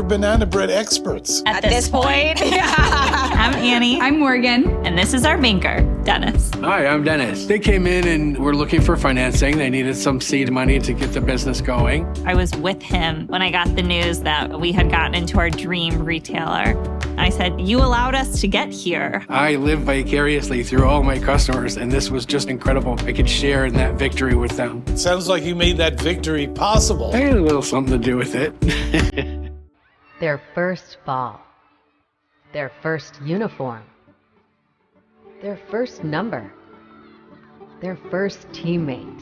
Banana bread experts. At this point. I'm Annie. I'm Morgan. And this is our banker, Dennis. Hi, I'm Dennis. They came in and were looking for financing. They needed some seed money to get the business going. I was with him when I got the news that we had gotten into our dream retailer. I said, you allowed us to get here. I live vicariously through all my customers, and this was just incredible. I could share in that victory with them. It sounds like you made that victory possible. I had a little something to do with it. Their first ball, their first uniform, their first number, their first teammate,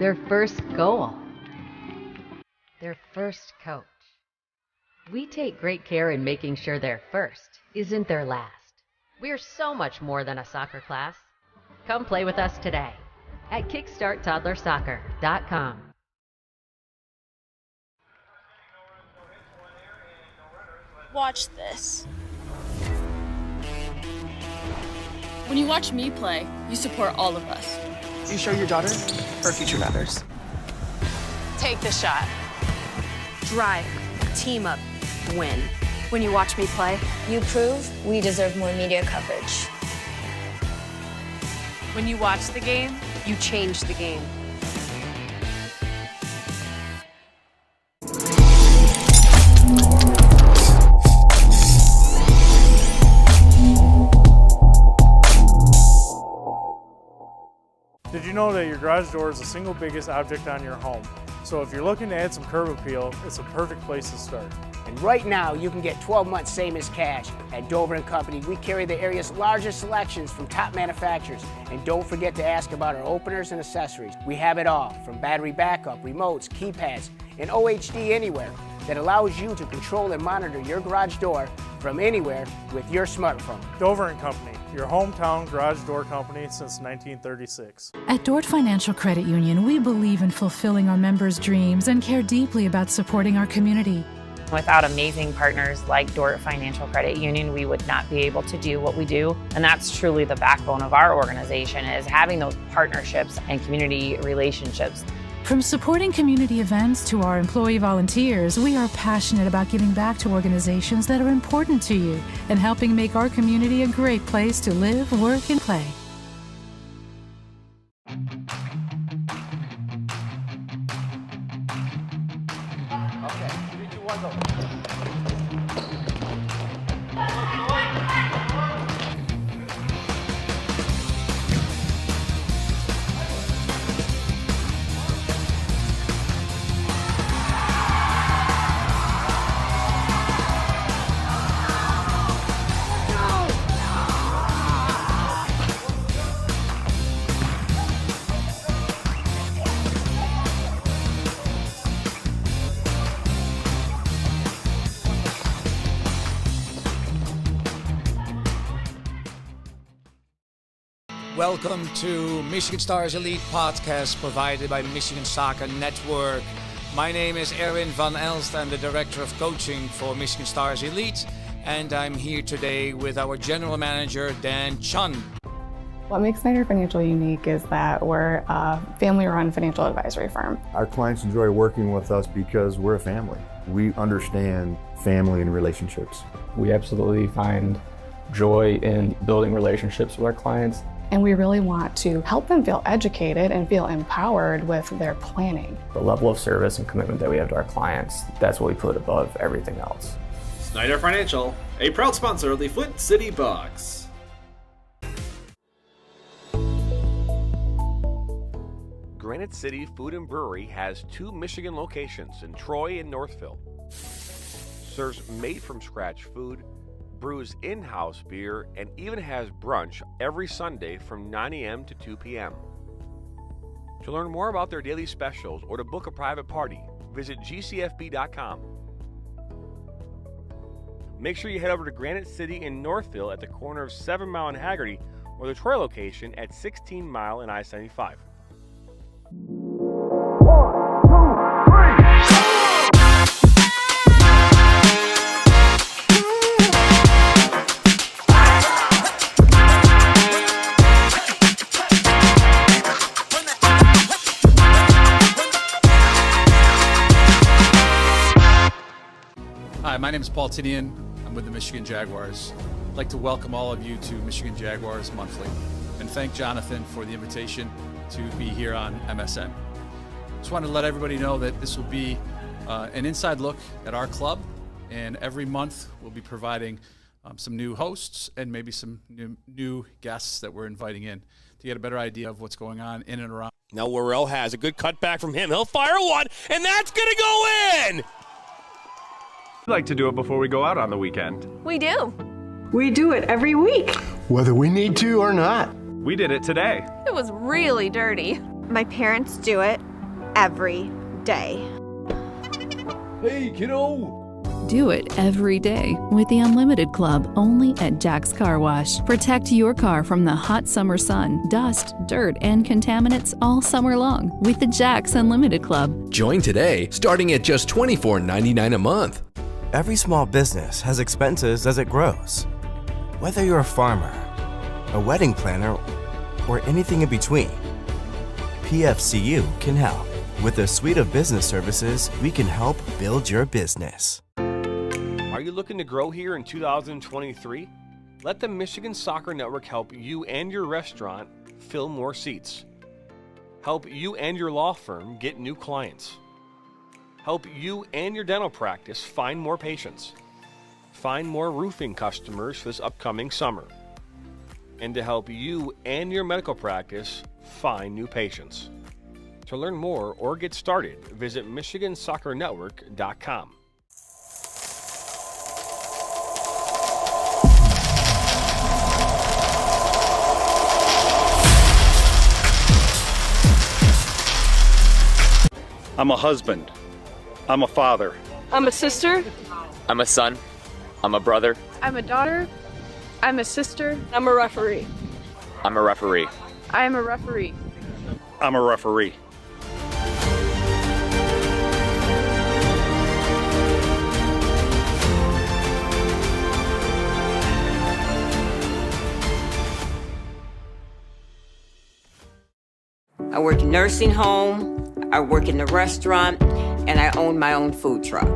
their first goal, their first coach. We take great care in making sure their first isn't their last. We're so much more than a soccer class. Come play with us today at kickstarttoddlersoccer.com. Watch this. When you watch me play, you support all of us. You show your daughter her future matters. Take the shot. Drive. Team up. Win. When you watch me play, you prove we deserve more media coverage. When you watch the game, you change the game. Did you know that your garage door is the single biggest object on your home? So if you're looking to add some curb appeal, it's a perfect place to start. And right now, you can get 12 months same as cash. At Dover & Company, we carry the area's largest selections from top manufacturers. And don't forget to ask about our openers and accessories. We have it all, from battery backup, remotes, keypads, and OHD Anywhere that allows you to control and monitor your garage door from anywhere with your smartphone. Dover & Company, your hometown garage door company since 1936. At Dort Financial Credit Union, we believe in fulfilling our members' dreams and care deeply about supporting our community. Without amazing partners like Dort Financial Credit Union, we would not be able to do what we do. And that's truly the backbone of our organization, is having those partnerships and community relationships. From supporting community events to our employee volunteers, we are passionate about giving back to organizations that are important to you and helping make our community a great place to live, work, and play. Okay, 3, 2, 1, go. Welcome to Michigan Stars Elite Podcast provided by Michigan Soccer Network. My name is Erwin van Elst. I'm the Director of Coaching for Michigan Stars Elite, and I'm here today with our General Manager, Dan Chun. What makes Snyder Financial unique is that we're a family-run financial advisory firm. Our clients enjoy working with us because we're a family. We understand family and relationships. We absolutely find joy in building relationships with our clients. And we really want to help them feel educated and feel empowered with their planning. The level of service and commitment that we have to our clients, that's what we put above everything else. Snyder Financial, a proud sponsor of the Flint City Bucks. Granite City Food and Brewery has 2 Michigan locations in Troy and Northville. Serves made-from-scratch food, brews in-house beer, and even has brunch every Sunday from 9 a.m. to 2 p.m. To learn more about their daily specials or to book a private party, visit gcfb.com. Make sure you head over to Granite City in Northville at the corner of 7 Mile and Haggerty, or the Troy location at 16 Mile and I-75. Hi, my name is Paul Tinian. I'm with the Michigan Jaguars. I'd like to welcome all of you to Michigan Jaguars Monthly and thank Jonathan for the invitation to be here on MSN. Just wanted to let everybody know that this will be an inside look at our club, and every month we'll be providing some new hosts and maybe some new guests that we're inviting in to get a better idea of what's going on in and around. Now Worrell has a good cutback from him. He'll fire one, and that's going to go in! We like to do it before we go out on the weekend. We do. We do it every week. Whether we need to or not. We did it today. It was really dirty. My parents do it every day. Hey, kiddo! Do it every day with the Unlimited Club only at Jack's Car Wash. Protect your car from the hot summer sun, dust, dirt, and contaminants all summer long with the Jack's Unlimited Club. Join today, starting at just $24.99 a month. Every small business has expenses as it grows. Whether you're a farmer, a wedding planner, or anything in between, PFCU can help. With a suite of business services, we can help build your business. Are you looking to grow here in 2023? Let the Michigan Soccer Network help you and your restaurant fill more seats. Help you and your law firm get new clients. Help you and your dental practice find more patients. Find more roofing customers for this upcoming summer. And to help you and your medical practice find new patients. To learn more or get started, visit MichiganSoccerNetwork.com. I'm a husband. I'm a father. I'm a sister. I'm a son. I'm a brother. I'm a daughter. I'm a sister. I'm a referee. I'm a referee. I am a referee. I'm a referee. I work in nursing home, I work in the restaurant, and I own my own food truck.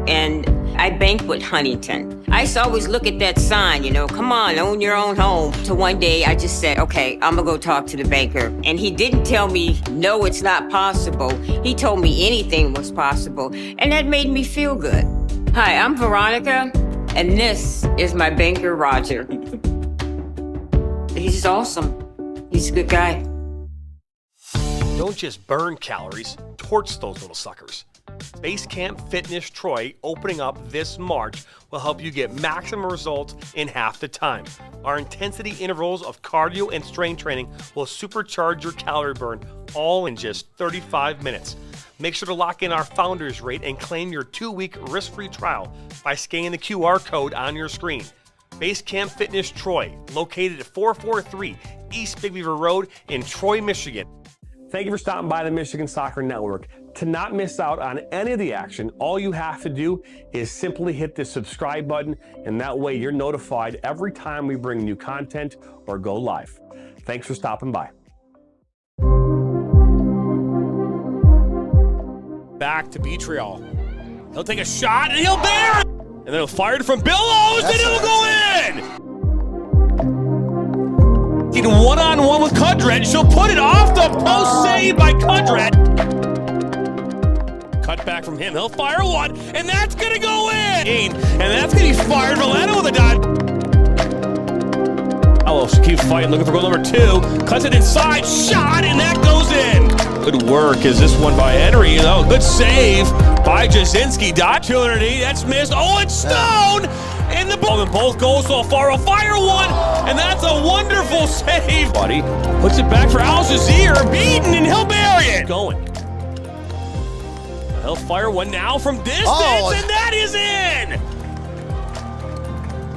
And I banquet Huntington. I used to always look at that sign, come on, own your own home. So one day I just said, okay, I'm gonna go talk to the banker. And he didn't tell me, no, it's not possible. He told me anything was possible. And that made me feel good. Hi, I'm Veronica, and this is my banker, Roger. He's awesome. He's a good guy. Don't just burn calories, torch those little suckers. Base Camp Fitness Troy, opening up this March, will help you get maximum results in half the time. Our intensity intervals of cardio and strength training will supercharge your calorie burn, all in just 35 minutes. Make sure to lock in our founder's rate and claim your 2-week risk-free trial by scanning the QR code on your screen. Base Camp Fitness Troy, located at 443 East Big Beaver Road in Troy, Michigan. Thank you for stopping by the Michigan Soccer Network. To not miss out on any of the action, all you have to do is simply hit the subscribe button, and that way you're notified every time we bring new content or go live. Thanks for stopping by. Back to Betrayal. He'll take a shot and he'll bear it. And then he'll fire it from Billows and it'll go in. He's one-on-one with Kudret. She'll put it off the post, saved by Kudret. Cut back from him. He'll fire one, and that's going to go in. And that's going to be fired. Valeno with a dot. Oh, she keeps fighting, looking for goal number 2. Cuts it inside, shot, and that goes in. Good work is this one by Henry. Oh, good save by Jasinski. Dot 280, that's missed. Oh, it's Stone! And the ball, and both goals so far. A fire one, and that's a wonderful save. Buddy puts it back for Al Jazeer, beaten, and he'll bury it. Going. He'll fire one now from distance, and that is in!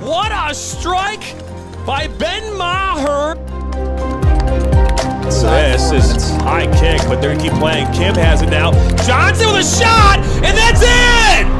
What a strike by Ben Maher. This is high kick, but they're going to keep playing. Kim has it now. Johnson with a shot, and that's it!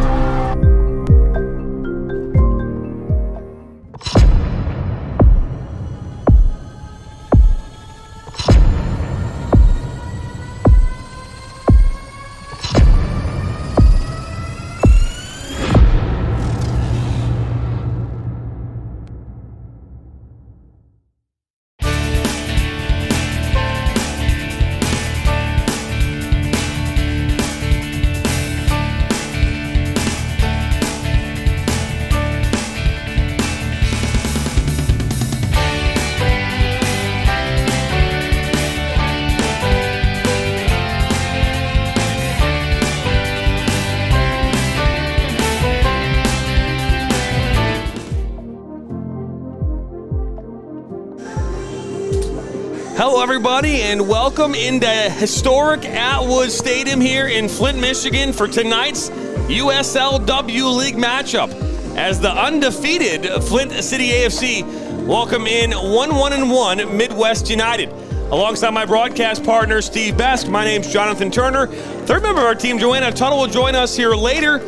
Hello, everybody, and welcome into historic Atwood Stadium here in Flint, Michigan for tonight's USLW League matchup as the undefeated Flint City AFC welcome in 1-1-1 Midwest United. Alongside my broadcast partner, Steve Besk, my name's Jonathan Turner. Third member of our team, Joanna Tuttle, will join us here later.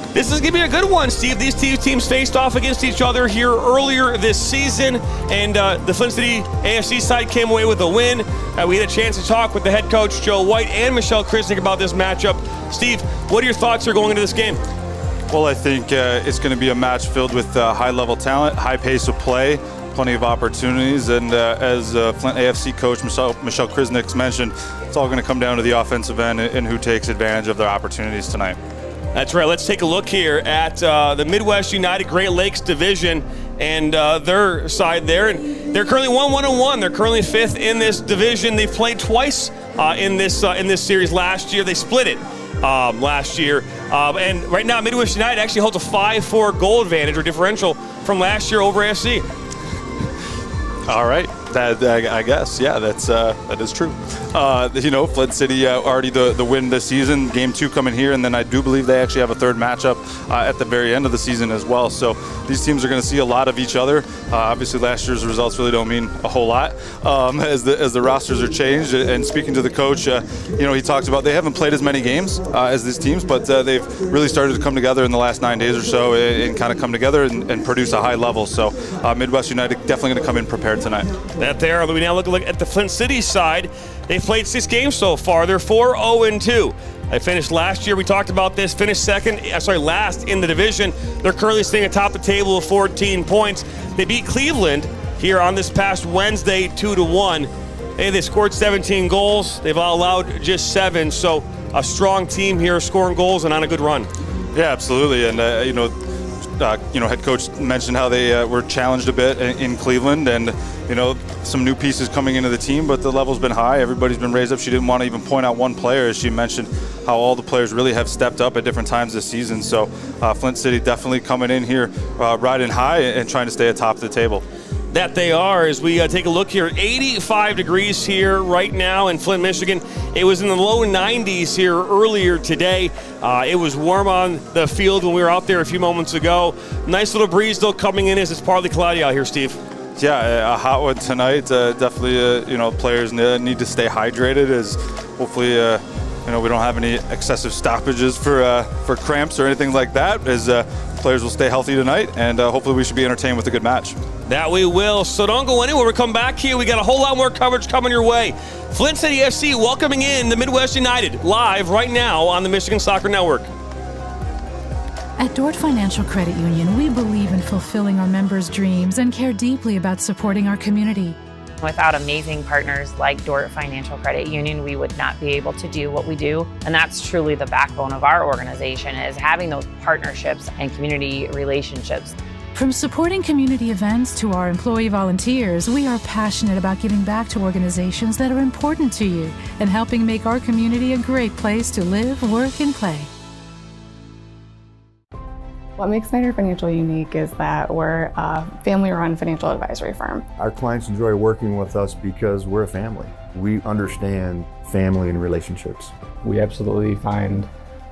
This is going to be a good one, Steve. These two teams faced off against each other here earlier this season, and the Flint City AFC side came away with a win. We had a chance to talk with the head coach, Joe White, and Michelle Krisnick about this matchup. Steve, what are your thoughts here going into this game? Well, I think it's going to be a match filled with high-level talent, high pace of play, plenty of opportunities, and as Flint AFC coach Michelle Krisnick mentioned, it's all going to come down to the offensive end and who takes advantage of their opportunities tonight. That's right. Let's take a look here at the Midwest United Great Lakes Division and their side there. And they're currently 1-1-1. They're currently 5th in this division. They've played twice in this series last year. They split it last year. And right now, Midwest United actually holds a 5-4 goal advantage or differential from last year over AFC. All right. I guess, yeah, that is true. Flint City already the win this season, game 2 coming here, and then I do believe they actually have a third matchup at the very end of the season as well. So these teams are going to see a lot of each other. Obviously, last year's results really don't mean a whole lot as the rosters are changed. And speaking to the coach, he talks about they haven't played as many games as these teams, but they've really started to come together in the last 9 days or so and kind of come together and produce a high level. So Midwest United definitely going to come in prepared tonight. That there. We now look at the Flint City side. They've played 6 games so far. They're 4-0-2. They finished last year. We talked about this. Finished last in the division. They're currently sitting atop the table with 14 points. They beat Cleveland here on this past Wednesday 2-1. They scored 17 goals. They've allowed just 7. So a strong team here, scoring goals and on a good run. Yeah, absolutely. And head coach mentioned how they were challenged a bit in Cleveland, and some new pieces coming into the team, but the level's been high. Everybody's been raised up. She didn't want to even point out one player, as she mentioned how all the players really have stepped up at different times this season. So Flint City definitely coming in here riding high and trying to stay atop the table. That they are. As we take a look here, 85 degrees here right now in Flint, Michigan. It was in the low 90s here earlier today. It was warm on the field when we were out there a few moments ago. Nice little breeze still coming in as it's partly cloudy out here, Steve. Yeah, a hot one tonight. Definitely, players need to stay hydrated, as hopefully, we don't have any excessive stoppages for cramps or anything like that, as players will stay healthy tonight, and hopefully we should be entertained with a good match. That we will. So don't go anywhere. We'll come back here. We got a whole lot more coverage coming your way. Flint City FC welcoming in the Midwest United live right now on the Michigan Soccer Network. At Dort Financial Credit Union, we believe in fulfilling our members' dreams and care deeply about supporting our community. Without amazing partners like Dort Financial Credit Union, we would not be able to do what we do. And that's truly the backbone of our organization, is having those partnerships and community relationships. From supporting community events to our employee volunteers, we are passionate about giving back to organizations that are important to you and helping make our community a great place to live, work, and play. What makes Snyder Financial unique is that we're a family-run financial advisory firm. Our clients enjoy working with us because we're a family. We understand family and relationships. We absolutely find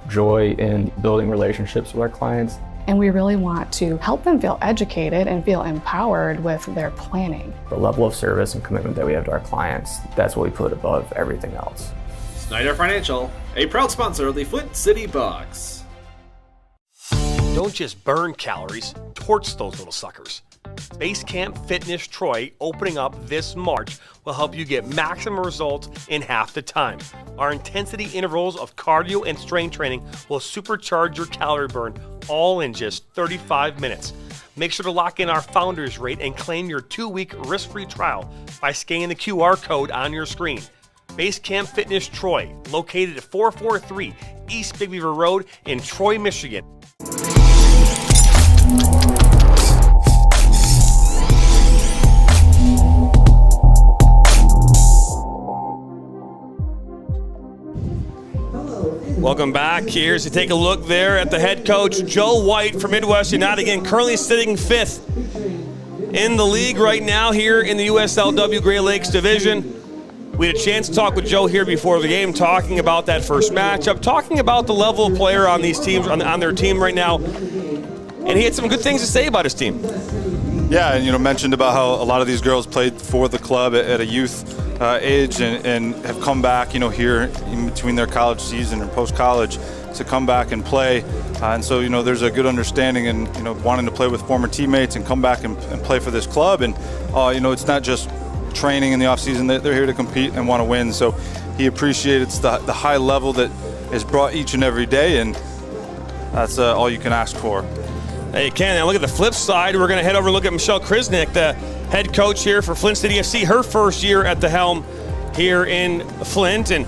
joy in building relationships with our clients. And we really want to help them feel educated and feel empowered with their planning. The level of service and commitment that we have to our clients, that's what we put above everything else. Snyder Financial, a proud sponsor of the Flint City Bucks. Don't just burn calories, torch those little suckers. Base Camp Fitness Troy, opening up this March, will help you get maximum results in half the time. Our intensity intervals of cardio and strength training will supercharge your calorie burn, all in just 35 minutes. Make sure to lock in our founders rate and claim your 2-week risk-free trial by scanning the QR code on your screen. Base Camp Fitness Troy, located at 443 East Big Beaver Road in Troy, Michigan. Welcome back. Here's to take a look there at the head coach, Joe White from Midwest United, again currently sitting 5th in the league right now here in the USLW Great Lakes Division. We had a chance to talk with Joe here before the game, talking about that first matchup, talking about the level of player on these teams, on their team right now, and he had some good things to say about his team. Yeah, and mentioned about how a lot of these girls played for the club at a youth age and have come back, here in between their college season or post-college to come back and play. And so, there's a good understanding and, wanting to play with former teammates and come back and play for this club. And, it's not just training in the offseason. They're here to compete and want to win. So he appreciates the high level that is brought each and every day, and that's all you can ask for. Hey, Ken, now look at the flip side. We're going to head over and look at Michelle Krisnick, the head coach here for Flint City FC, her first year at the helm here in Flint. And,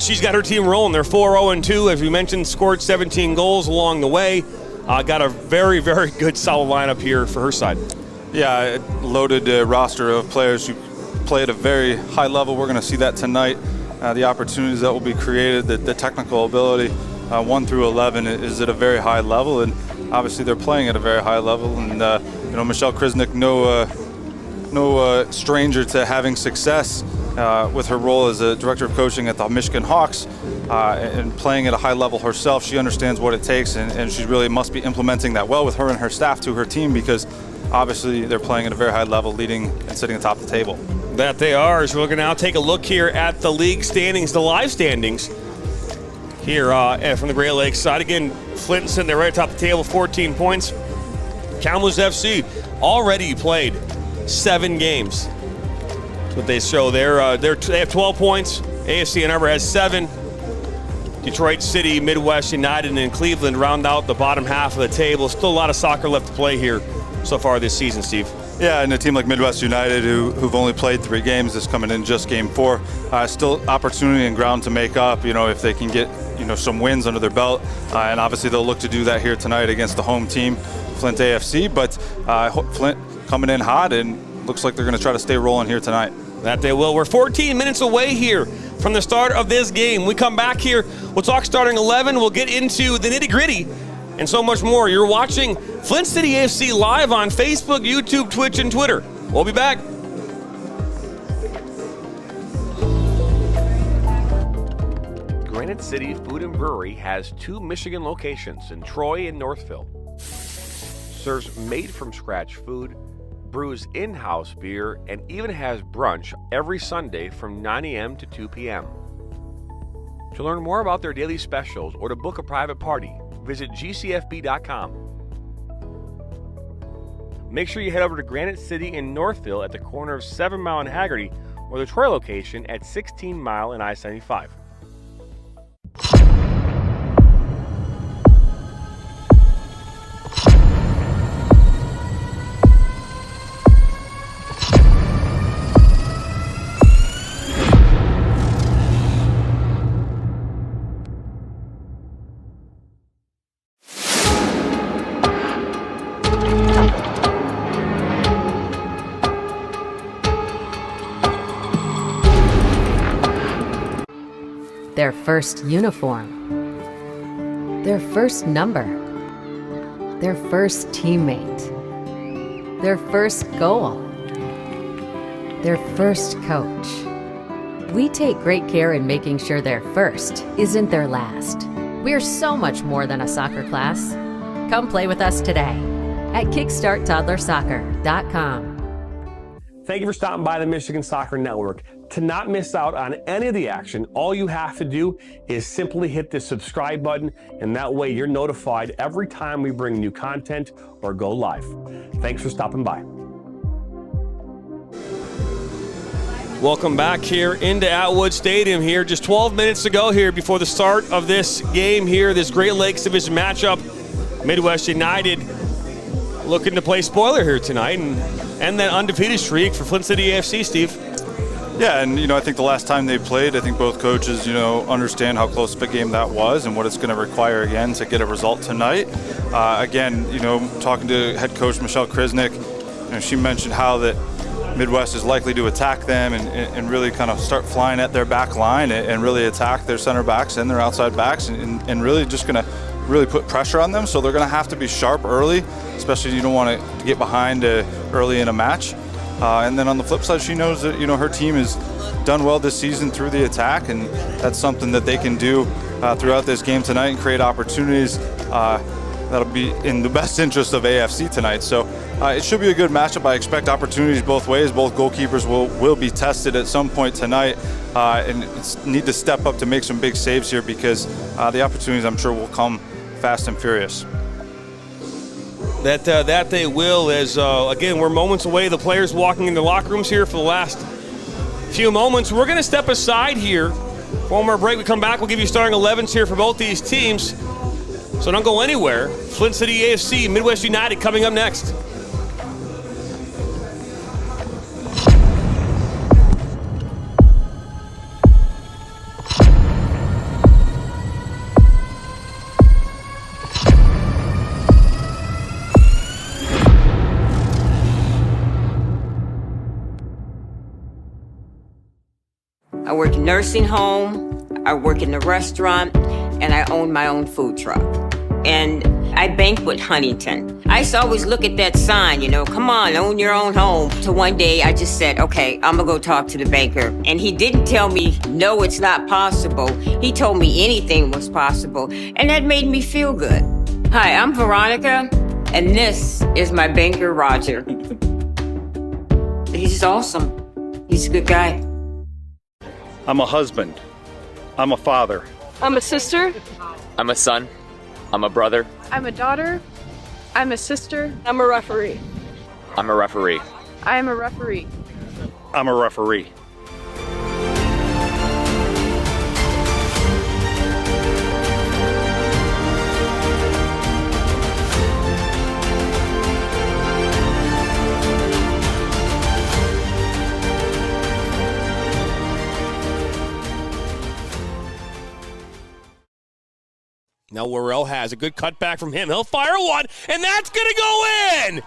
she's got her team rolling. They're 4-0-2, as we mentioned, scored 17 goals along the way. Got a very, very good solid lineup here for her side. Yeah, loaded roster of players who play at a very high level. We're going to see that tonight. The opportunities that will be created, the technical ability, 1 through 11 is at a very high level, and obviously they're playing at a very high level. And Michelle Krisnick, no stranger to having success with her role as a director of coaching at the Michigan Hawks and playing at a high level herself. She understands what it takes, and she really must be implementing that well with her and her staff to her team, because obviously they're playing at a very high level, leading and sitting atop the table. That they are. So we're going to now take a look here at the league standings, the live standings here from the Great Lakes side. Again, Flint sitting there right atop the table, 14 points. Kamloops FC already played 7 games. That's what they show there. They have 12 points. AFC Ann Arbor has 7. Detroit City, Midwest United, and Cleveland round out the bottom half of the table. Still a lot of soccer left to play here so far this season, Steve. Yeah, and a team like Midwest United, who've only played 3 games, is coming in just game 4. Still opportunity and ground to make up, if they can get, some wins under their belt. And obviously they'll look to do that here tonight against the home team, Flint AFC. But Flint coming in hot, and looks like they're going to try to stay rolling here tonight. That they will. We're 14 minutes away here from the start of this game. We come back here, we'll talk starting 11. We'll get into the nitty-gritty and so much more. You're watching Flint City AFC live on Facebook, YouTube, Twitch, and Twitter. We'll be back. Granite City Food and Brewery has 2 Michigan locations in Troy and Northville. Serves made-from-scratch food, brews in-house beer, and even has brunch every Sunday from 9 a.m. to 2 p.m. To learn more about their daily specials or to book a private party, visit gcfb.com. make sure you head over to Granite City in Northville at the corner of 7 Mile and Haggerty, or the Troy location at 16 Mile and I-75. Their first uniform, their first number, their first teammate, their first goal, their first coach. We take great care in making sure their first isn't their last. We're so much more than a soccer class. Come play with us today at kickstarttoddlersoccer.com. Thank you for stopping by the Michigan Soccer Network. To not miss out on any of the action, all you have to do is simply hit the subscribe button, and that way you're notified every time we bring new content or go live. Thanks for stopping by. Welcome back here into Atwood Stadium here. Just 12 minutes to go here before the start of this game here, this Great Lakes Division matchup. Midwest United looking to play spoiler here tonight and end that undefeated streak for Flint City AFC, Steve. Yeah, and I think the last time they played, I think both coaches, understand how close of a game that was and what it's going to require again to get a result tonight. Again, talking to head coach Michelle Krisnick, she mentioned how that Midwest is likely to attack them and really kind of start flying at their back line and really attack their center backs and their outside backs and really just going to really put pressure on them. So they're going to have to be sharp early, especially you don't want to get behind early in a match. And then on the flip side, she knows that her team has done well this season through the attack, and that's something that they can do throughout this game tonight and create opportunities that'll be in the best interest of AFC tonight. So it should be a good matchup. I expect opportunities both ways. Both goalkeepers will be tested at some point tonight and need to step up to make some big saves here because the opportunities I'm sure will come fast and furious. That they will, as again, we're moments away. The players walking in the locker rooms here for the last few moments. We're going to step aside here. One more break. We come back. We'll give you starting 11s here for both these teams. So don't go anywhere. Flint City AFC, Midwest United coming up next. I work in nursing home, I work in the restaurant, and I own my own food truck. And I banquet Huntington. I used to always look at that sign, come on, own your own home. So one day I just said, okay, I'm gonna go talk to the banker. And he didn't tell me, no, it's not possible. He told me anything was possible. And that made me feel good. Hi, I'm Veronica, and this is my banker, Roger. He's awesome. He's a good guy. I'm a husband. I'm a father. I'm a sister. I'm a son. I'm a brother. I'm a daughter. I'm a sister. I'm a referee. I'm a referee. I am a referee. I'm a referee. Now Worrell has a good cutback from him. He'll fire one, and that's going to go in!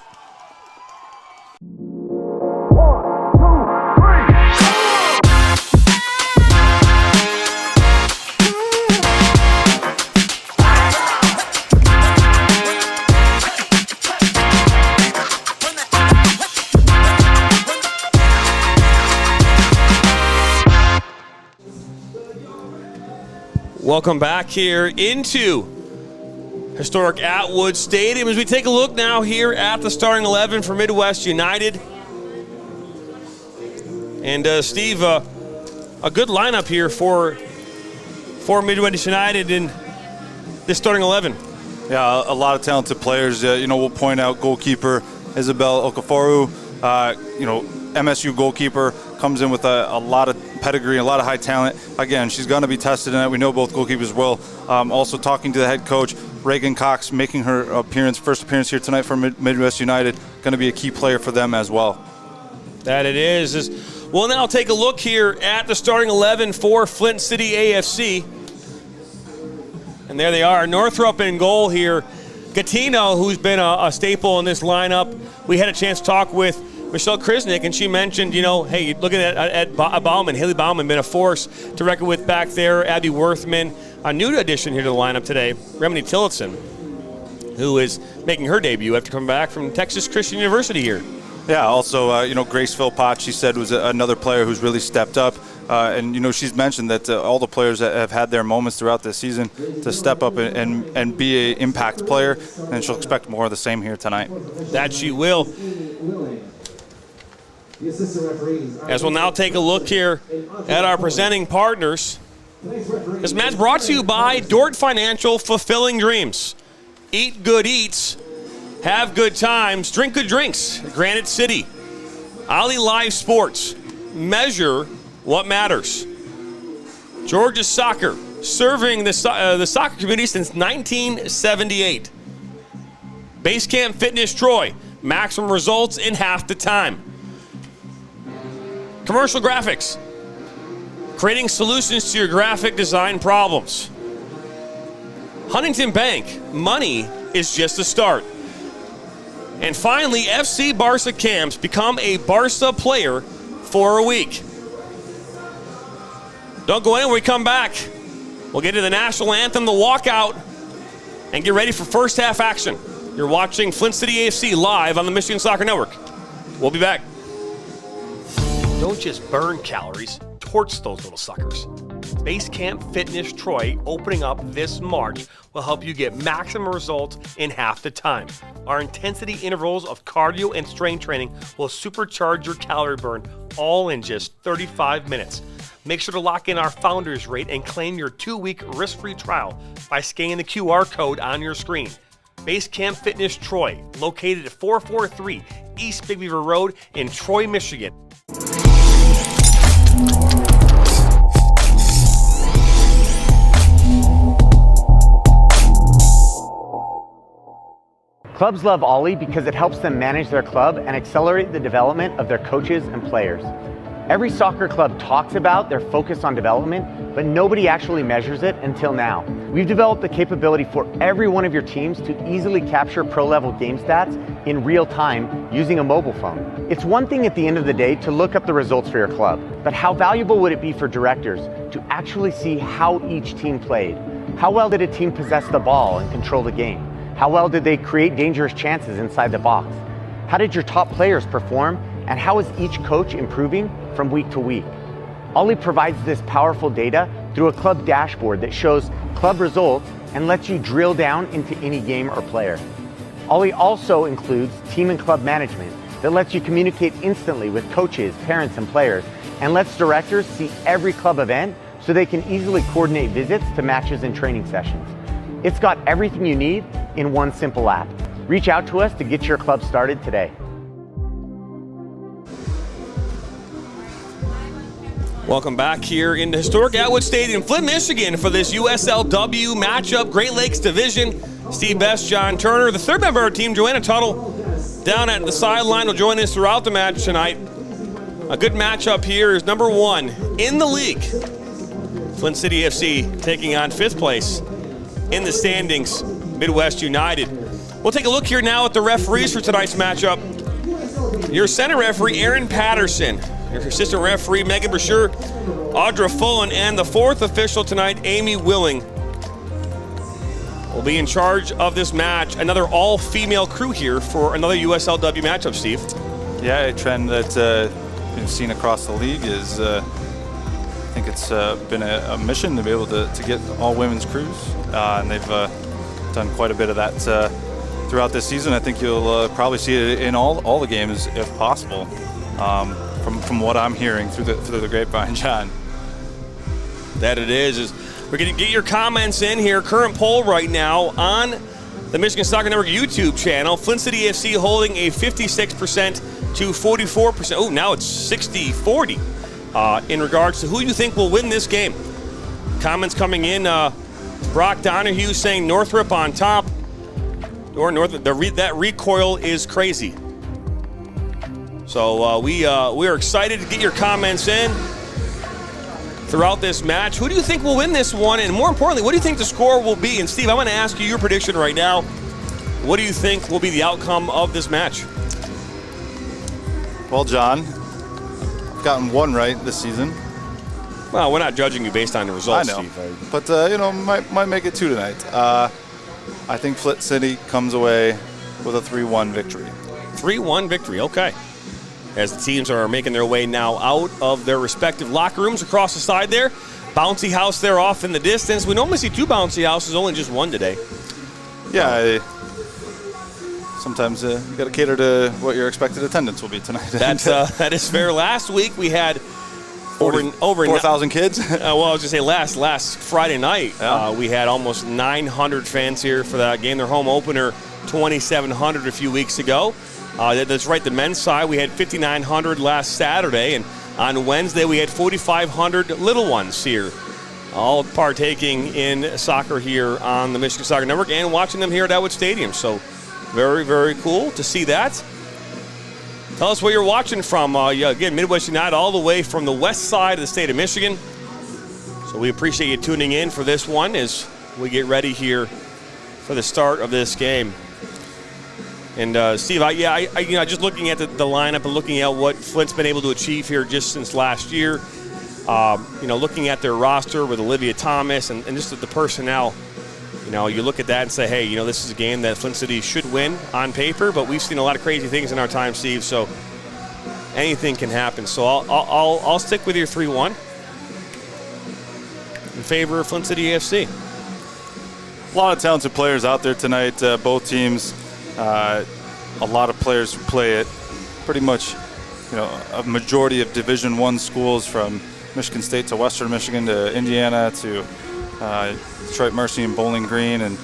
Welcome back here into historic Atwood Stadium as we take a look now here at the starting 11 for Midwest United. And Steve, a good lineup here for Midwest United in this starting 11. Yeah, a lot of talented players. We'll point out goalkeeper Isabel Okaforu, MSU goalkeeper, comes in with a lot of pedigree, a lot of high talent. Again, she's going to be tested in it. We know both goalkeepers will. Also talking to the head coach, Reagan Cox, making her first appearance here tonight for Midwest United, going to be a key player for them as well. That it is. We'll now take a look here at the starting 11 for Flint City AFC. And there they are, Northrop in goal here. Gattino, who's been a staple in this lineup. We had a chance to talk with Michelle Krisnick, and she mentioned, hey, looking at Bauman, Haley Bauman, been a force to reckon with back there. Abby Worthman, a new addition here to the lineup today. Remini Tillotson, who is making her debut after coming back from Texas Christian University here. Yeah, also, Grace Philpott, she said, was another player who's really stepped up. And she's mentioned that all the players that have had their moments throughout this season to step up and be an impact player, and she'll expect more of the same here tonight. That she will. As we'll now take a look here at our presenting partners. This match brought to you by Dort Financial, fulfilling dreams. Eat good eats, have good times, drink good drinks. Granite City, Ali Live Sports, measure what matters. Georgia Soccer, serving the soccer community since 1978. Basecamp Fitness Troy, maximum results in half the time. Commercial Graphics, creating solutions to your graphic design problems. Huntington Bank, money is just a start. And finally, FC Barca Camps, become a Barca player for a week. Don't go anywhere. We come back. We'll get to the national anthem, the walkout, and get ready for first half action. You're watching Flint City AFC live on the Michigan Soccer Network. We'll be back. Don't just burn calories, torch those little suckers. Basecamp Fitness Troy, opening up this March, will help you get maximum results in half the time. Our intensity intervals of cardio and strength training will supercharge your calorie burn, all in just 35 minutes. Make sure to lock in our Founders Rate and claim your 2-week risk-free trial by scanning the QR code on your screen. Basecamp Fitness Troy, located at 443 East Big Beaver Road in Troy, Michigan. Clubs love Ollie because it helps them manage their club and accelerate the development of their coaches and players. Every soccer club talks about their focus on development, but nobody actually measures it until now. We've developed the capability for every one of your teams to easily capture pro-level game stats in real time using a mobile phone. It's one thing at the end of the day to look up the results for your club, but how valuable would it be for directors to actually see how each team played? How well did a team possess the ball and control the game? How well did they create dangerous chances inside the box? How did your top players perform? And how is each coach improving from week to week? Ollie provides this powerful data through a club dashboard that shows club results and lets you drill down into any game or player. Ollie also includes team and club management that lets you communicate instantly with coaches, parents, and players, and lets directors see every club event so they can easily coordinate visits to matches and training sessions. It's got everything you need in one simple app. Reach out to us to get your club started today. Welcome back here into historic Atwood Stadium, Flint, Michigan, for this USLW matchup, Great Lakes Division. Steve Best, John Turner, the third member of our team, Joanna Tuttle, down at the sideline, will join us throughout the match tonight. A good matchup here is number one in the league. Flint City FC taking on fifth place in the standings, Midwest United. We'll take a look here now at the referees for tonight's matchup. Your center referee, Aaron Patterson. Your assistant referee, Megan Brasher, Audra Fullen, and the fourth official tonight, Amy Willing, will be in charge of this match. Another all-female crew here for another USLW matchup, Steve. Yeah, a trend that we've seen across the league is, I think it's been a mission to be able to get all women's crews, and they've done quite a bit of that throughout this season. I think you'll probably see it in all the games if possible. From what I'm hearing through the grapevine, John. That it is we're going to get your comments in here. Current poll right now on the Michigan Soccer Network YouTube channel. Flint City AFC holding a 56% to 44%. Oh, now it's 60-40 in regards to who you think will win this game. Comments coming in. Brock Donahue saying Northrop on top. Or Northrop, that recoil is crazy. So we are excited to get your comments in throughout this match. Who do you think will win this one? And more importantly, what do you think the score will be? And Steve, I'm going to ask you your prediction right now. What do you think will be the outcome of this match? Well, John, I've gotten one right this season. Well, we're not judging you based on the results, I know. Steve. But, might make it 2 tonight. I think Flint City comes away with a 3-1 victory. 3-1 victory, okay. As the teams are making their way now out of their respective locker rooms across the side there. Bouncy house there off in the distance. We normally see 2 bouncy houses, only just 1 today. Yeah, sometimes you got to cater to what your expected attendance will be tonight. That is fair. Last week we had over 4,000 kids. Well, I was going to say last Friday night we had almost 900 fans here for that game. Their home opener, 2,700 a few weeks ago. That's right, the men's side, we had 5,900 last Saturday, and on Wednesday we had 4,500 little ones here, all partaking in soccer here on the Michigan Soccer Network and watching them here at Atwood Stadium. So very, very cool to see that. Tell us where you're watching from. Again, Midwest United all the way from the west side of the state of Michigan. So we appreciate you tuning in for this one as we get ready here for the start of this game. And Steve, just looking at the lineup and looking at what Flint's been able to achieve here just since last year, looking at their roster with Olivia Thomas and just the personnel, you look at that and say, hey, this is a game that Flint City should win on paper, but we've seen a lot of crazy things in our time, Steve, so anything can happen. So I'll stick with your 3-1 in favor of Flint City AFC. A lot of talented players out there tonight, both teams. A lot of players who play it. Pretty much, a majority of Division I schools from Michigan State to Western Michigan to Indiana to Detroit Mercy and Bowling Green, and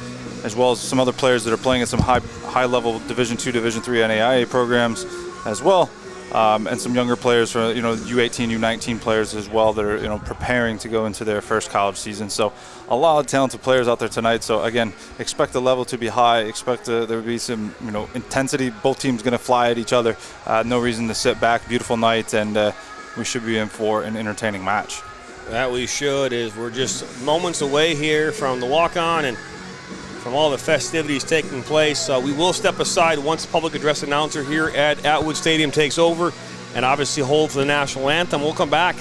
as well as some other players that are playing at some high-level Division II, Division III NAIA programs as well, and some younger players from U18, U19 players as well that are preparing to go into their first college season. So a lot of talented players out there tonight. So again, expect the level to be high. Expect there to be some intensity. Both teams going to fly at each other. No reason to sit back. Beautiful night, and we should be in for an entertaining match. That we should, is we're just moments away here from the walk-on and from all the festivities taking place. We will step aside once the public address announcer here at Atwood Stadium takes over and obviously hold for the national anthem. We'll come back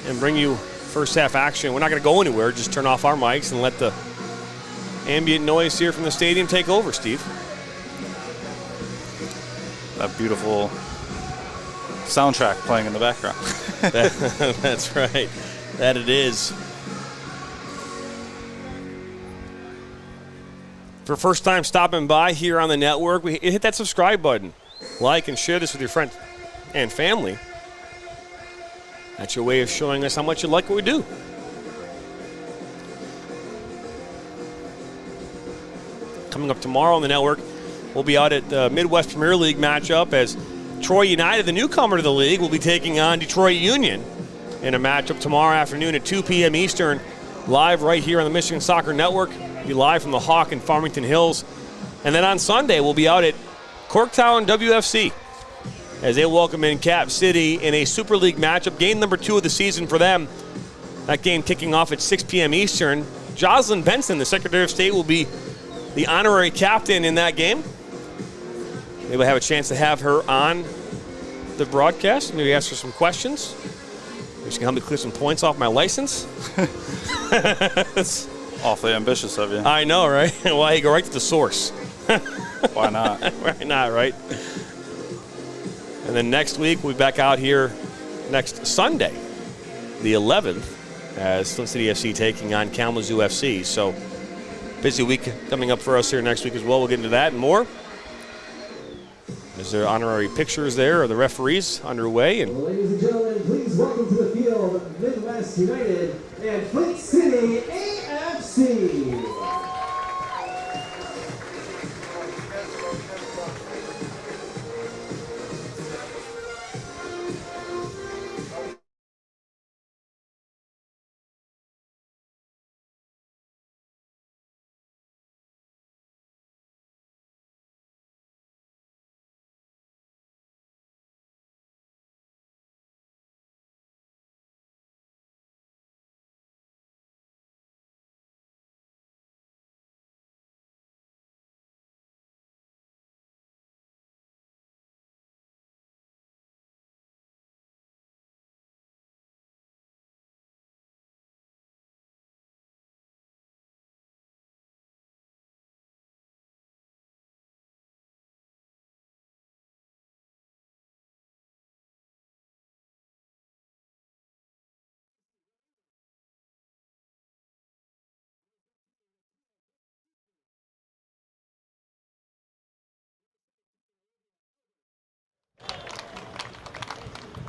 and bring you first half action. We're not going to go anywhere. Just turn off our mics and let the ambient noise here from the stadium take over, Steve. That beautiful soundtrack playing in the background. That's right. That it is. For first time stopping by here on the network, hit that subscribe button. Like and share this with your friends and family. That's your way of showing us how much you like what we do. Coming up tomorrow on the network, we'll be out at the Midwest Premier League matchup as Troy United, the newcomer to the league, will be taking on Detroit Union in a matchup tomorrow afternoon at 2 p.m. Eastern, live right here on the Michigan Soccer Network. Be live from the Hawk in Farmington Hills. And then on Sunday, we'll be out at Corktown WFC as they welcome in Cap City in a Super League matchup, game number 2 of the season for them. That game kicking off at 6 p.m. Eastern. Jocelyn Benson, the Secretary of State, will be the honorary captain in that game. Maybe we'll have a chance to have her on the broadcast. Maybe ask her some questions. Maybe she can help me clear some points off my license. That's awfully ambitious of you. I know, right? Well, you go right to the source. Why not? Why not, right? And then next week, we'll be back out here next Sunday, the 11th, as Flint City FC taking on Kalamazoo FC. So, busy week coming up for us here next week as well. We'll get into that and more. Is there honorary pictures there of the referees underway? And ladies and gentlemen, please welcome to the field Midwest United and Flint City AFC.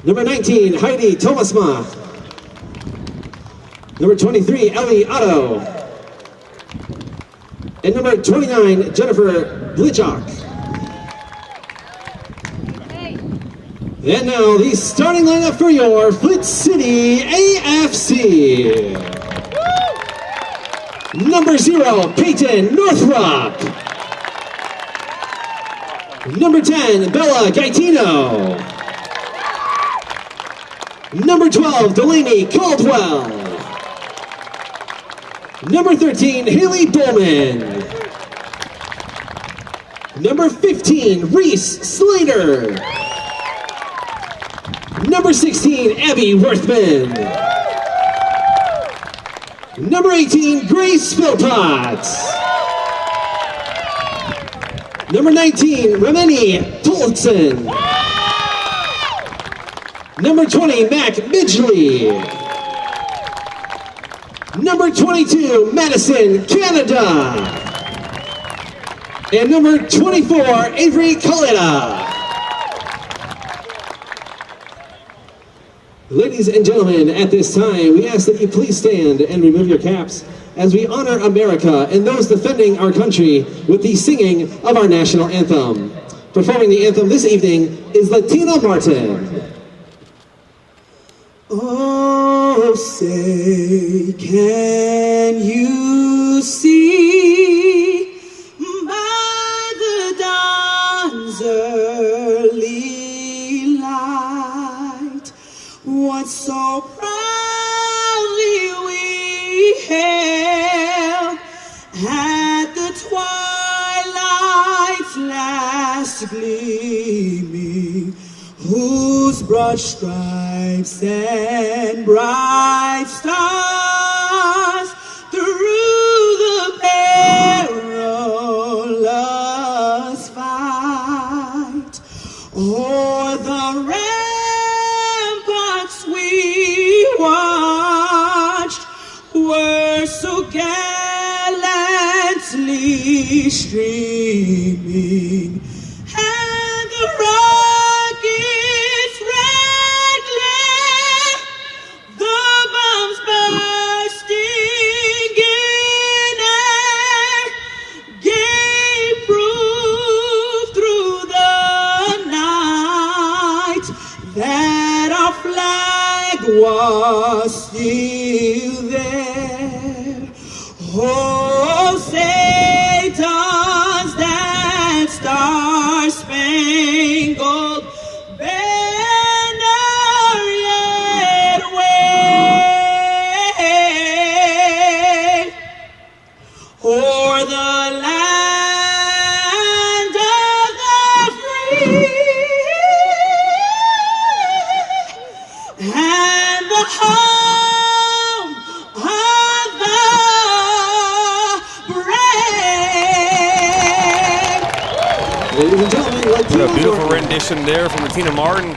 Number 19, Heidi Thomasma. Number 23, Ellie Otto. And number 29, Jennifer Blichok. And now the starting lineup for your Flint City AFC. Number 0, Peyton Northrop. Number 10, Bella Gaetino. Number 12, Delaney Caldwell. Number 13, Haley Bowman. Number 15, Reese Slater. Number 16, Abby Worthman. Number 18, Grace Philpott. Number 19, Remini Tolson. Number 20, Mac Midgley. Number 22, Madison, Canada. And number 24, Avery Coletta. Ladies and gentlemen, at this time, we ask that you please stand and remove your caps as we honor America and those defending our country with the singing of our national anthem. Performing the anthem this evening is Latina Martin. Oh, say, can you see by the dawn's early light what so proudly we hailed at the twilight's last gleaming, whose broad stripes and bright stars through the perilous fight o'er the ramparts we watched were so gallantly streaming, and the rockets' red glare, the bombs bursting in air, gave proof through the night that our flag was still there. Oh, say does that star-spangled banner yet wave o'er the land of the free and the home of the brave. Ladies and gentlemen, What a beautiful rendition there from Latina Martin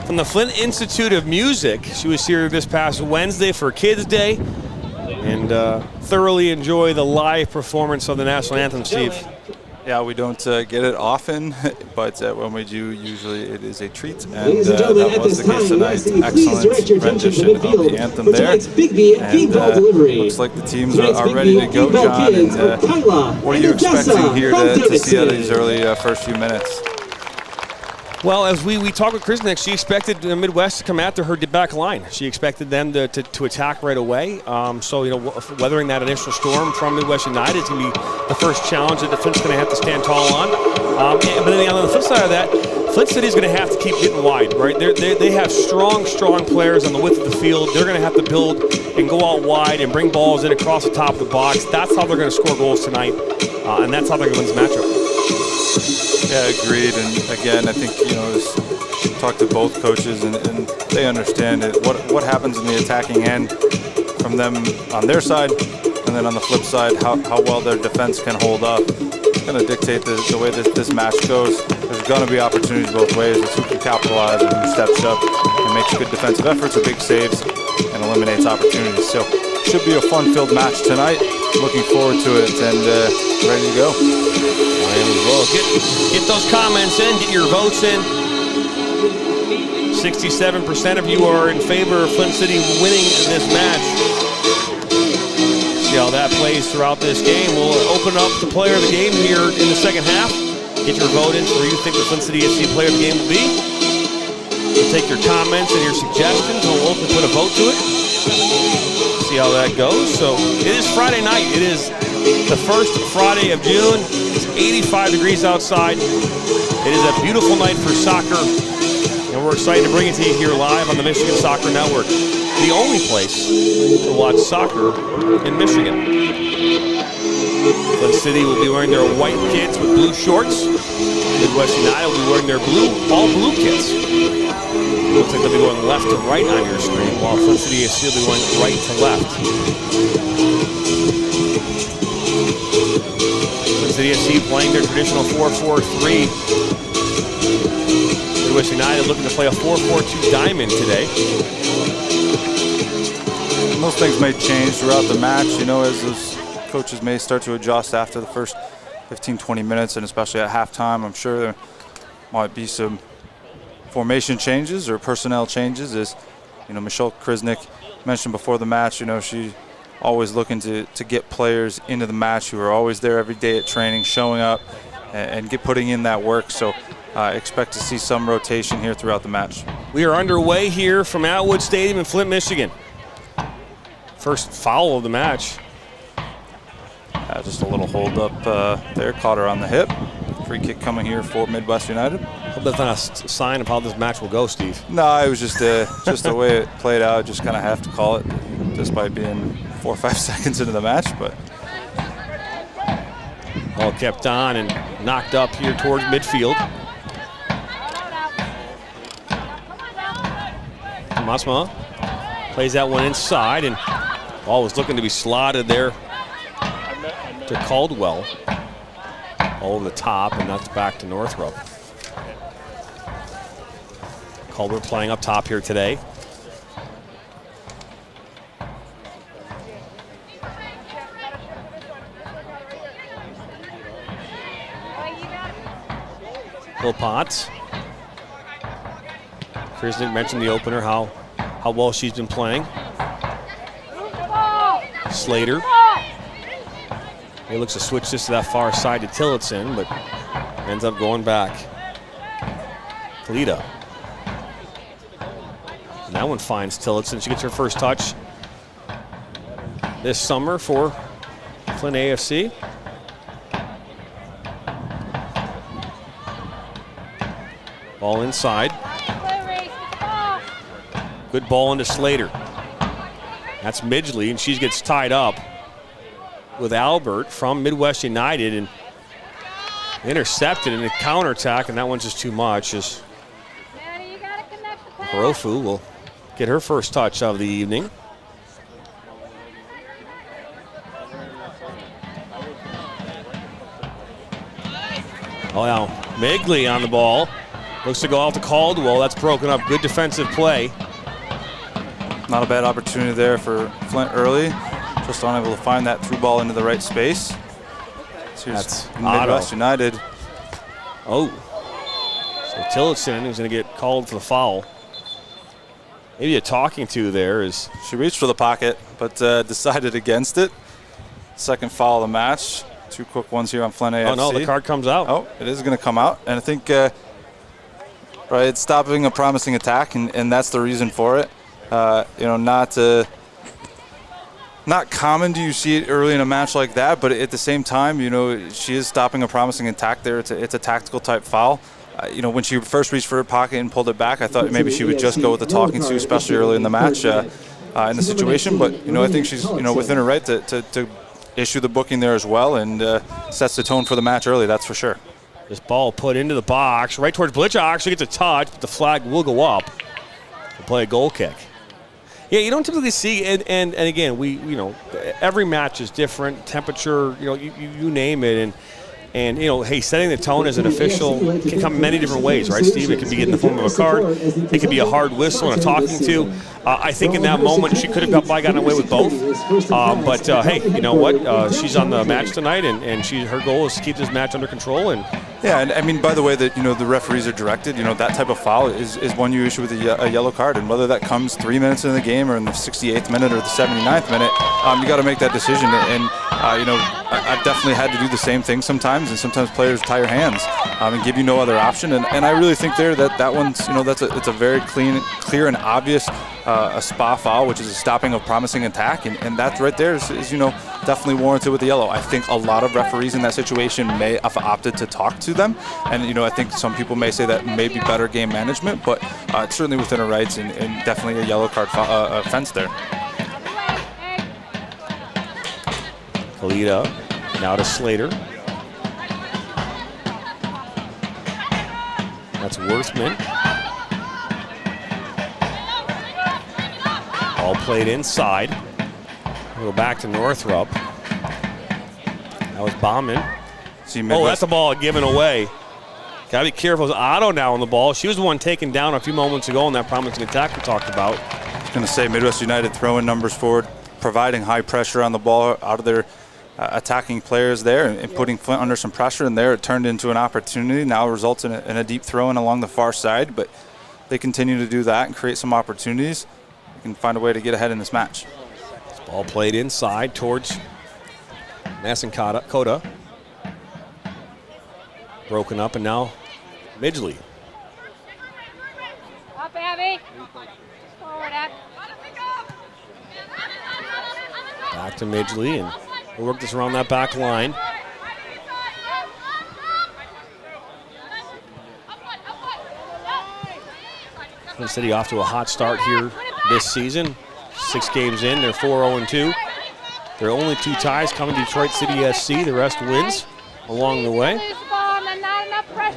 from the Flint Institute of Music. She was here this past Wednesday for Kids Day and thoroughly enjoy the live performance of the national anthem, Steve. Yeah, we don't get it often, but when we do, usually it is a treat. And Ladies and gentlemen, that at was this the case time, tonight. please direct your attention to Excellent rendition of midfield the anthem for there. tonight's Big feed ball delivery. Looks like the teams Tonight's are Big ready to B go, feed ball John. kids And are Kyla what are and you Odessa expecting here from to see out of Davidson. these early first few minutes? Well, as we talked with Chris next, she expected the Midwest to come after her back line. She expected them to attack right away. So, you know, weathering that initial storm from Midwest United is going to be the first challenge that the Flint's going to have to stand tall on. But then on the flip side of that, Flint City is going to have to keep getting wide, right? They have strong players on the width of the field. They're going to have to build and go out wide and bring balls in across the top of the box. That's how they're going to score goals tonight, and that's how they're going to win this matchup. Yeah, agreed. And again, I think, you know, talk to both coaches and they understand it. What happens in the attacking end from them on their side, and then on the flip side, how well their defense can hold up. It's going to dictate the way this match goes. There's going to be opportunities both ways. It's who can capitalize and who steps up and makes good defensive efforts or big saves and eliminates opportunities. So should be a fun-filled match tonight. Looking forward to it and ready to go. I am as well. Get those comments in, get your votes in. 67% of you are in favor of Flint City winning this match. See how that plays throughout this game. We'll open up the player of the game here in the second half. Get your vote in for who you think the Flint City SC player of the game will be. We'll take your comments and your suggestions, and we'll open put a vote to it. See how that goes. So it is Friday night. It is the first Friday of June. It's 85 degrees outside. It is a beautiful night for soccer, and we're excited to bring it to you here live on the Michigan Soccer Network, the only place to watch soccer in Michigan. Flint City will be wearing their white kits with blue shorts. Midwest United will be wearing their all blue kits. Looks like they'll be going left to right on your screen, while Flint City SC will be going right to left. Flint City SC playing their traditional 4-4-3. Midwest United looking to play a 4-4-2 diamond today. Most things may change throughout the match, you know, as those coaches may start to adjust after the first 15-20 minutes, and especially at halftime. I'm sure there might be some formation changes or personnel changes. As you know, Michelle Krisnick mentioned before the match, you know, she always looking to get players into the match who are always there every day at training, showing up and putting in that work. So expect to see some rotation here throughout the match. We are underway here from Atwood Stadium in Flint, Michigan. First foul of the match. Just a little hold up there, caught her on the hip. Free kick coming here for Midwest United. Hope that's not a sign of how this match will go, Steve. No, it was just the way it played out. Just kind of have to call it, despite being 4 or 5 seconds into the match. But ball kept on and knocked up here towards midfield. Masma plays that one inside, and ball was looking to be slotted there to Caldwell. All over the top, and that's back to Northrop. Caldwell playing up top here today. Potts. Krisnick mentioned the opener, how well she's been playing. Slater. He looks to switch this to that far side to Tillotson, but ends up going back. Kalita. And that one finds Tillotson. She gets her first touch this summer for Flint AFC. Ball inside. Good ball into Slater. That's Midgley, and she gets tied up with Albert from Midwest United and intercepted in a counterattack, and that one's just too much. As Barofu will get her first touch of the evening. Oh, now Midgley on the ball. Looks to go out to Caldwell. That's broken up. Good defensive play. Not a bad opportunity there for Flint early. Just unable to find that through ball into the right space. So that's Midwest United. Oh. So Tillotson is going to get called for the foul. Maybe a talking to there is. She reached for the pocket, but decided against it. Second foul of the match. 2 quick ones here on Flint AFC. Oh, no, the card comes out. Oh, it is going to come out. And I think it's stopping a promising attack, and that's the reason for it. You know, not common do you see it early in a match like that, but at the same time, you know, she is stopping a promising attack there. It's a tactical type foul. You know, when she first reached for her pocket and pulled it back, I thought maybe she would just go with the talking to, especially early in the match in the situation. But, you know, I think she's, you know, within her right to issue the booking there as well, and sets the tone for the match early, that's for sure. This ball put into the box, right towards Blitchock. She gets a touch, but the flag will go up to play a goal kick. Yeah, you don't typically see, and again, you know, every match is different. Temperature, you know, you name it, and you know, hey, setting the tone as an official can come many different ways, right, Steve? It can be in the form of a card. It can be a hard whistle and a talking to. I think in that moment she could have gotten away with both. But hey, you know what? She's on the match tonight, and her goal is to keep this match under control. And yeah, and I mean, by the way that the referees are directed, that type of foul is one you issue with a yellow card, and whether that comes 3 minutes into the game or in the 68th minute or the 79th minute, you got to make that decision. And I've definitely had to do the same thing sometimes, and sometimes players tie your hands and give you no other option. And I really think there that one's it's a very clear and obvious a spa foul, which is a stopping of promising attack, and that right there is definitely warranted with the yellow. I think a lot of referees in that situation may have opted to talk to them, and I think some people may say that may be better game management, but it's certainly within her rights, and definitely a yellow card offense there. Kalita now to Slater. That's Worthman. All played inside. We'll go back to Northrop. That was Bauman. Oh, that's the ball given away. Got to be careful. Otto now on the ball. She was the one taken down a few moments ago in that promising attack we talked about. I was going to say Midwest United throwing numbers forward, providing high pressure on the ball out of their attacking players there and putting Flint under some pressure, and there it turned into an opportunity. Now it results in a deep throw-in along the far side, but they continue to do that and create some opportunities. They can find a way to get ahead in this match. This ball played inside towards Masson Coda. Broken up, and now Midgley. Up, Abby. Forward, Ab. Back to Midgley, and we'll work this around that back line. Flint City off to a hot start here this season. 6 games in, they're 4-0-2. Their only 2 ties come in Detroit City SC. The rest wins along the way.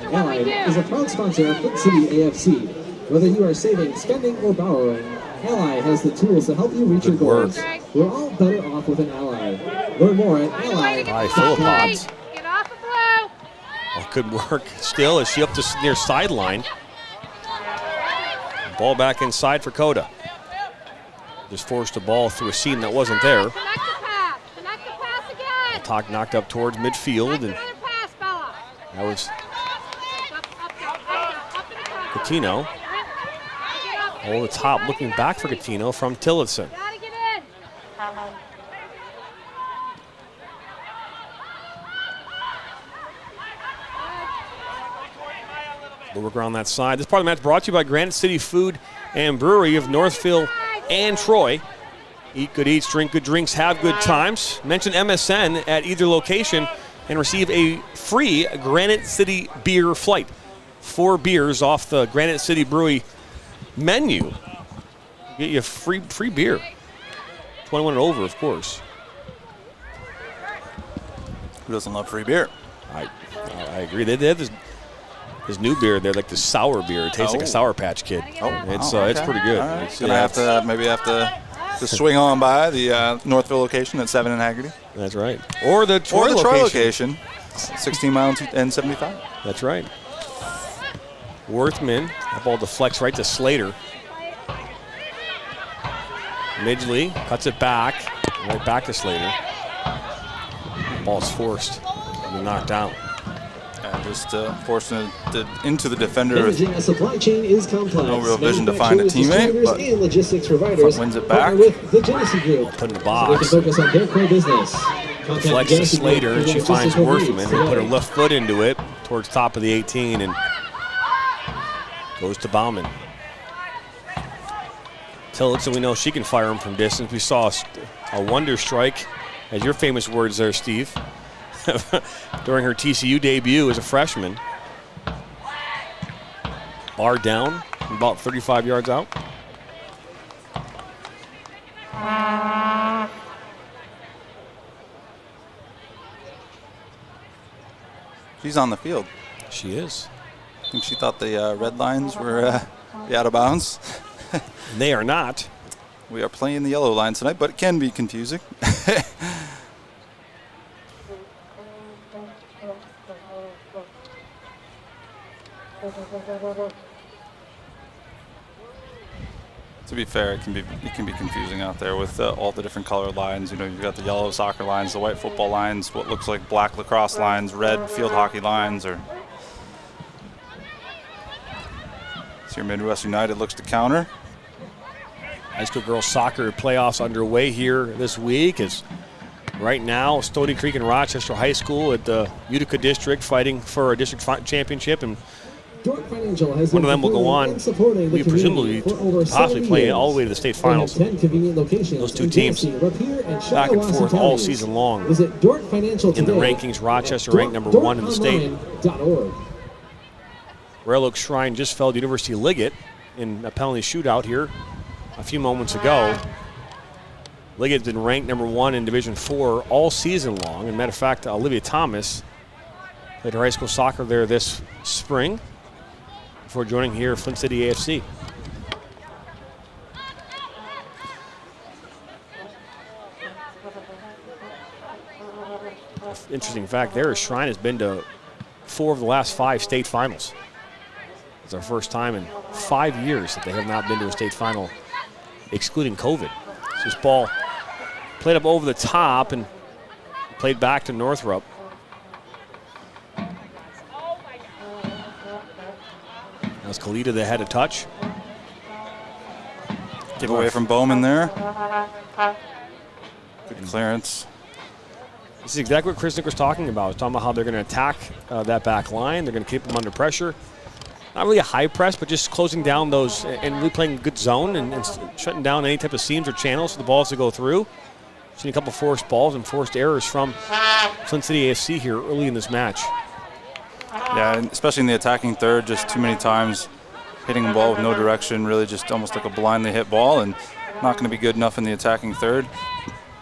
Allied is a proud sponsor of Flint City AFC. Whether you are saving, spending, or borrowing, Ally has the tools to help you reach your goals. We're all better off with an Ally. Learn more at Ally. By Philippots. Oh, good work still as she up to near sideline. Ball back inside for Coda. Just forced the ball through a seam that wasn't there. Talk knocked up towards midfield, and that was Catino. Over the top, looking back for Catino from Tillotson. We'll work around that side. This part of the match brought to you by Granite City Food and Brewery of Northville and Troy. Eat good eats, drink good drinks, have good times. Mention MSN at either location and receive a free Granite City beer flight. 4 beers off the Granite City Brewery menu. Get you a free beer. 21 and over, of course. Who doesn't love free beer? I agree. They have this new beer. They're like the sour beer. It tastes like a Sour Patch Kid. It's pretty good. Right. Gonna have to swing on by the Northville location at 7 in Haggerty. That's right. Or the Troy location. 16 miles and 75. That's right. Worthman, that ball deflects right to Slater. Midgley cuts it back, right back to Slater. Ball's forced and knocked out. Just forcing it into the defender. Managing a supply chain is complex. No real vision to find a teammate, but and logistics providers wins it back. With the Genesee Group, put in the box. So they can focus on their core business. Deflects to Slater, and she finds Worthman. They put her left foot into it towards top of the 18 and goes to Bauman. Tillotson, we know she can fire him from distance. We saw a wonder strike, as your famous words there, Steve, during her TCU debut as a freshman. Bar down, about 35 yards out. She's on the field. She is. I think she thought the red lines were out of bounds. They are not. We are playing the yellow line tonight, but it can be confusing. To be fair, it can be confusing out there with all the different color lines. You know, you've got the yellow soccer lines, the white football lines, what looks like black lacrosse lines, red field hockey lines. Or so your Midwest United looks to counter. High school girls soccer playoffs underway here this week. As right now, Stony Creek and Rochester High School at the Utica District fighting for a district championship, and one of them will go on, we presumably possibly play all the way to the state finals. Those two teams back and forth all season long. In the rankings, Rochester ranked #1 in the state. Royal Oak Shrine just fell to University of Liggett in a penalty shootout here a few moments ago. Liggett's been ranked #1 in Division 4 all season long. And matter of fact, Olivia Thomas played her high school soccer there this spring before joining here Flint City AFC. Interesting fact there is Shrine has been to 4 of the last 5 state finals. It's our first time in 5 years that they have not been to a state final, excluding COVID. So this ball played up over the top and played back to Northrop. That was Kalita that had a touch. Give away from Bowman there. Good clearance. This is exactly what Chris Nick was talking about. He was talking about how they're going to attack that back line. They're going to keep them under pressure. Not really a high press, but just closing down those and really playing a good zone and shutting down any type of seams or channels for the balls to go through. Seen a couple forced balls and forced errors from Flint City AFC here early in this match. Yeah, and especially in the attacking third, just too many times hitting the ball with no direction, really just almost like a blindly hit ball, and not going to be good enough in the attacking third.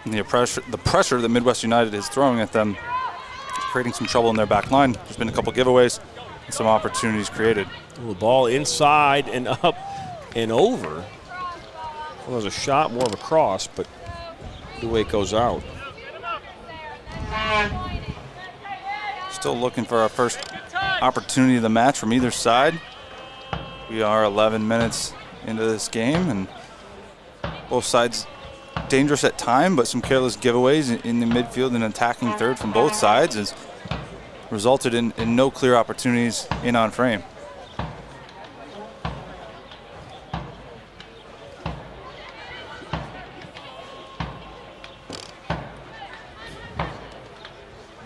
And the pressure that Midwest United is throwing at them is creating some trouble in their back line. There's been a couple giveaways and some opportunities created. Ooh, the ball inside and up and over. Well, there's a shot, more of a cross, but the way it goes out. Still looking for our first opportunity of the match from either side. We are 11 minutes into this game, and both sides dangerous at time, but some careless giveaways in the midfield and attacking third from both sides has resulted in no clear opportunities in on frame.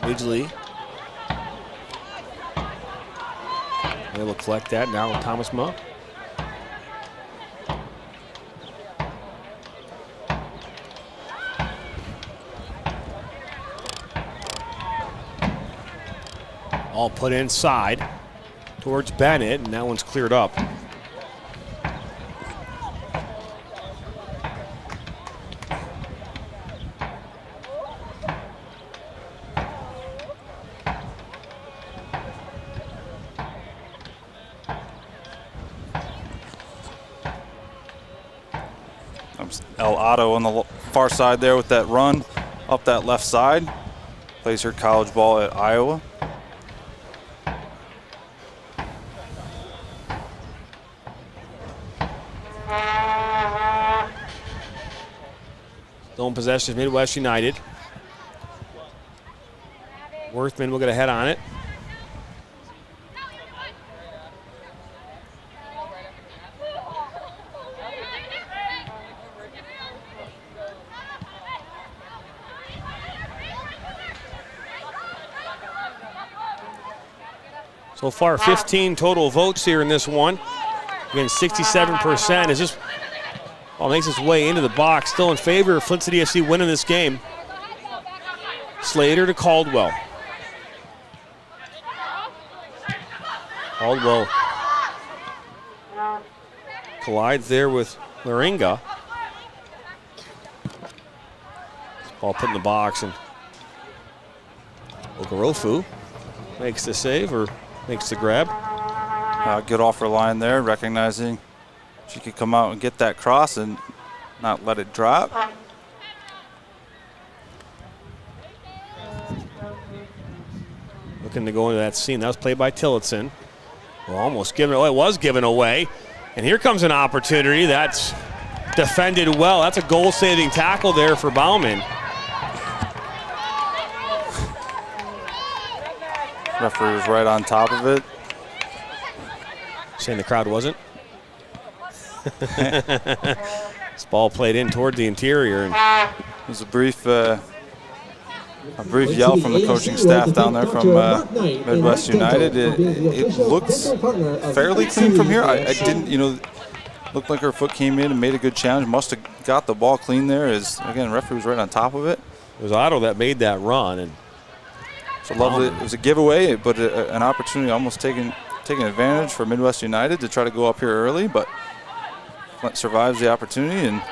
Ridgely. They will collect that now with Thomas Muh. All put inside towards Bennett, and that one's cleared up. El Otto on the far side there with that run up that left side. Plays her college ball at Iowa. Zone possession, Midwest United. Worthman will get a head on it. So far, 15 total votes here in this one. Again, 67%. As this ball makes its way into the box, still in favor of Flint City FC winning this game. Slater to Caldwell. Caldwell collides there with Laringa. Ball put in the box, and Okorofu makes the save, or makes the grab. Good offer line there, recognizing she could come out and get that cross and not let it drop. Looking to go into that scene. That was played by Tillotson. Well, almost given away. It was given away. And here comes an opportunity. That's defended well. That's a goal-saving tackle there for Bauman. Referee was right on top of it. Saying the crowd wasn't? This ball played in toward the interior. And it was a brief yell from the coaching staff down there from Midwest United. It looks fairly clean from here. I didn't, looked like her foot came in and made a good challenge. Must have got the ball clean there. Again, referee was right on top of it. It was Otto that made that run. And so lovely. It was a giveaway, but an opportunity almost taken advantage for Midwest United to try to go up here early, but Flint survives the opportunity, and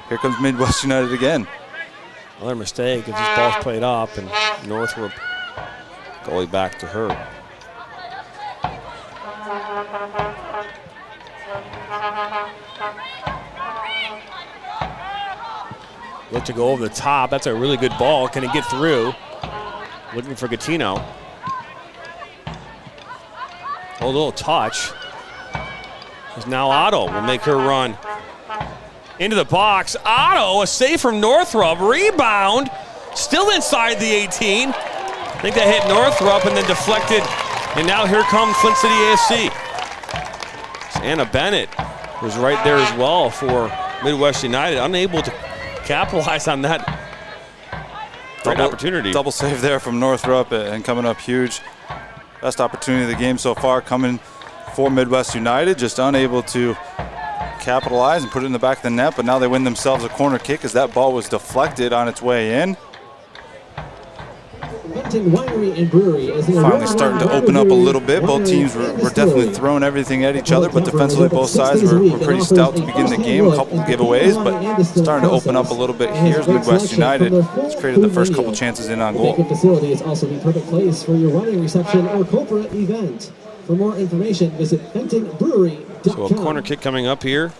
here comes Midwest United again. Another mistake as this ball's played up, and Northrop goalie back to her. Look to go over the top. That's a really good ball. Can it get through? Looking for Gattino. A little touch. As now Otto will make her run into the box. Otto, a save from Northrop. Rebound, still inside the 18. I think that hit Northrop and then deflected. And now here comes Flint City AFC. Anna Bennett was right there as well for Midwest United, unable to capitalize on that great opportunity. Double save there from Northrop and coming up huge. Best opportunity of the game so far coming for Midwest United, just unable to capitalize and put it in the back of the net, but now they win themselves a corner kick as that ball was deflected on its way in. Finally starting to open up a little bit. Both teams were definitely throwing everything at each other, but defensively both sides were pretty stout to begin the game. A couple of giveaways, but starting to open up a little bit here as Midwest United has created the first couple chances in on goal. The facility is also the perfect place for your running reception or corporate event. For more information, visit FentonBrewery.com. So a corner kick coming up here.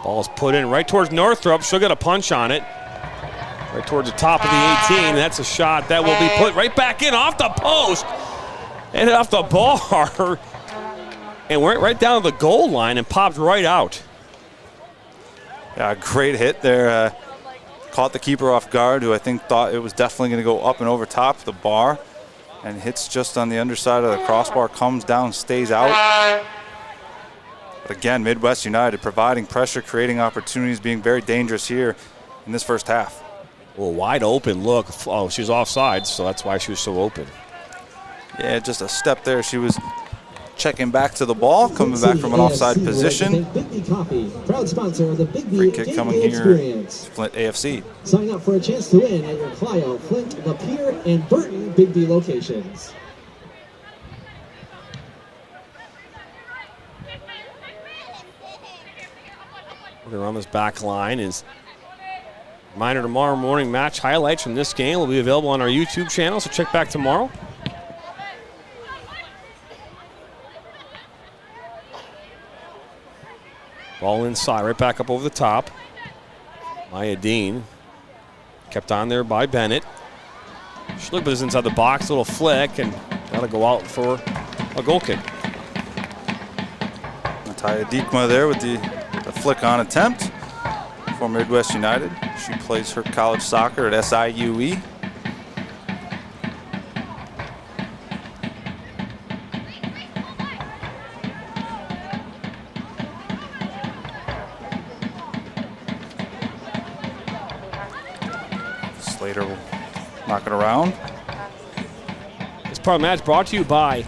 Ball is put in right towards Northrop. She'll get a punch on it. Right towards the top of the 18. That's a shot that will be put right back in off the post. And off the bar. And went right down to the goal line and popped right out. Yeah, great hit there. Caught the keeper off guard, who I think thought it was definitely going to go up and over top the bar. And hits just on the underside of the crossbar, comes down, stays out. But again, Midwest United providing pressure, creating opportunities, being very dangerous here in this first half. Well, wide open look. Oh, she was offside, so that's why she was so open. Yeah, just a step there. She was checking back to the ball, coming back from an offside position. Free kick coming here, Flint AFC. Sign up for a chance to win at your Clio, Flint, Lapeer, and Burton Bigby locations. They're on this back line is reminder tomorrow morning match highlights from this game will be available on our YouTube channel, so check back tomorrow. Ball inside, right back up over the top. Maya Dean kept on there by Bennett. She looked this inside the box, a little flick, and that'll go out for a goal kick. Natalia Diekma there with the flick on attempt for Midwest United. She plays her college soccer at SIUE. Slater will knock it around. This part of the match brought to you by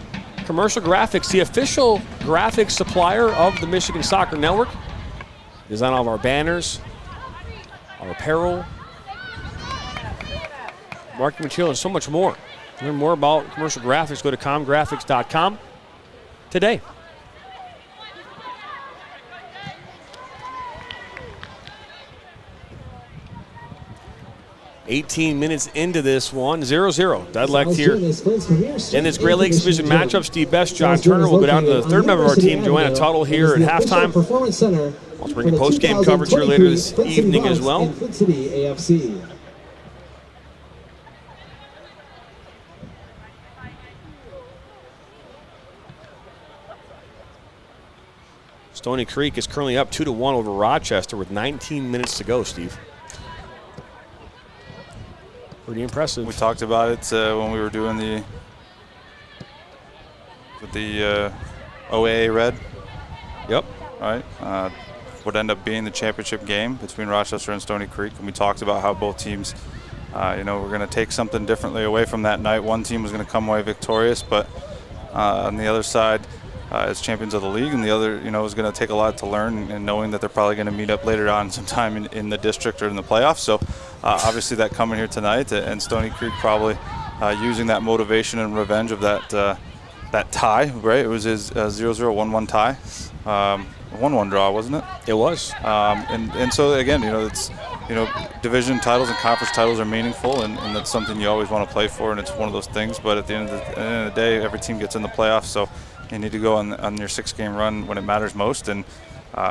Commercial Graphics, the official graphics supplier of the Michigan Soccer Network. Design all of our banners, our apparel, marketing material, and so much more. To learn more about Commercial Graphics, go to comgraphics.com today. "18 minutes into this one, 0-0. Deadlocked here. In this Great Lakes Division matchup, Steve Best, John Turner will go down to the third member of our team, Joanna Tuttle, here at halftime. I'll bring you post-game coverage here later this evening as well. Stony Creek is currently up 2-1 over Rochester with 19 minutes to go, Steve. Pretty impressive. We talked about it when we were doing the OAA Red. Yep. Right. Would end up being the championship game between Rochester and Stony Creek, and we talked about how both teams, were going to take something differently away from that night. One team was going to come away victorious, but on the other side, as champions of the league, and the other, is going to take a lot to learn, and knowing that they're probably going to meet up later on sometime in the district or in the playoffs. So obviously that coming here tonight, and Stony Creek probably using that motivation and revenge of that tie, right? It was his 0-0, 1-1 tie. 1-1 draw, wasn't it? It was. And so again, it's division titles and conference titles are meaningful, and that's something you always want to play for, and it's one of those things. But at the end of the day, every team gets in the playoffs, so you need to go on your 6-game run when it matters most. And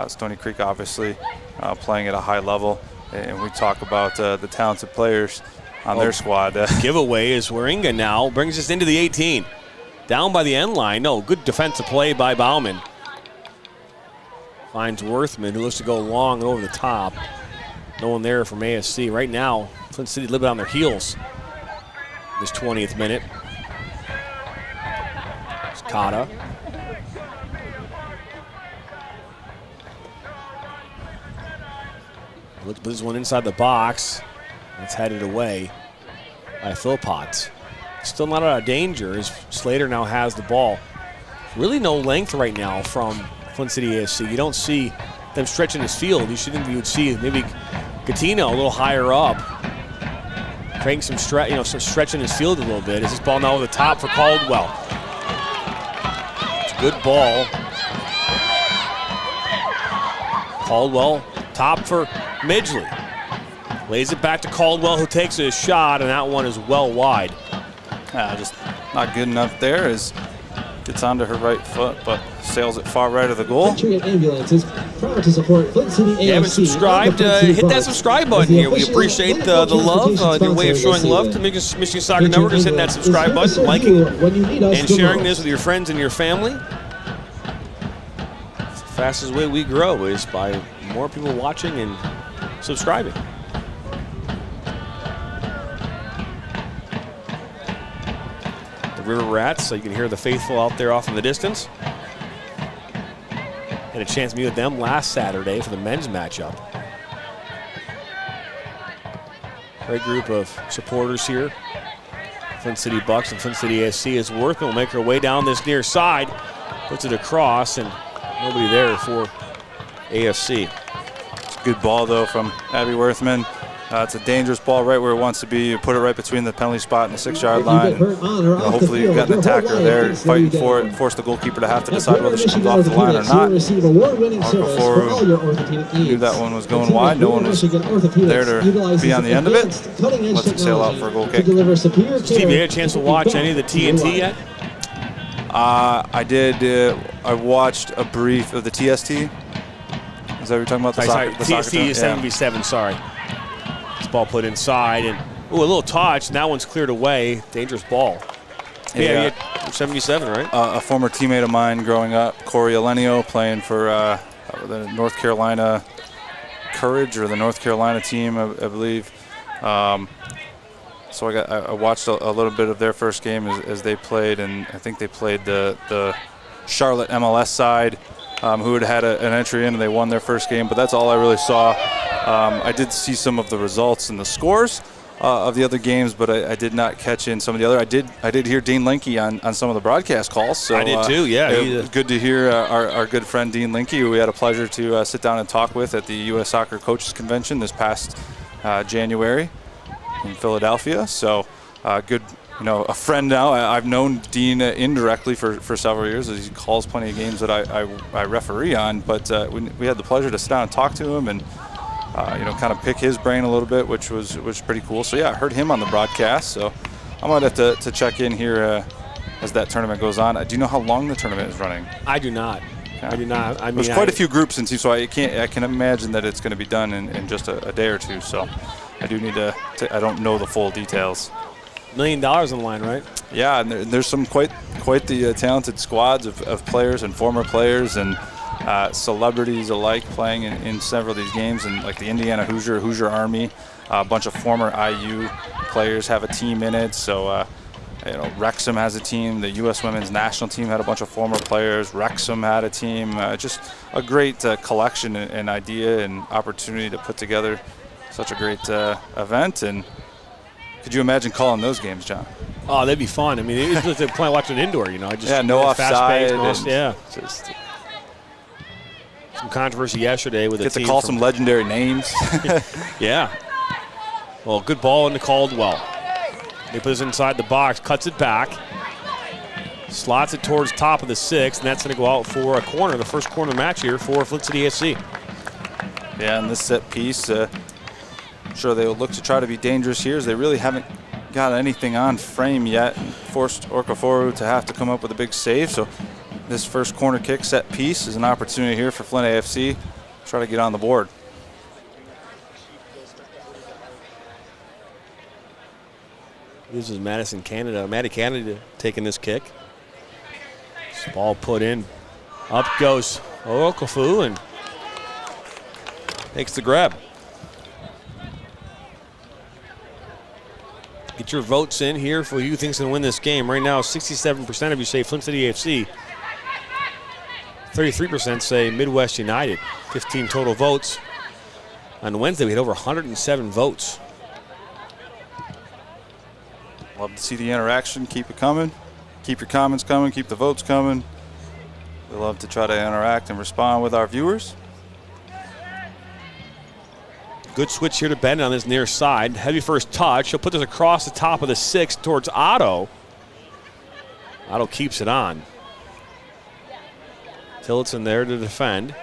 Stony Creek obviously playing at a high level, and we talk about the talented players on their squad. Giveaway is Waringa now brings us into the 18. Down by the end line. No, good defensive play by Bauman. Finds Worthman, who looks to go long and over the top. No one there from AFC. Right now, Flint City a little bit on their heels. This 20th minute. It's Cotta. Let's put this one inside the box. It's headed away by Philpott. Still not out of danger as Slater now has the ball. Really no length right now from Flint City AFC. You don't see them stretching his field. You would see maybe Gatino a little higher up, creating some stretch in his field a little bit. Is this ball now over the top for Caldwell? It's a good ball. Caldwell, top for Midgley. Lays it back to Caldwell, who takes a shot, and that one is well wide. Just not good enough there as gets onto her right foot, but sails it far right of the goal. Ambulance is proud to support Flint City AFC. You haven't subscribed, hit that subscribe button here. We appreciate the love, your way of showing love to Michigan Soccer Network is hitting that subscribe button, liking and sharing this with your friends and your family. It's the fastest way we grow is by more people watching and subscribing. River Rats, so you can hear the faithful out there off in the distance. Had a chance to meet with them last Saturday for the men's matchup. Great group of supporters here. Flint City Bucks and Flint City AFC is Worthman will make her way down this near side, puts it across, and nobody there for AFC. It's a good ball though from Abby Worthman. It's a dangerous ball right where it wants to be. You put it right between the penalty spot and the 6-yard line. Hopefully you've got an attacker there fighting for it, force the goalkeeper to have to decide whether she comes off the line or not. Before we knew that one was going wide, no one was there to be on the end of it. Lets it sail out for a goal kick. Steve, you had a chance to watch any of the TNT yet? I did. I watched a brief of the TST. Is that what you're talking about? The TST is 7v7, sorry. Ball put inside, and a little touch, and that one's cleared away. Dangerous ball. Yeah, 77, right? A former teammate of mine growing up, Corey Elenio, playing for the North Carolina Courage or the North Carolina team, I believe. So I watched a little bit of their first game as they played, and I think they played the Charlotte MLS side, who had an entry in, and they won their first game. But that's all I really saw. I did see some of the results and the scores of the other games, but I did not catch in some of the other. I did hear Dean Linke on some of the broadcast calls. So I did too, yeah. It was good to hear our good friend Dean Linke, who we had a pleasure to sit down and talk with at the U.S. Soccer Coaches Convention this past January in Philadelphia. So good, a friend now. I've known Dean indirectly for several years as he calls plenty of games that I referee on, but we had the pleasure to sit down and talk to him and kind of pick his brain a little bit, which was pretty cool. So yeah, I heard him on the broadcast. So I might have to check in here as that tournament goes on. Do you know how long the tournament is running? I do not. Yeah. I do not. There's quite a few groups in, so I can imagine that it's going to be done in just a day or two. So I do need to I don't know the full details. $1 million on the line, right? Yeah, and there's some quite the talented squads of players and former players, and celebrities alike playing in several of these games, and like the Indiana Hoosier Army, a bunch of former IU players have a team in it. So Wrexham has a team. The U.S. women's national team had a bunch of former players. Wrexham had a team. Just a great collection and idea and opportunity to put together such a great event. And could you imagine calling those games, John? Oh, that'd be fun. I mean, it's like playing watching an indoor, Just no offside. Just some controversy yesterday with get to call some legendary names. Yeah. Well, good ball into Caldwell. He puts it inside the box, cuts it back, slots it towards top of the 6th, and that's going to go out for a corner, the first corner of the match here for Flint City AFC. Yeah, and this set piece, I'm sure they will look to try to be dangerous here, as they really haven't got anything on frame yet and forced Okaforu to have to come up with a big save. So this first corner kick set piece is an opportunity here for Flint AFC to try to get on the board. This is Maddie Canada taking this kick. This ball put in. Up goes Okafu and takes the grab. Get your votes in here for who you think's going to win this game. Right now, 67% of you say Flint City AFC. 33% say Midwest United. 15 total votes. On Wednesday, we had over 107 votes. Love to see the interaction. Keep it coming. Keep your comments coming. Keep the votes coming. We love to try to interact and respond with our viewers. Good switch here to Bennett on this near side. Heavy first touch. He'll put this across the top of the 6th towards Otto. Otto keeps it on. Tillotson there to defend.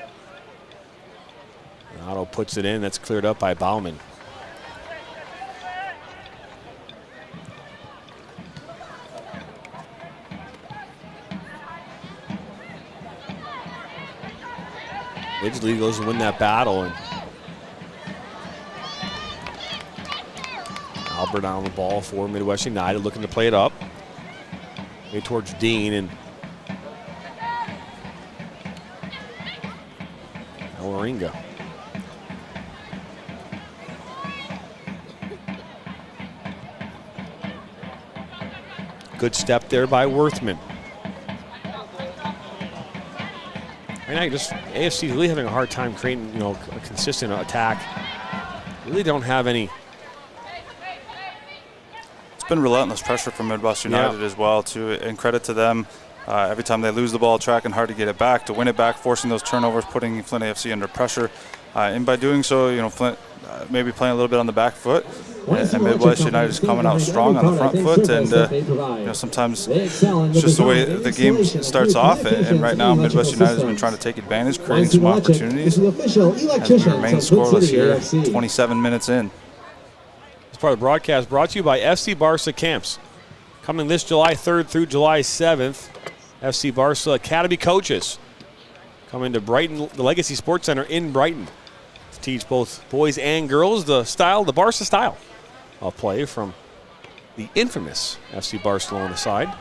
And Otto puts it in. That's cleared up by Bauman. Ridgely goes to win that battle, and Albert on the ball for Midwest United, looking to play it up. Way towards Dean, and Oloringa. Good step there by Worthman. Right now, AFC is really having a hard time creating, a consistent attack. Really don't have any. It's been relentless pressure from Midwest United as well, too, and credit to them. Every time they lose the ball, tracking hard to get it back, to win it back, forcing those turnovers, putting Flint AFC under pressure. And by doing so, Flint maybe playing a little bit on the back foot. And Midwest United is coming out strong on the front foot, and sometimes it's just the way the game starts off. And right now, Midwest United has been trying to take advantage, creating some opportunities. As we remain scoreless here, 27 minutes in. This part of the broadcast brought to you by FC Barca Camps. Coming this July 3rd through July 7th, FC Barca Academy coaches coming to Brighton, the Legacy Sports Center in Brighton, to teach both boys and girls the Barca style of play from the infamous FC Barcelona side.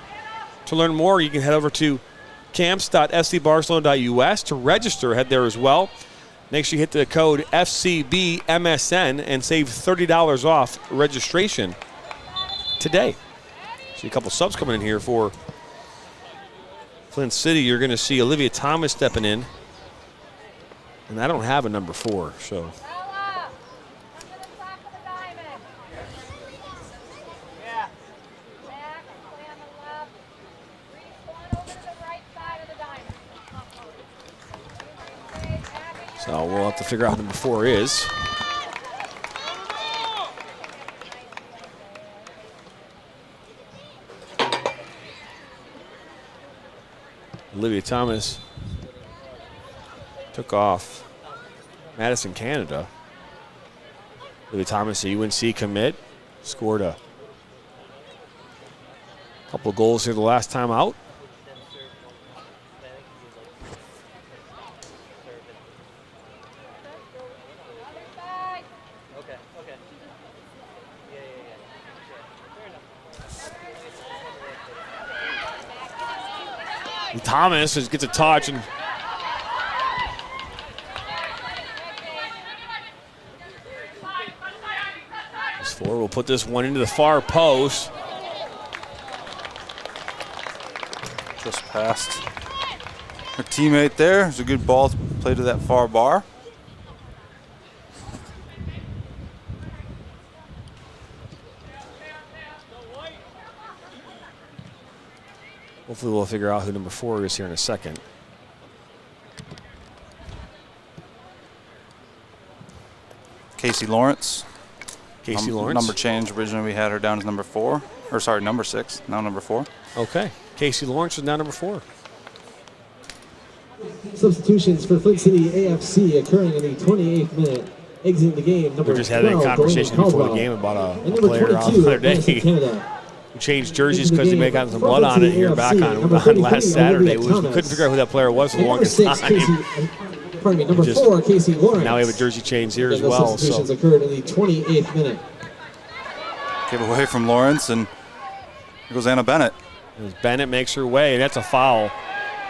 To learn more, you can head over to camps.fcbarcelona.us to register. Head there as well. Make sure you hit the code FCBMSN and save $30 off registration today. See a couple subs coming in here for Flint City. You're going to see Olivia Thomas stepping in. And I don't have a number 4, so. So we'll have to figure out who number 4 is. Olivia Thomas took off Madison, Canada. Olivia Thomas, a UNC commit, scored a couple of goals here the last time out. Thomas gets a touch and Ford will put this one into the far post. Just past her teammate there. It was a good ball played to that far bar. Hopefully we'll figure out who number 4 is here in a second. Casey Lawrence. Casey Lawrence. Number change. Originally we had her down as number 4. Or sorry, number 6. Now number 4. Okay. Casey Lawrence is now number 4. Substitutions for Flint City AFC occurring in the 28th minute. Exiting the game, number We just had a 12, conversation before the game about a player on the other day. We changed jerseys because they may have gotten some blood on it here back on last Saturday. We couldn't figure out who that player was for the longest time. Number 4, Casey Lawrence. Now we have a jersey change here as well. Substitutions occurred in the 28th minute. Give away from Lawrence, and here goes Anna Bennett. As Bennett makes her way, and that's a foul.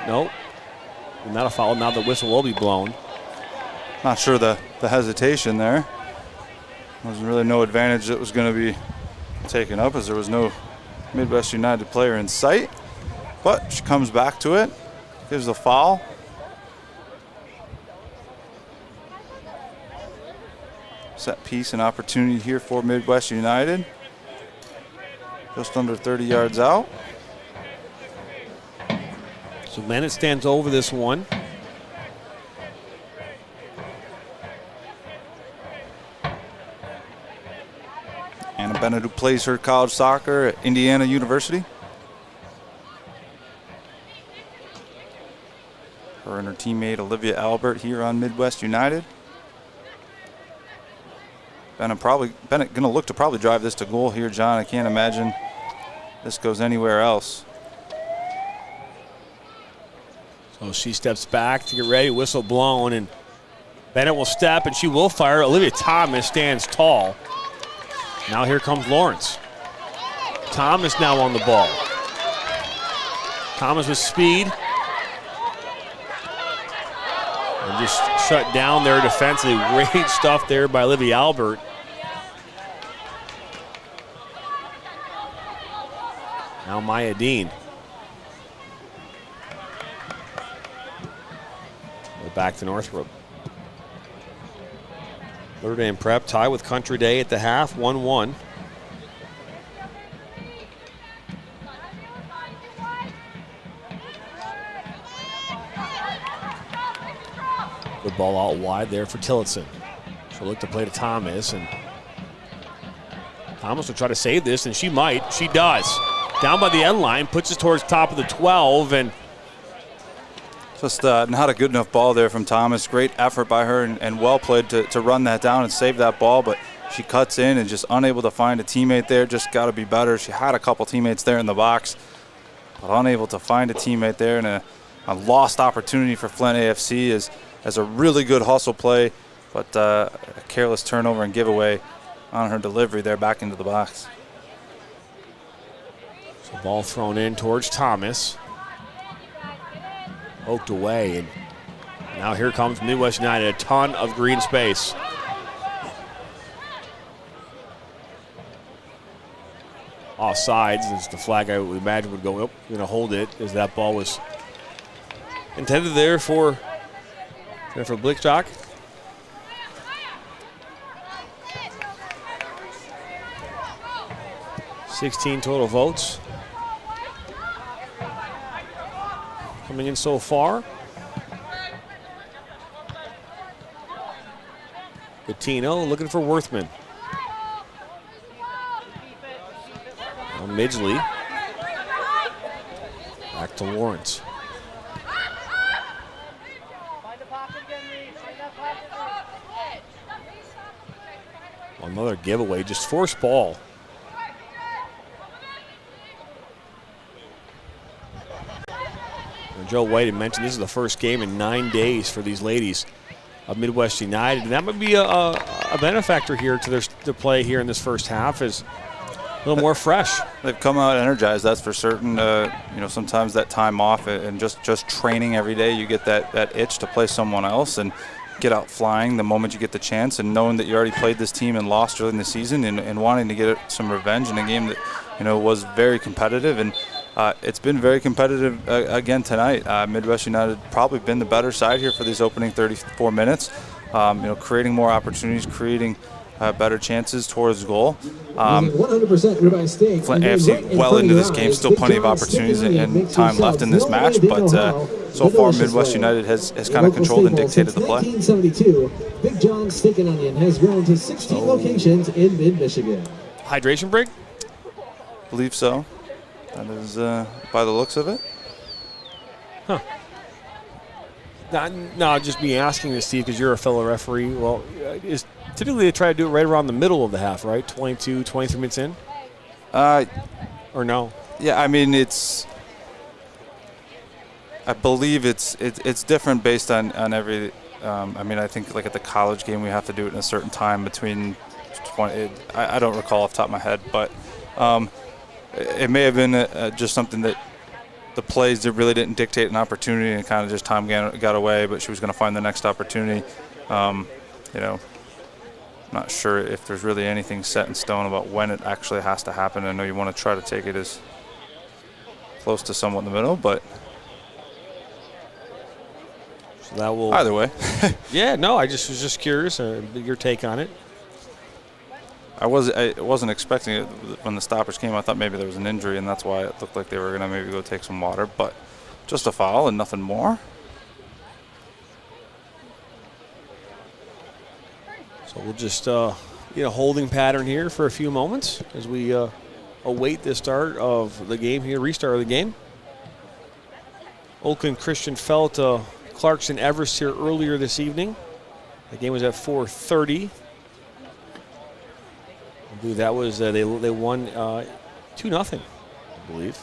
Nope. Not a foul. Now the whistle will be blown. Not sure the hesitation there. Wasn't really no advantage that was going to be taken up, as there was no Midwest United player in sight. But she comes back to it, gives the foul. Set piece and opportunity here for Midwest United. Just under 30 yards out. So Bennett stands over this one. Anna Bennett, who plays her college soccer at Indiana University. Her and her teammate Olivia Albert here on Midwest United. Bennett going to look to probably drive this to goal here, John. I can't imagine this goes anywhere else. So she steps back to get ready, whistle blown, and Bennett will step and she will fire. Olivia Thomas stands tall. Now here comes Lawrence. Thomas now on the ball. Thomas with speed. And just shut down there defensively. Great stuff there by Olivia Albert. Now Maya Dean. Back to Northrop. Third day in prep, tie with Country Day at the half, 1-1. Good ball out wide there for Tillotson. She'll look to play to Thomas, and Thomas will try to save this, and she might. She does. Down by the end line, puts it towards top of the 12, and just not a good enough ball there from Thomas. Great effort by her and well played to run that down and save that ball, but she cuts in and just unable to find a teammate there. Just got to be better. She had a couple teammates there in the box, but unable to find a teammate there, and a lost opportunity for Flint AFC as a really good hustle play, but a careless turnover and giveaway on her delivery there back into the box. So ball thrown in towards Thomas. Poked away, and now here comes Midwest United, a ton of green space. Offsides is the flag I would imagine would go up. Going to hold it as that ball was intended there for Blickstock. $16 total votes coming in so far. Bettino looking for Worthman. Now Midgley. Back to Lawrence. Another giveaway, just forced ball. Joe White had mentioned this is the first game in 9 days for these ladies of Midwest United, and that might be a benefactor here to their play here in this first half, is a little more fresh. They've come out energized, that's for certain. Sometimes that time off and just training every day, you get that itch to play someone else, and get out flying the moment you get the chance, and knowing that you already played this team and lost early in the season, and wanting to get some revenge in a game that was very competitive. And it's been very competitive again tonight. Midwest United probably been the better side here for these opening 34 minutes. Creating more opportunities, creating better chances towards goal. 100% ribeye steak. FLINT AFC well into this game, still plenty of opportunities and time left in this match, but so far Midwest United has kind of controlled and dictated the play. 1972, Big John's Steak and Onion has grown to 16 locations in mid-Michigan. Hydration break? Believe so. That is by the looks of it. Huh. No, just me asking this, Steve, because you're a fellow referee. Well, typically they try to do it right around the middle of the half, right? 22, 23 minutes in? Or no? Yeah, I mean, I believe it's different based on every. I think like at the college game we have to do it in a certain time between 20. I don't recall off the top of my head, but it may have been just something that the plays that really didn't dictate an opportunity, and kind of just time got away, but she was going to find the next opportunity. I'm not sure if there's really anything set in stone about when it actually has to happen. I know you want to try to take it as close to somewhat in the middle, but so that will either way. Yeah, no, I was just curious your take on it. I wasn't expecting it when the stoppage came. I thought maybe there was an injury, and that's why it looked like they were going to maybe go take some water. But just a foul and nothing more. So we'll just holding pattern here for a few moments as we await the start of the game here, restart of the game. Oakland Christian fell to Clarkson Everest here earlier this evening. The game was at 4:30. I believe that was they won 2-0, I believe.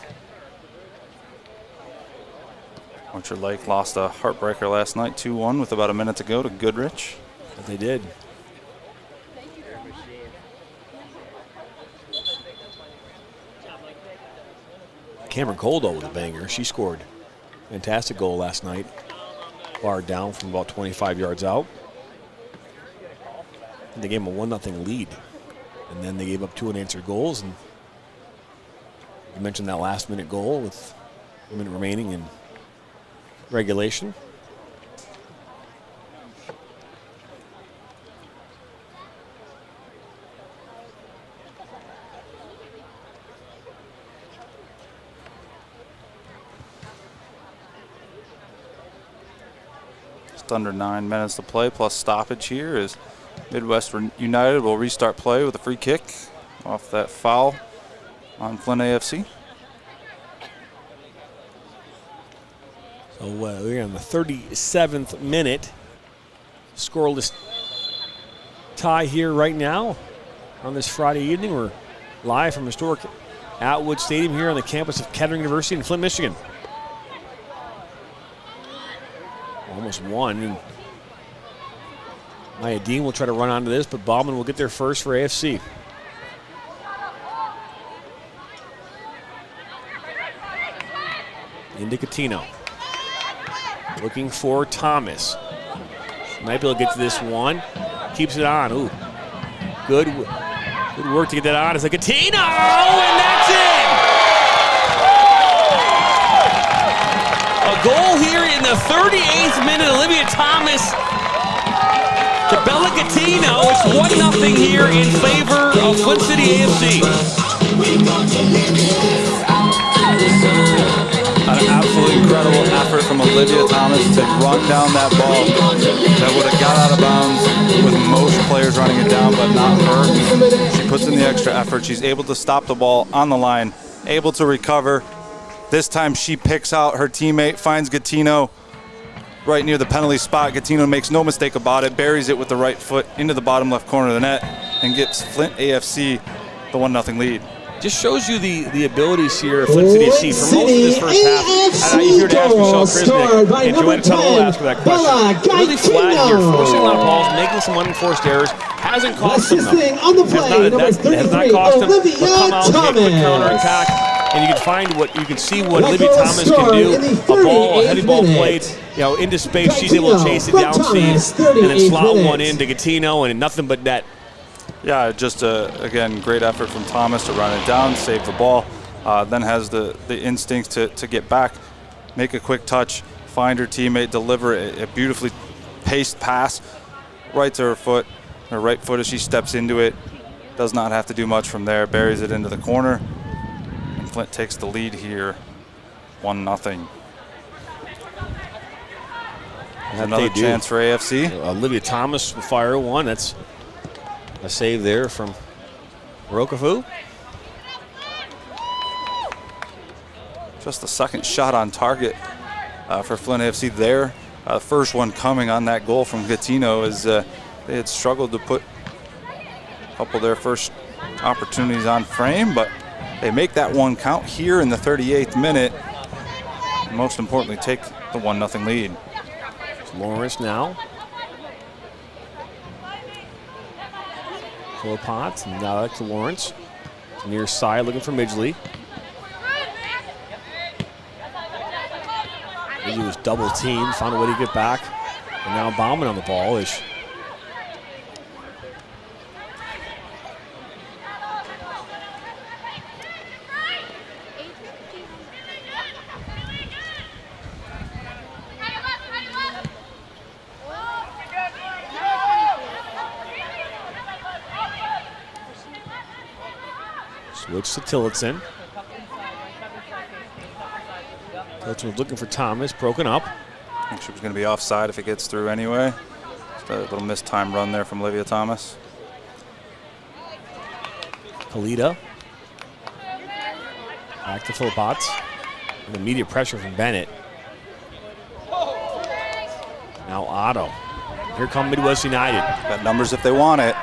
Orchard Lake lost a heartbreaker last night, 2-1 with about a minute to go to Goodrich. But they did. Cameron Coldo with a banger. She scored a fantastic goal last night. Barred down from about 25 yards out. And they gave them a 1-0 lead. And then they gave up 2 unanswered goals. And you mentioned that last-minute goal with a minute remaining in regulation. Just under 9 minutes to play plus stoppage here as Midwest United will restart play with a free kick off that foul on FLINT AFC. So we're on the 37th minute. Scoreless tie here right now on this Friday evening. We're live from historic Atwood Stadium here on the campus of Kettering University in Flint, Michigan. Almost won. And Maya Dean will try to run onto this, but Bauman will get there first for AFC. Into Catino. Looking for Thomas. Might be able to get to this one. Keeps it on. Ooh. Good work to get that on. It's a Catino, and that's it! A goal here in the 38th minute. Olivia Thomas to Bella Catino. It's 1-0 here in favor of Flint City AFC. An absolutely incredible effort from Olivia Thomas to run down that ball that would have got out of bounds with most players running it down, but not her. She puts in the extra effort. She's able to stop the ball on the line, able to recover. This time she picks out her teammate, finds Gattino right near the penalty spot. Gattino makes no mistake about it, buries it with the right foot into the bottom left corner of the net, and gets Flint AFC the 1-0 lead. Just shows you the abilities here of Flint City FC for most of this first half. You heard to ask Michelle Krisnick and Joanna Tuttle ask her that question. Really flat here, forcing a lot of balls, making some unenforced errors. Hasn't cost them though. Has not cost them, but come out and hit the counterattack. and you can see what Olivia Thomas can do. A heavy ball played, into space. She's able to chase it down seas and then slot one into Gattino, and nothing but net. Yeah, just again, great effort from Thomas to run it down, save the ball, then has the instincts to get back, make a quick touch, find her teammate, deliver a beautifully paced pass right to her right foot as she steps into it. Does not have to do much from there, buries it into the corner, and Flint takes the lead here, 1-0. Another chance for AFC. Olivia Thomas will fire one. That's a save there from Rokafu. Just the second shot on target for Flint AFC there. First one coming on that goal from Gattino as they had struggled to put a couple of their first opportunities on frame, but they make that one count here in the 38th minute. And most importantly, take the 1-0 lead. It's Lawrence now. Philpott, now back to Lawrence. Near side looking for Midgley. He was double teamed, found a way to get back. And now Bauman on the ball is. Switch to Tillotson. Tillotson was looking for Thomas, broken up. I think she was going to be offside if it gets through anyway. Just a little missed time run there from Olivia Thomas. Kalita. Back to Philpott. And immediate pressure from Bennett. Now Otto. Here come Midwest United. Got numbers if they want it.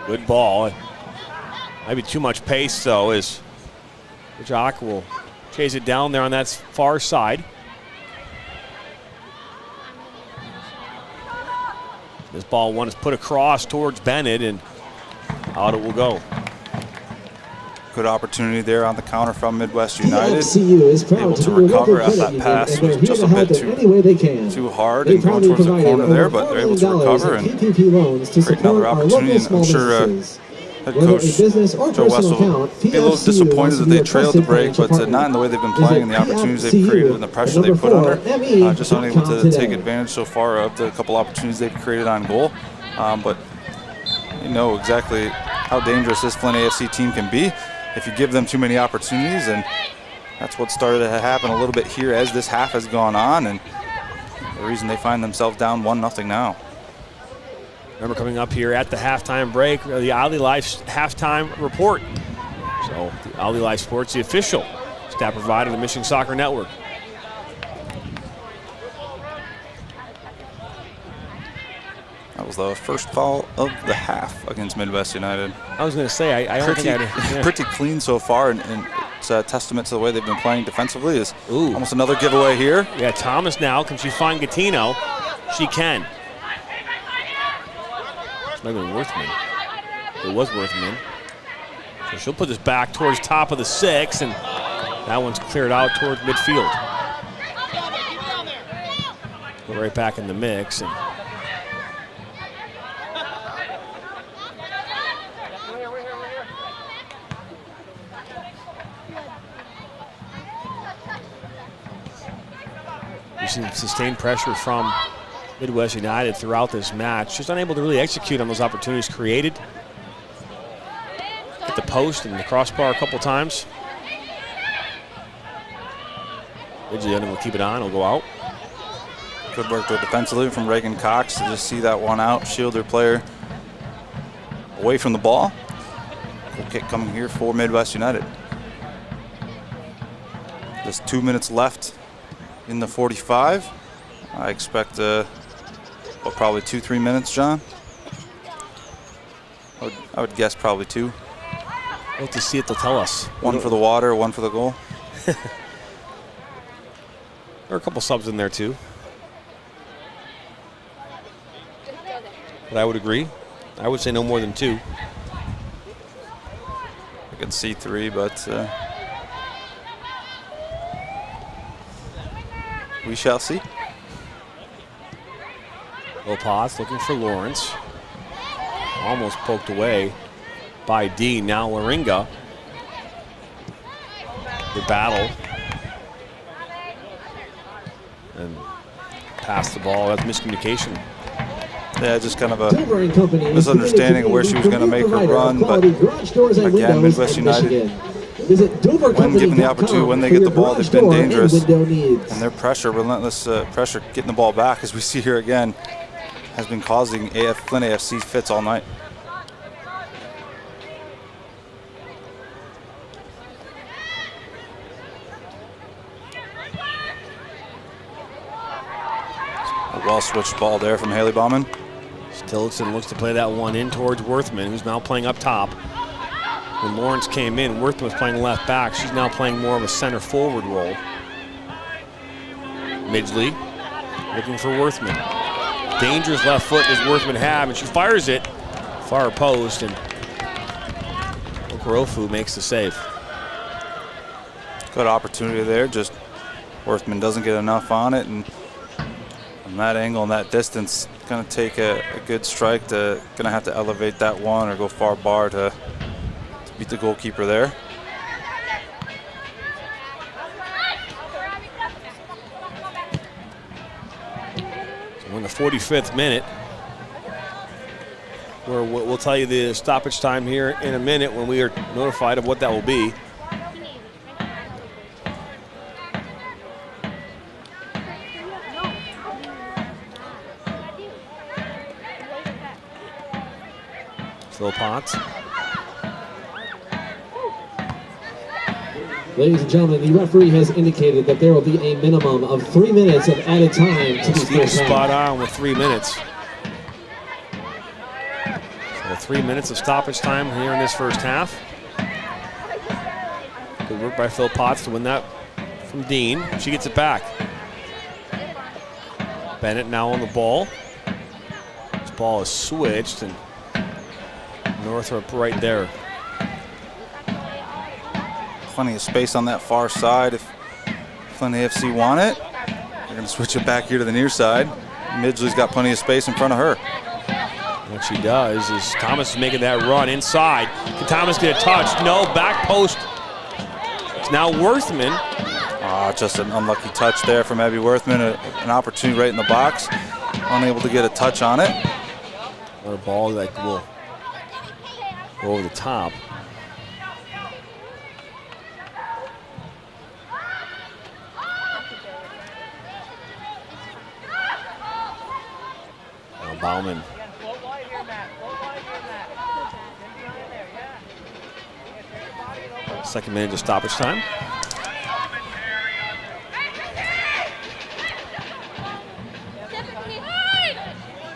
Good ball. Maybe too much pace, though, as Jock will chase it down there on that far side. This ball one is put across towards Bennett, and out it will go. Good opportunity there on the counter from Midwest United. is able to recover after that pass. Was just a bit too hard and going towards the corner there, but they're able to recover and create another opportunity. And I'm sure head coach Joe West will be a little disappointed that they trailed the break, but not in the way they've been playing and the opportunities they've created and the pressure they've put under. Just unable to take advantage so far of the couple opportunities they've created on goal. But you know exactly how dangerous this Flint AFC team can be if you give them too many opportunities, and that's what started to happen a little bit here as this half has gone on, and the reason they find themselves down 1-0 now. Remember, coming up here at the halftime break, the Ollie Life halftime report. So the Ollie Life Sports, the official staff provider of the Michigan Soccer Network. That was the first foul of the half against Midwest United. I was going to say, I don't think pretty clean so far, and it's a testament to the way they've been playing defensively. Is almost another giveaway here. Yeah, Thomas now. Can she find Gattino? She can. It's not even Worthman. It was Worthman. So she'll put this back towards top of the 6, and that one's cleared out towards midfield. Go right back in the mix. And we've seen sustained pressure from Midwest United throughout this match. Just unable to really execute on those opportunities created. Hit the post and the crossbar a couple times. Midget will keep it on, it'll go out. Good work though defensively from Reagan Cox to just see that one out, shield their player away from the ball. Goal kick coming here for Midwest United. Just 2 minutes left in the 45. I expect probably 2-3 minutes, John. I would guess probably 2. We'll have to see it, they'll tell us. One for the water, one for the goal. There are a couple subs in there too. But I would agree. I would say no more than 2. can see 3, but we shall see. Lopez looking for Lawrence. Almost poked away by Dean. Now Laringa. The battle. And pass the ball. That's miscommunication. Yeah, just kind of a misunderstanding of where she was going to make her run. But again, Midwest United, when given the opportunity, when they get the ball, they've been dangerous. And their pressure, relentless pressure, getting the ball back, as we see here again, has been causing FLINT AFC fits all night. A well-switched ball there from Haley Bauman. Tillotson looks to play that one in towards Worthman, who's now playing up top. When Lawrence came in, Worthman was playing left back. She's now playing more of a center forward role. Midgley looking for Worthman. Dangerous left foot does Worthman have, and she fires it far post, and Okorofu makes the save. Good opportunity there, just Worthman doesn't get enough on it, and from that angle and that distance, going to take a good strike to going to have to elevate that one or go far bar to beat the goalkeeper there. So we're in the 45th minute. We'll tell you the stoppage time here in a minute when we are notified of what that will be. Potts. Ladies and gentlemen, the referee has indicated that there will be a minimum of 3 minutes of added time to the first half. Spot on with 3 minutes. So 3 minutes of stoppage time here in this first half. Good work by Phil Potts to win that from Dean. She gets it back. Bennett now on the ball. This ball is switched, and Northrop right there. Plenty of space on that far side if FLINT AFC want it. They're going to switch it back here to the near side. Midgley's got plenty of space in front of her. What she does is Thomas is making that run inside. Can Thomas get a touch? No, back post. It's now Worthman. Just an unlucky touch there from Abby Worthman. An opportunity right in the box. Unable to get a touch on it. What a ball that will go over the top. Now Bauman. Second minute of stoppage time.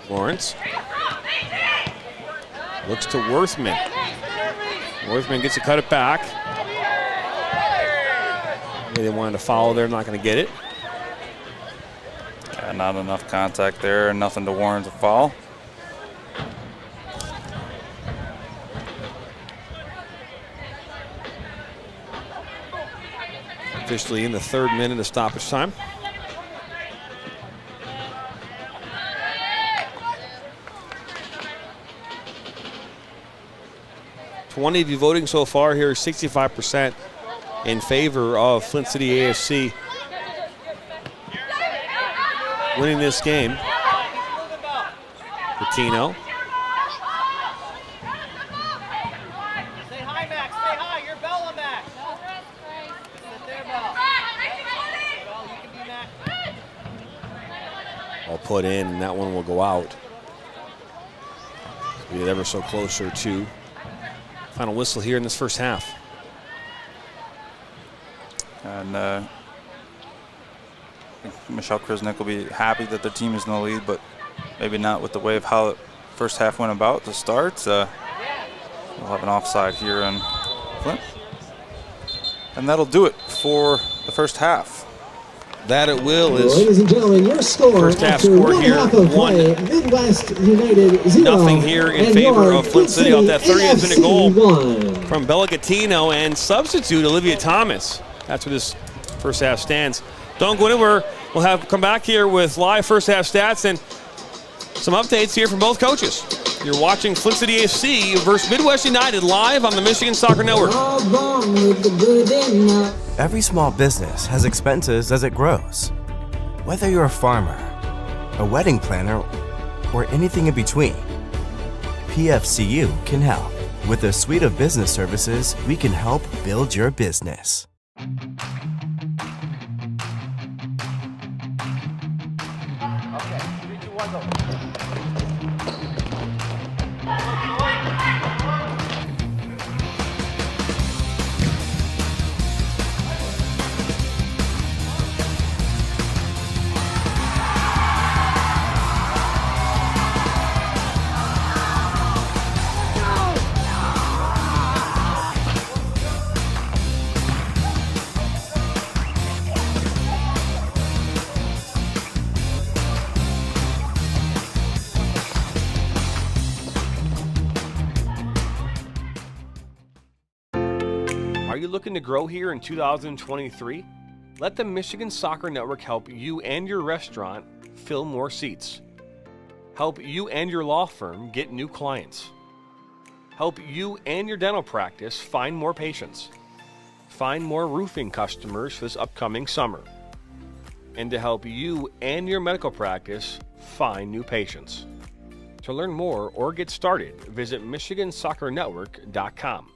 Lawrence looks to Worthman. Worthman gets to cut it back. Maybe they wanted to follow there, not going to get it. Yeah, not enough contact there, nothing to warrant a foul. Officially in the 3rd minute of stoppage time. $20 of you voting so far here, 65% in favor of Flint City AFC winning this game. Patino. Stay high, Max. Stay high. You're Bella, Max. Sit there, Bella. Bella, you can be Max. All put in, and that one will go out. We get ever so closer to final whistle here in this first half. And I think Michelle Krisnick will be happy that their team is in the lead, but maybe not with the way of how the first half went about to start. We'll have an offside here on Flint. And that'll do it for the first half. That it will is. Ladies and gentlemen, your score First half after score one here, half of play, Midwest United 0. Nothing here in and favor your of Flint City off that 30th minute AFC goal 1. from Belligatino and substitute Olivia Thomas. That's where this first half stands. Don't go anywhere. We'll come back here with live first half stats and some updates here from both coaches. You're watching Flint City AFC versus Midwest United live on the Michigan Soccer Network. Every small business has expenses as it grows. Whether you're a farmer, a wedding planner, or anything in between, PFCU can help. With a suite of business services, we can help build your business. Are you looking to grow here in 2023? Let the Michigan Soccer Network help you and your restaurant fill more seats. Help you and your law firm get new clients. Help you and your dental practice find more patients. Find more roofing customers for this upcoming summer. And to help you and your medical practice find new patients. To learn more or get started, visit MichiganSoccerNetwork.com.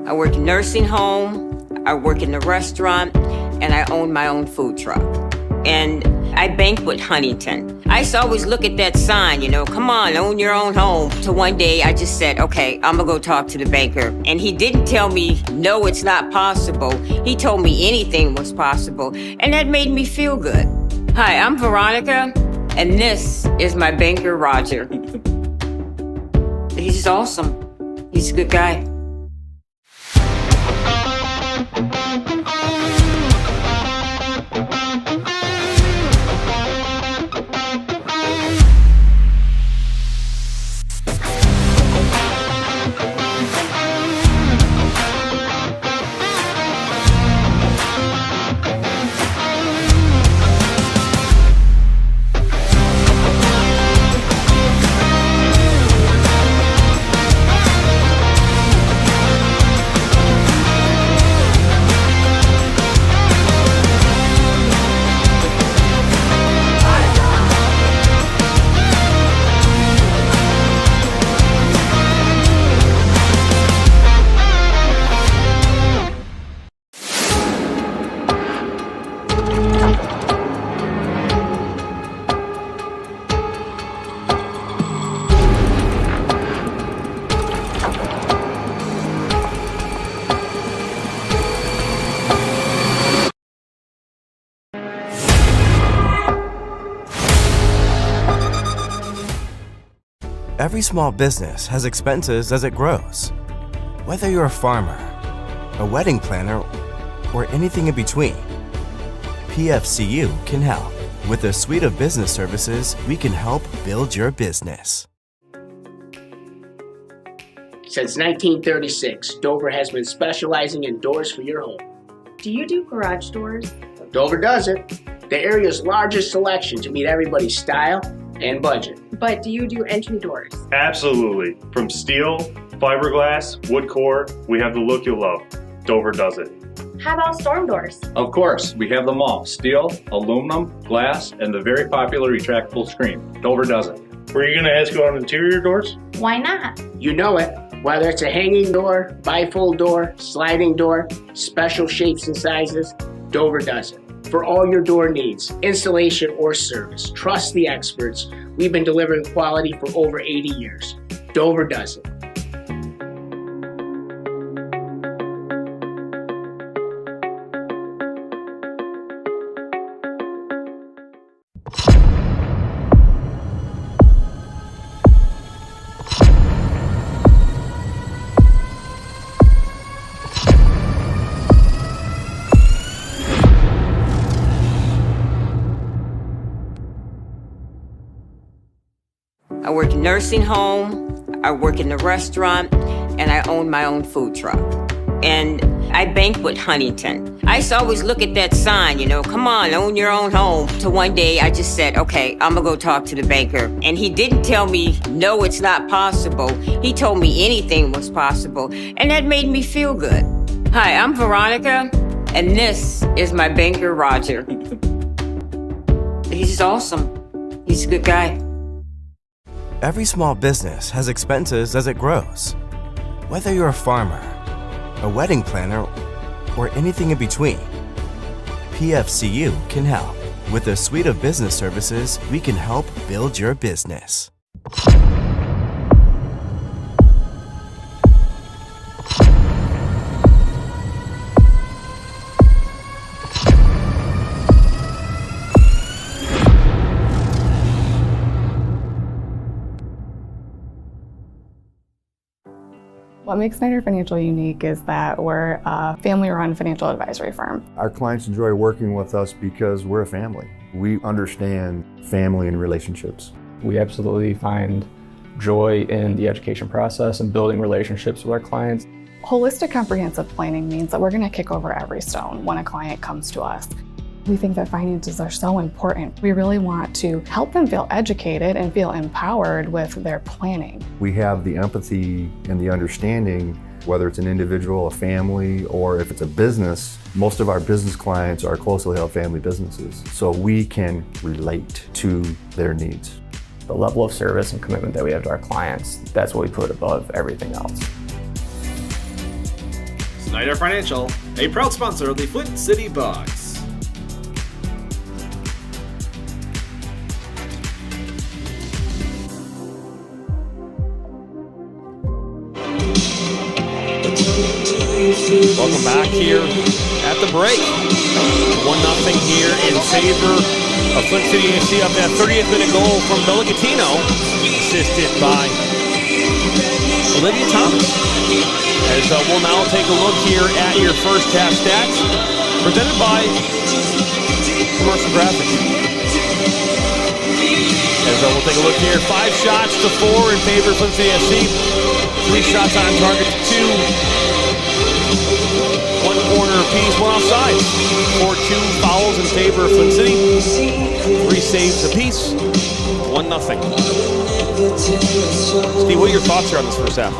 I work in nursing home, I work in the restaurant, and I own my own food truck. And I banquet Huntington. I used to always look at that sign, come on, own your own home. So one day I just said, okay, I'm gonna go talk to the banker. And he didn't tell me, no, it's not possible. He told me anything was possible. And that made me feel good. Hi, I'm Veronica, and this is my banker, Roger. He's awesome. He's a good guy. Every small business has expenses as it grows. Whether you're a farmer, a wedding planner, or anything in between, PFCU can help. With a suite of business services, we can help build your business. Since 1936, Dover has been specializing in doors for your home. Do you do garage doors? Dover does it. The area's largest selection to meet everybody's style and budget. But do you do entry doors? Absolutely. From steel, fiberglass, wood core, we have the look you'll love. Dover does it. How about storm doors? Of course, we have them all. Steel, aluminum, glass, and the very popular retractable screen. Dover does it. Were you going to ask about interior doors? Why not? You know it. Whether it's a hanging door, bifold door, sliding door, special shapes and sizes, Dover does it. For all your door needs, installation or service, trust the experts. We've been delivering quality for over 80 years. Dover does it. I work in nursing home, I work in the restaurant, and I own my own food truck. And I bank with Huntington. I used to always look at that sign, come on, own your own home. Till one day I just said, okay, I'm gonna go talk to the banker. And he didn't tell me, no, it's not possible. He told me anything was possible. And that made me feel good. Hi, I'm Veronica, and this is my banker, Roger. He's awesome. He's a good guy. Every small business has expenses as it grows. Whether you're a farmer, a wedding planner, or anything in between, PFCU can help. With a suite of business services, we can help build your business. What makes Snyder Financial unique is that we're a family-run financial advisory firm. Our clients enjoy working with us because we're a family. We understand family and relationships. We absolutely find joy in the education process and building relationships with our clients. Holistic comprehensive planning means that we're going to kick over every stone when a client comes to us. We think that finances are so important. We really want to help them feel educated and feel empowered with their planning. We have the empathy and the understanding, whether it's an individual, a family, or if it's a business. Most of our business clients are closely held family businesses, so we can relate to their needs. The level of service and commitment that we have to our clients, that's what we put above everything else. Snyder Financial, a proud sponsor of the Flint City Bucks. Welcome back here at the break. 1-0 here in favor of Flint City AFC up that 30th minute goal from Belligatino, assisted by Olivia Thomas. As we'll now take a look here at your first half stats, presented by Commercial Graphics. As we'll take a look here, 5 shots to 4 in favor of Flint City AFC, 3 shots on target to 2. 1 corner apiece, 1 offside. 4-2 fouls in favor of Flint City. 3 saves apiece. 1-0. Steve, what are your thoughts here on this first half?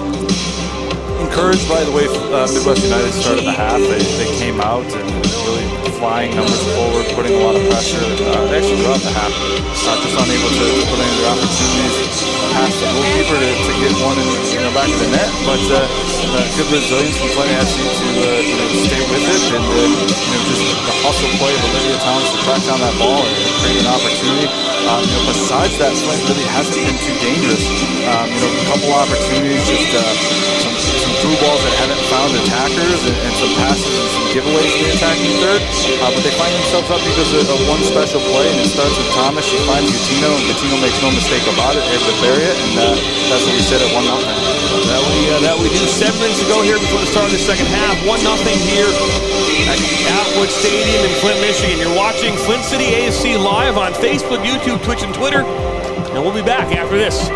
Encouraged by the way Midwest United started the half. They came out and really flying numbers forward, putting a lot of pressure. They actually throughout the half, just unable to put any of their opportunities past the goalkeeper to get one in the back of the net. But good resilience from Flint FC to stay with it and just the hustle play of Olivia Thomas to track down that ball and create an opportunity. Besides that, Flint really hasn't been too dangerous. A couple opportunities, just some through balls that haven't found attackers and some passes and some giveaways to the attacking third. But they find themselves up because of one special play, and it starts with Thomas. She finds Gattino, and Gattino makes no mistake about it, able to bury it, and that's what we said at 1-0. That we do. 7 minutes to go here before the start of the second half. 1-0 here at Atwood Stadium in Flint, Michigan. You're watching Flint City AFC live on Facebook, YouTube, Twitch, and Twitter. And we'll be back after this.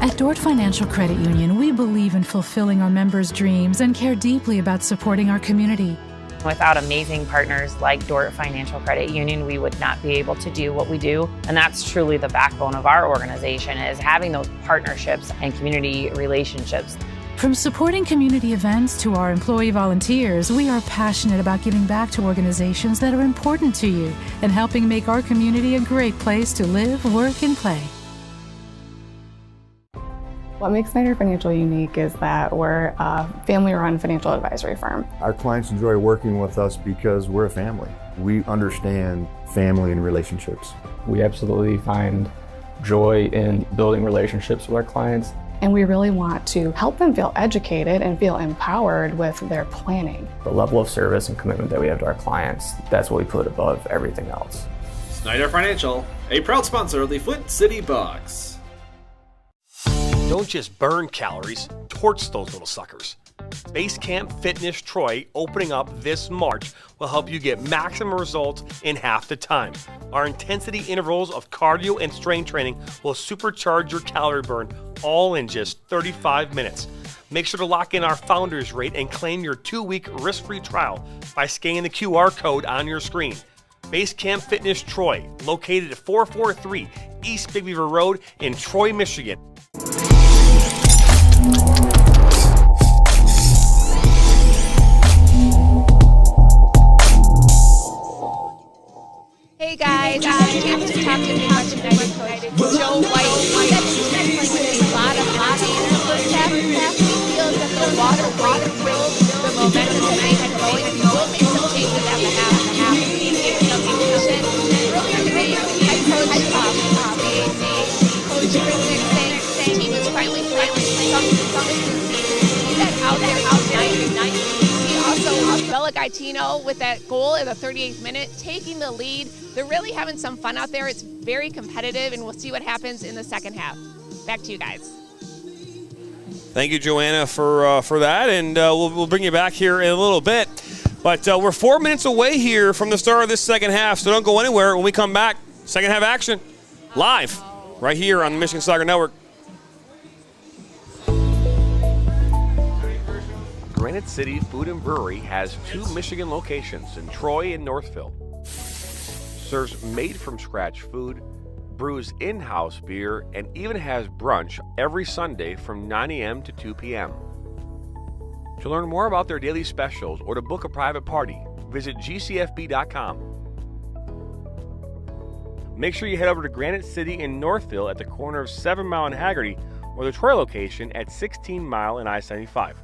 At Dort Financial Credit Union, we believe in fulfilling our members' dreams and care deeply about supporting our community. Without amazing partners like Dort Financial Credit Union, we would not be able to do what we do. And that's truly the backbone of our organization, is having those partnerships and community relationships. From supporting community events to our employee volunteers, we are passionate about giving back to organizations that are important to you and helping make our community a great place to live, work, and play. What makes Snyder Financial unique is that we're a family-run financial advisory firm. Our clients enjoy working with us because we're a family. We understand family and relationships. We absolutely find joy in building relationships with our clients. And we really want to help them feel educated and feel empowered with their planning. The level of service and commitment that we have to our clients, that's what we put above everything else. Snyder Financial, a proud sponsor of the Flint City Bucks. Don't just burn calories, torch those little suckers. Basecamp Fitness Troy, opening up this March, will help you get maximum results in half the time. Our intensity intervals of cardio and strength training will supercharge your calorie burn, all in just 35 minutes. Make sure to lock in our founders rate and claim your 2-week risk-free trial by scanning the QR code on your screen. Basecamp Fitness Troy, located at 443 East Big Beaver Road in Troy, Michigan. Hey guys, I just talked to Manchester United coach Joe White. He said he's been playing with a lot of energy in the first half. He feels that the water rate will the momentum that they had going. He will make some changes at the half. He gave some information. Earlier today, head coach BAC, Coach Rizek saying the team is finally playing some consistency. He said out there tonight. Also, Bella Gaetino with that goal in the 38th minute, taking the lead. They're really having some fun out there. It's very competitive, and we'll see what happens in the second half. Back to you guys. Thank you, Joanna, for that, and we'll bring you back here in a little bit. But we're 4 minutes away here from the start of this second half, so don't go anywhere. When we come back, second half action, live, right here on the Michigan Soccer Network. Granite City Food and Brewery has 2 Michigan locations in Troy and Northville. Serves made-from-scratch food, brews in-house beer, and even has brunch every Sunday from 9 a.m. to 2 p.m. To learn more about their daily specials or to book a private party, visit gcfb.com. Make sure you head over to Granite City in Northville at the corner of 7 Mile and Haggerty, or the Troy location at 16 Mile and I-75.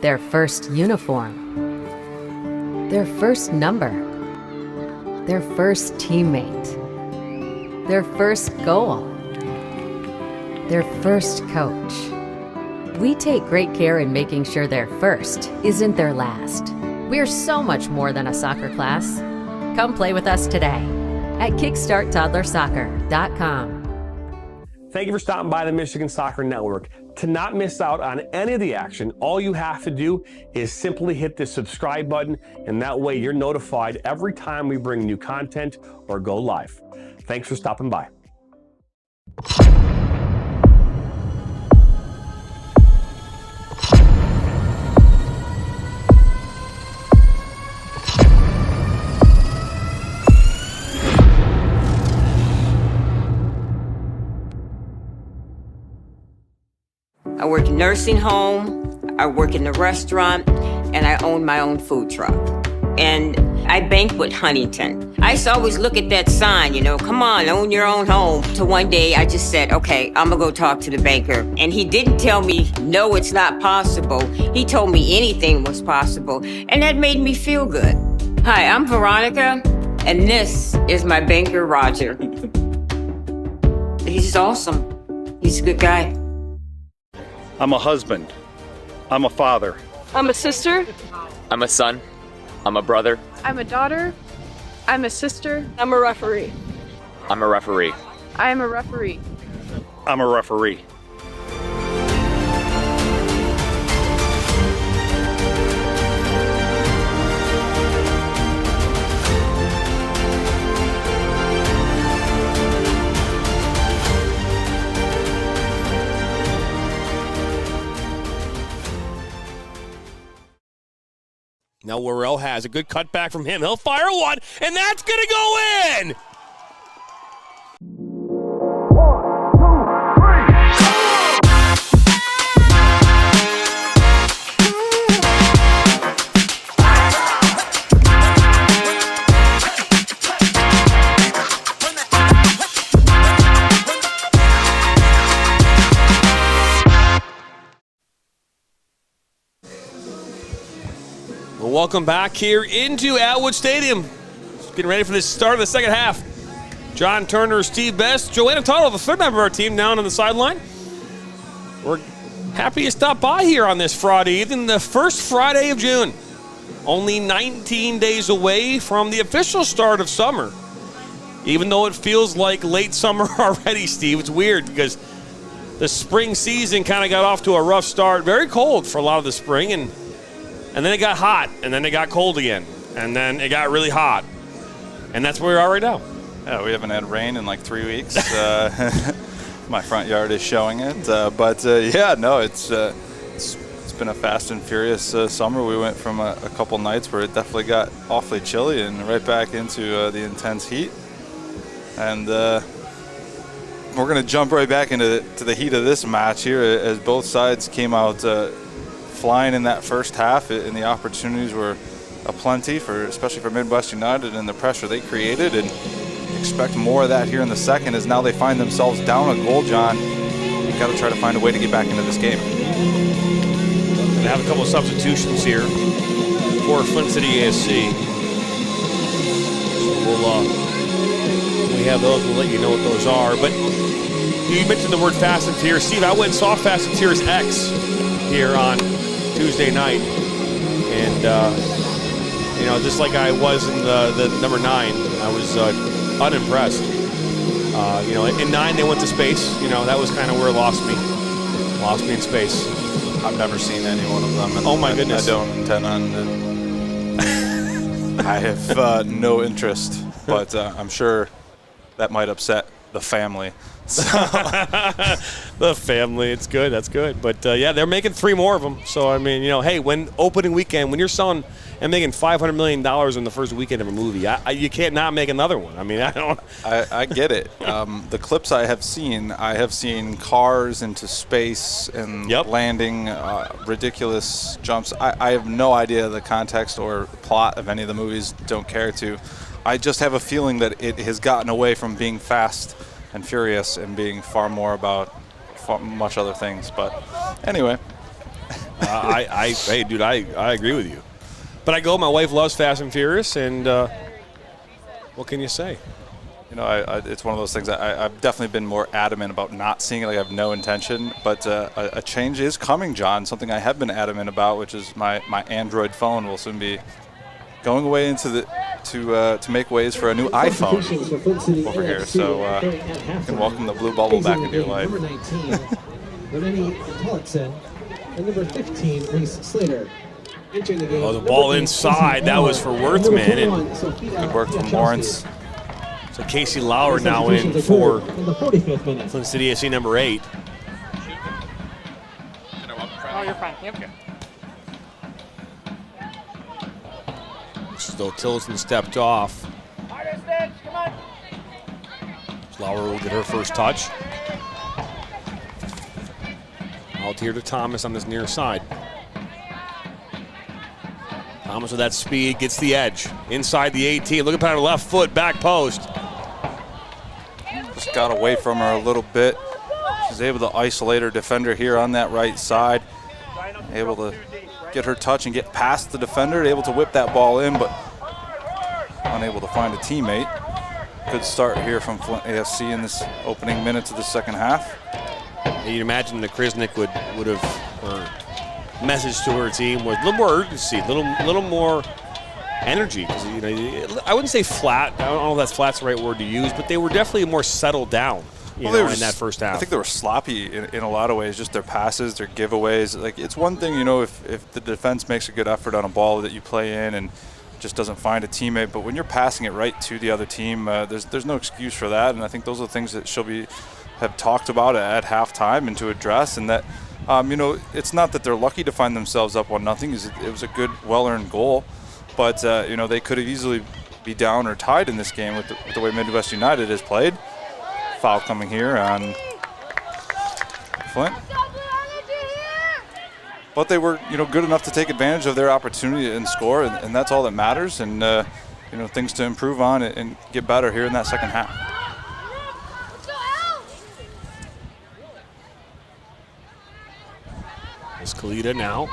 Their first uniform, their first number, their first teammate, their first goal, their first coach. We take great care in making sure their first isn't their last. We're so much more than a soccer class. Come play with us today at kickstarttoddlersoccer.com. Thank you for stopping by the Michigan Soccer Network. To not miss out on any of the action, all you have to do is simply hit the subscribe button, and that way you're notified every time we bring new content or go live. Thanks for stopping by. I work in nursing home, I work in the restaurant, and I own my own food truck. And I banquet Huntington. I used to always look at that sign, come on, own your own home. Till one day I just said, okay, I'm gonna go talk to the banker. And he didn't tell me, no, it's not possible. He told me anything was possible. And that made me feel good. Hi, I'm Veronica, and this is my banker, Roger. He's awesome. He's a good guy. I'm a husband. I'm a father. I'm a sister. I'm a son. I'm a brother. I'm a daughter. I'm a sister. I'm a referee. I'm a referee. I am a referee. I'm a referee. Now Worrell has a good cutback from him. He'll fire one, and that's going to go in! welcome back here into Atwood Stadium. Just getting ready for the start of the second half. John Turner, Steve Best, Joanna Tuttle, the third member of our team, down on the sideline. We're happy you stopped by here on this Friday evening, the first Friday of June. Only 19 days away from the official start of summer. Even though it feels like late summer already, Steve, it's weird because the spring season kind of got off to a rough start. Very cold for a lot of the spring, and then it got hot, and then it got cold again, and then it got really hot. And that's where we are right now. Yeah, we haven't had rain in like 3 weeks. My front yard is showing it. It's been a fast and furious summer. We went from a couple nights where it definitely got awfully chilly and right back into the intense heat. And we're going to jump right back into the heat of this match here as both sides came out flying in that first half, and the opportunities were aplenty, especially for Midwest United and the pressure they created. And expect more of that here in the second as now they find themselves down a goal, John. You've got to try to find a way to get back into this game. Going to have a couple of substitutions here for Flint City AFC. So when we have those, we'll let you know what those are. But you mentioned the word Fast and Furious. Steve, I went and saw Fast and Furious X here on Tuesday night. And, just like I was in the number 9, I was unimpressed. In 9 they went to space. That was kind of where it lost me in space. I've never seen any one of them. And oh my goodness! I don't intend on. I have no interest, but I'm sure that might upset the family. So. The family, it's good. That's good. But they're making 3 more of them. So I mean, hey, when opening weekend, when you're selling and making $500 million in the first weekend of a movie, you can't not make another one. I mean, I get it. The clips I have seen cars into space and landing, ridiculous jumps. I have no idea the context or plot of any of the movies. Don't care to. I just have a feeling that it has gotten away from being fast and furious and being far more about much other things. But anyway. Hey, dude, I agree with you. But my wife loves Fast and Furious, and what can you say? It's one of those things. I've definitely been more adamant about not seeing it. Like I have no intention, but a change is coming, John. Something I have been adamant about, which is my Android phone will soon be going away to make ways for a new iPhone over here. So you can welcome the blue bubble back into your life. Number 19, Renee Tollickson, and number 15, Reese Slater. Oh, the ball inside. That was for Worthman. And good work from Lawrence. So Casey Lauer now in for Flint City AFC number 8. Oh, you're fine. Yep. This is though Tilson stepped off. Lauer will get her first touch. Out here to Thomas on this near side. Thomas with that speed gets the edge inside the 18. Looking at her left foot, back post. Just got away from her a little bit. She's able to isolate her defender here on that right side. Able to get her touch and get past the defender. Able to whip that ball in, but unable to find a teammate. Good start here from Flint AFC in this opening minutes of the second half. You'd imagine that Krisnick would have message to her team was a little more urgency, a little more energy. I wouldn't say flat. I don't know if flat's the right word to use, but they were definitely more settled down. In that first half. I think they were sloppy in a lot of ways. Just their passes, their giveaways. Like it's one thing, if the defense makes a good effort on a ball that you play in and just doesn't find a teammate, but when you're passing it right to the other team, there's no excuse for that. And I think those are the things that Shelby have talked about at halftime and to address, and that. It's not that they're lucky to find themselves up 1-0. It was a good, well-earned goal, but they could have easily be down or tied in this game with the way Midwest United has played. Foul coming here on Flint, but they were good enough to take advantage of their opportunity and score, and that's all that matters. And things to improve on and get better here in that second half. Kalita now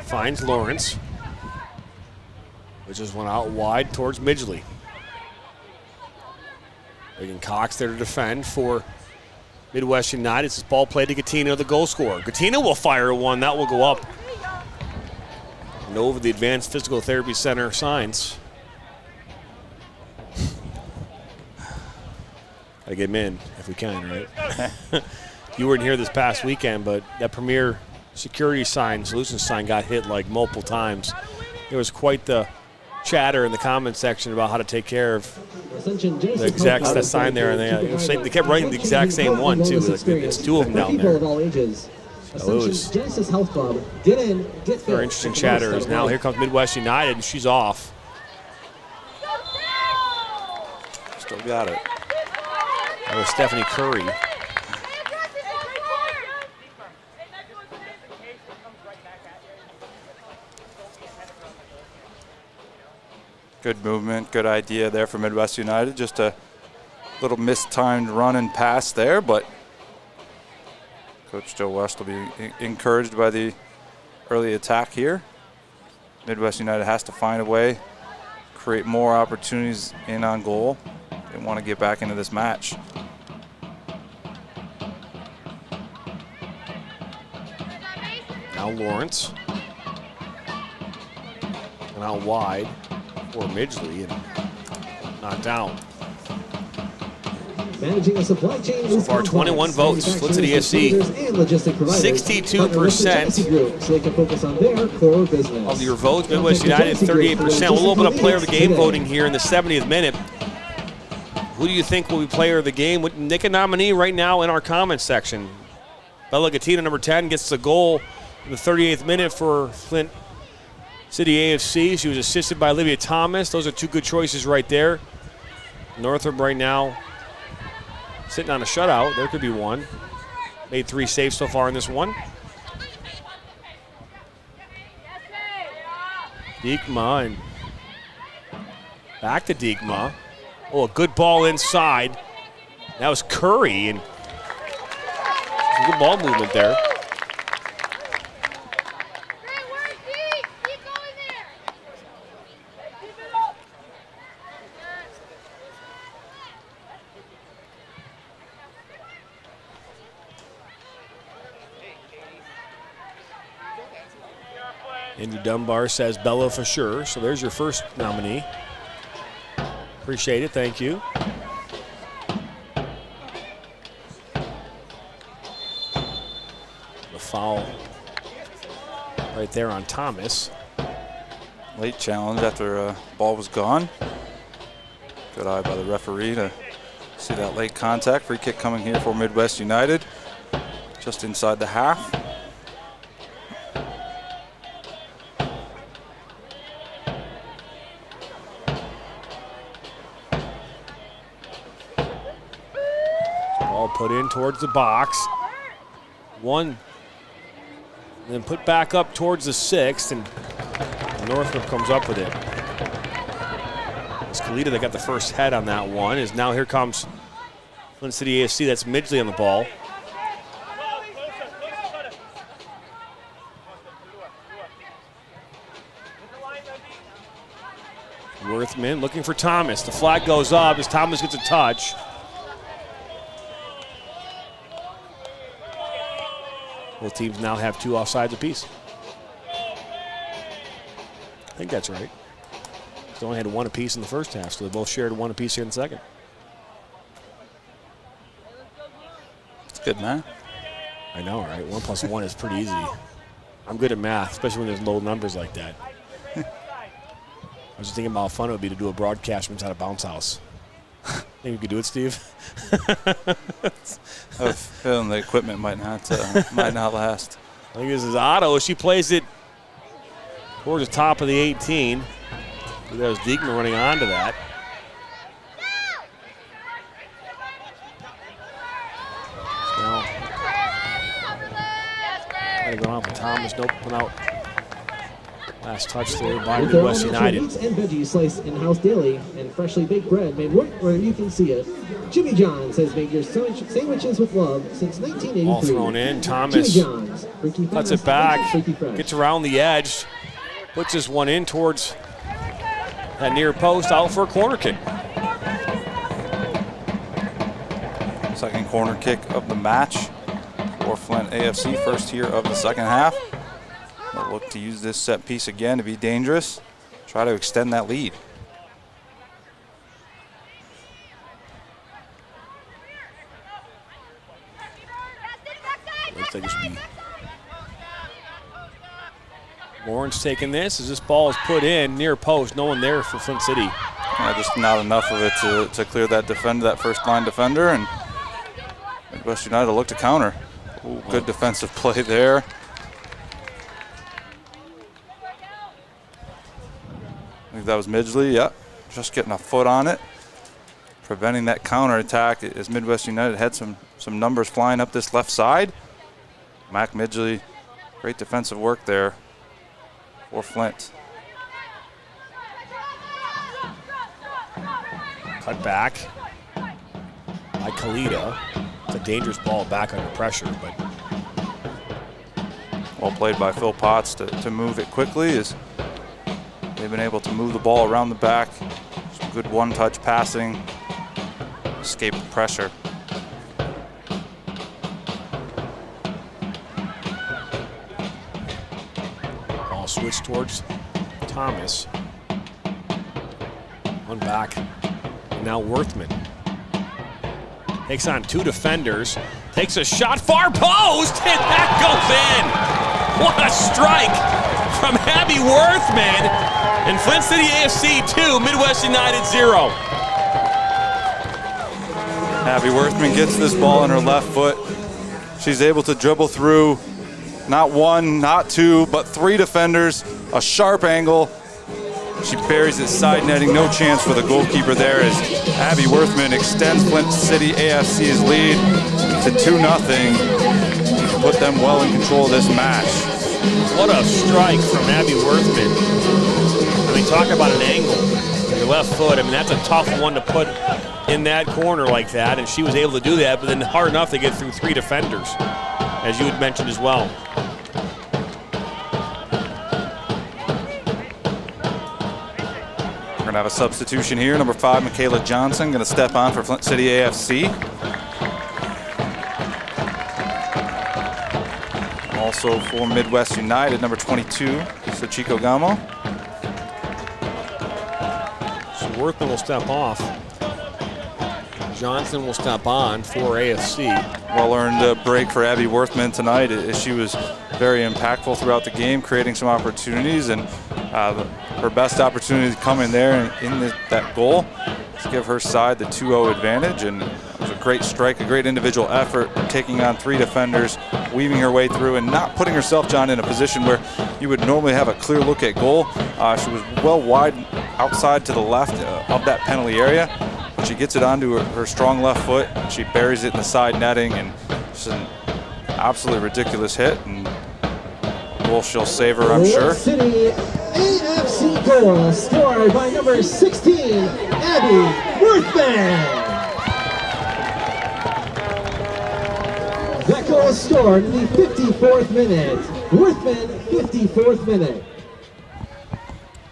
finds Lawrence. Pitches one out wide towards Midgley. Reagan Cox there to defend for Midwest United. It's ball played to Gattino, the goal scorer. Gattino will fire one. That will go up and over the Advanced Physical Therapy Center signs. Gotta get him in if we can, right? You weren't here this past weekend, but that Premier Security sign, Solutions sign, got hit like multiple times. There was quite the chatter in the comment section about how to take care of the exact sign there, and they kept writing the exact same one too. It's two of them down there. So it was very interesting chatter. Now here comes Midwest United, and she's off. Still got it. That was Stephanie Curry. Good movement, good idea there for Midwest United. Just a little mistimed run and pass there, but Coach Joe West will be encouraged by the early attack here. Midwest United has to find a way, create more opportunities in on goal. They want to get back into this match. Now Lawrence. And out wide for Midgley and not down. Managing a supply chain so far, 21 votes. Flint City AFC, 62%. So they can focus on their core business. Of your votes, Midwest United, 38%. We'll open up player of the game voting here in the 70th minute. Who do you think will be player of the game? Nick a nominee right now in our comments section. Bella Gattino, number 10, gets the goal in the 38th minute for Flint City AFC. She was assisted by Olivia Thomas. Those are two good choices right there. Northrop right now sitting on a shutout. There could be one. Made 3 saves so far in this one. Diekma and back to Diekma. Oh, a good ball inside. That was Curry, and good ball movement there. Andrew Dunbar says Bella for sure. So there's your first nominee. Appreciate it. Thank you. The foul right there on Thomas. Late challenge after ball was gone. Good eye by the referee to see that late contact. Free kick coming here for Midwest United. Just inside the half. Put in towards the box. One. And then put back up towards the 6th, and Northrop comes up with it. It's Kalita that got the first head on that one. Is now here comes Flint City AFC. That's Midgley on the ball. Worthman looking for Thomas. The flag goes up as Thomas gets a touch. Both teams now have 2 offsides apiece. I think that's right. They only had 1 apiece in the first half, so they both shared 1 apiece here in the second. It's good, man. I know, right? 1 plus 1 is pretty easy. I'm good at math, especially when there's low numbers like that. I was just thinking about how fun it would be to do a broadcast from inside a bounce house. Think you could do it, Steve? I have a feeling the equipment might not last. I think this is Otto. She plays it towards the top of the 18. That was Diekman running onto that. Now, trying to go on for Thomas. Nope, went out. Last touch there by Midwest United. Meats and veggies sliced in-house daily and freshly baked bread made right where you can see it. Jimmy John's has made your sandwiches with love since 1983. All thrown in. Thomas cuts it back, gets around the edge, puts this one in towards That near post out for a corner kick. Second corner kick of the match for Flint AFC, first here of the second half. They'll look to use this set piece again to be dangerous, try to extend that lead. Looks like it should be Lawrence taking this as this ball is put in near post. No one there for Flint City. Yeah, just not enough of it to clear that defender, that first line defender, and Midwest United will look to counter. Ooh, good defensive play there. I think that was Midgley, yeah. Just getting a foot on it. Preventing that counter attack as Midwest United had some numbers flying up this left side. Mac Midgley, great defensive work there for Flint. Cut back by Kalita. It's a dangerous ball back under pressure, but well played by Phil Potts to move it quickly as they've been able to move the ball around the back. Some good one-touch passing, escape the pressure. Ball switched towards Thomas. One back. Now Worthman takes on two defenders, takes a shot, far post, and that goes in. What a strike from Abby Worthman. And Flint City AFC 2, Midwest United 0. Abby Worthman gets this ball in her left foot. She's able to dribble through not one, not two, but three defenders, a sharp angle. She buries it side netting, no chance for the goalkeeper there as Abby Worthman extends Flint City AFC's lead to 2-0 to put them well in control of this match. What a strike from Abby Worthman. I mean, talk about an angle. Your left foot, I mean, that's a tough one to put in that corner like that, and she was able to do that, but then hard enough to get through three defenders, as you had mentioned as well. We're gonna have a substitution here. Number 5, Michaela Johnson, gonna step on for Flint City AFC. Also for Midwest United, number 22, Sachiko Gamo. So Worthman will step off. Johnson will step on for AFC. Well-earned break for Abby Worthman tonight as she was very impactful throughout the game, creating some opportunities, and her best opportunity to come in there in that goal to give her side the 2-0 advantage. And it was a great strike, a great individual effort, taking on three defenders, weaving her way through and not putting herself, John, in a position where you would normally have a clear look at goal. She was well wide outside to the left of that penalty area. She gets it onto her strong left foot. She buries it in the side netting, and it's an absolutely ridiculous hit. And goal she'll save her, I'm sure. City AFC goal scored by number 16, Abby Worthman. That goal was scored in the 54th minute. Worthman, 54th minute.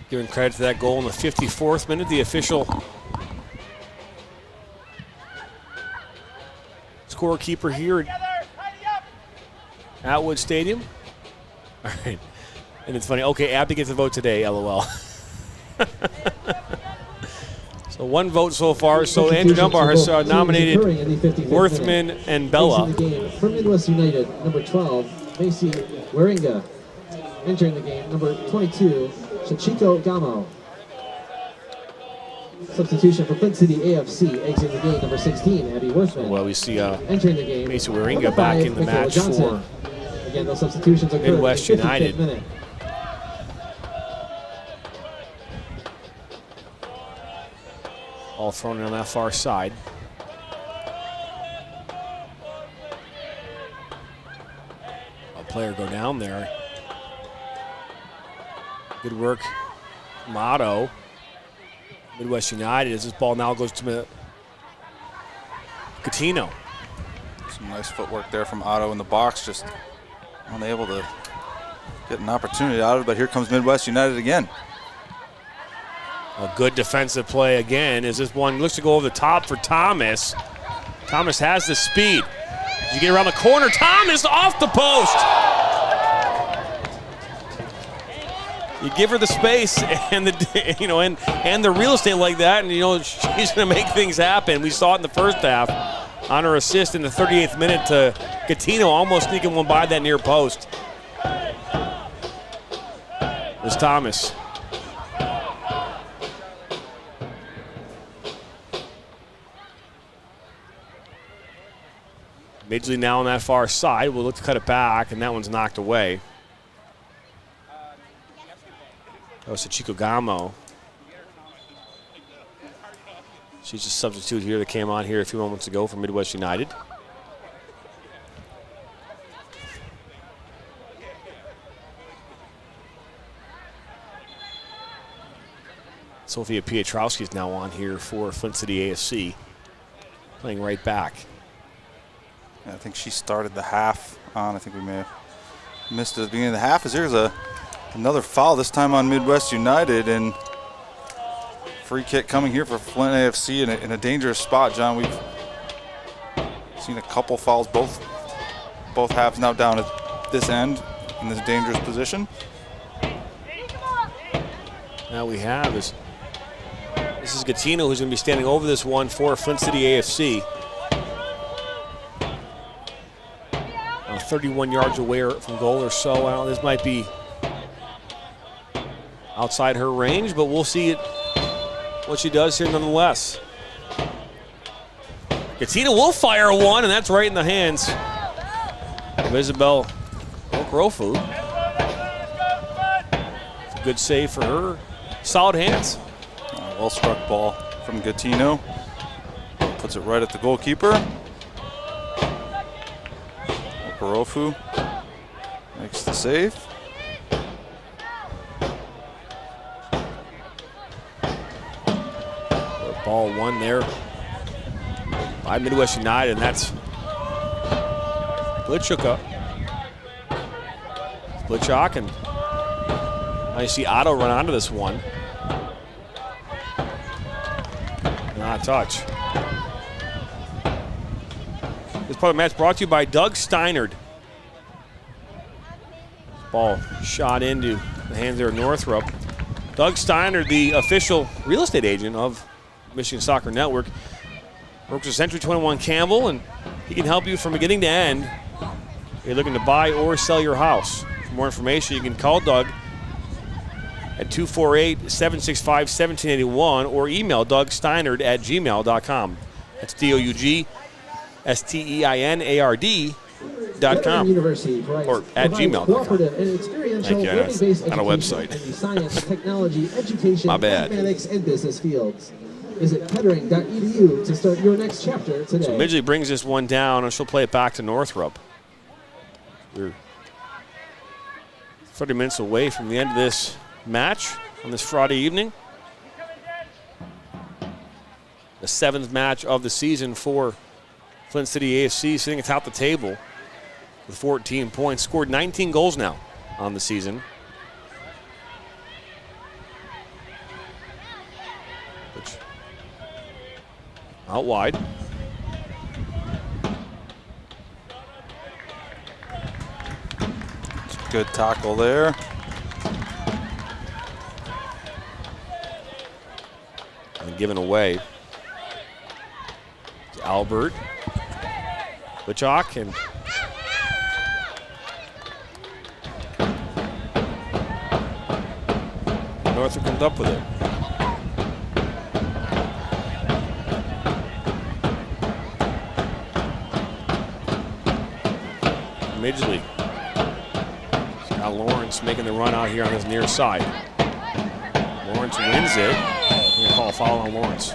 Giving credit to that goal in the 54th minute, the official scorekeeper here at Atwood Stadium. All right. And it's funny. Okay, Abby gets a vote today, LOL. So one vote so far. So Andrew Dunbar has nominated Worthman and Bella. For Midwest United, number 12, Macy Waringa. Entering the game, number 22, Sachiko Gamo. Substitution for Flint City AFC, exiting the game, number 16, Abby Worthman. Well, we see entering the game, Macy Waringa back in the match for again, those substitutions occurred Midwest in the 55th United. Minute. All thrown in on that far side. A player go down there. Good work from Otto. Midwest United as this ball now goes to Catino. Some nice footwork there from Otto in the box, just unable to get an opportunity out of it, but here comes Midwest United again. A good defensive play again as this one looks to go over the top for Thomas. Thomas has the speed. You get around the corner, Thomas off the post. You give her the space and the and the real estate like that, and she's going to make things happen. We saw it in the first half on her assist in the 38th minute to Gattino, almost sneaking one by that near post. It was Thomas. Midgley now on that far side. We'll look to cut it back, and that one's knocked away. That was Chico Gamo. She's a substitute here that came on here a few moments ago for Midwest United. Sophia Pietrowski is now on here for Flint City AFC, playing right back. I think she started the half on. I think we may have missed it at the beginning of the half. As there's another foul, this time on Midwest United, and free kick coming here for Flint AFC in a dangerous spot, John. We've seen a couple fouls, both halves now down at this end in this dangerous position. Now we have this is Gattino, who's going to be standing over this one for Flint City AFC. 31 yards away from goal or so. Well, this might be outside her range, but we'll see what she does here nonetheless. Gattino will fire one, and that's right in the hands of Isabel Okrofu. Good save for her. Solid hands. Well struck ball from Gattino. Puts it right at the goalkeeper. Okrofu makes the save. Ball one there by Midwest United, and that's Blitchuk. Blitchuk, and I see Otto run onto this one. Not a touch. This part of the match brought to you by Doug Steinert. Ball shot into the hands there of Northrop. Doug Steinert, the official real estate agent of Michigan Soccer Network, works with Century 21 Campbell, and he can help you from beginning to end if you're looking to buy or sell your house. For more information, you can call Doug at 248-765-1781 or email dougsteinert@gmail.com. That's DOUGSTEINARD.com or at gmail.com. Thank you, that's not a website. Science, technology, education, my bad. mathematics, and business fields. Visit kettering.edu to start your next chapter today. So Midgley brings this one down, and she'll play it back to Northrop. We're 30 minutes away from the end of this match on this Friday evening. The 7th match of the season for Flint City AFC, sitting atop the table with 14 points. Scored 19 goals now on the season. Which, out wide. It's a good tackle there. And given away to Albert. Butchok, and Northrop comes up with it. Midgley. Scott Lawrence making the run out here on his near side. Lawrence wins it. We're gonna call a foul on Lawrence.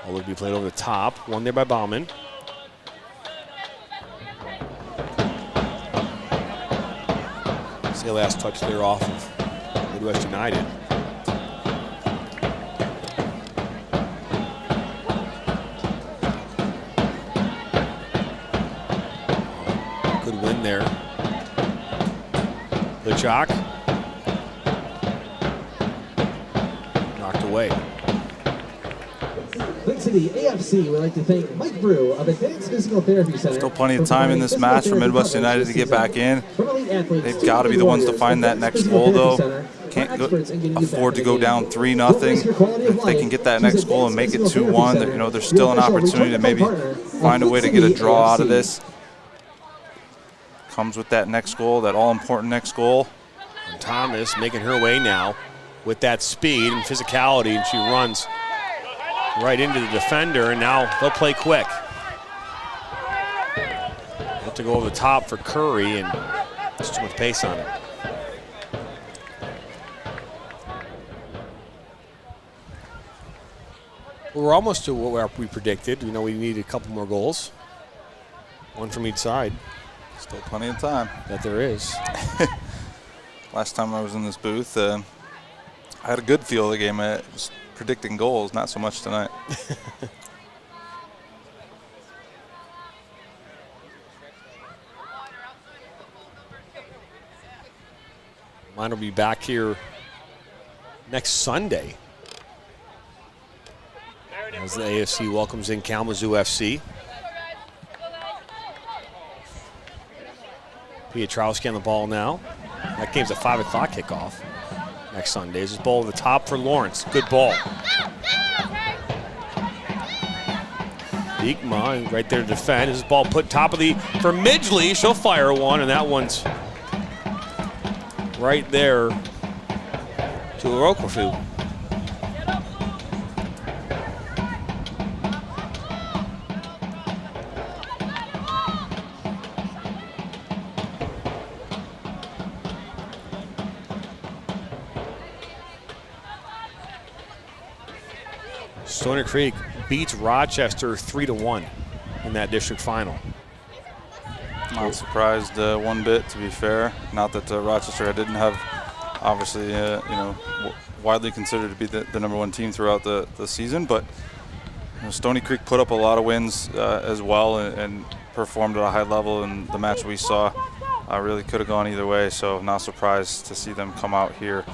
Will be played over the top. One there by Bauman. the last touch there off of Midwest United. Good win there. Lichok. Knocked away. Flint City AFC would like to thank Mike Brew of Advanced Physical Therapy Center. Still plenty of time in this match for Midwest United to get back in. They've got to be the ones to find that next goal, though. Can't afford to go down 3-0. If they can get that next goal and make it 2-1, there's still an opportunity to maybe find a way to get a draw out of this. Comes with that next goal, that all-important next goal. And Thomas making her way now with that speed and physicality, and she runs right into the defender, and now they'll play quick. Have to go over the top for Curry, and there's too much pace on it. Well, we're almost to what we predicted. We need a couple more goals. One from each side. Still plenty of time. That there is. Last time I was in this booth, I had a good feel of the game. I was predicting goals, not so much tonight. Mine will be back here next Sunday as the AFC welcomes in Kalamazoo FC. Pietrowski on the ball now. That game's a 5 o'clock kickoff next Sunday. This is ball to the top for Lawrence. Good ball. Diekma right there to defend. This is ball put top of for Midgley. She'll fire one, and that one's right there to Orokofu. Stony Creek beats Rochester 3-1 in that district final. Not surprised one bit, to be fair. Not that Rochester didn't have, obviously, widely considered to be the #1 team throughout the season, but Stony Creek put up a lot of wins as well and performed at a high level in the match we saw. Really could have gone either way, so not surprised to see them come out here.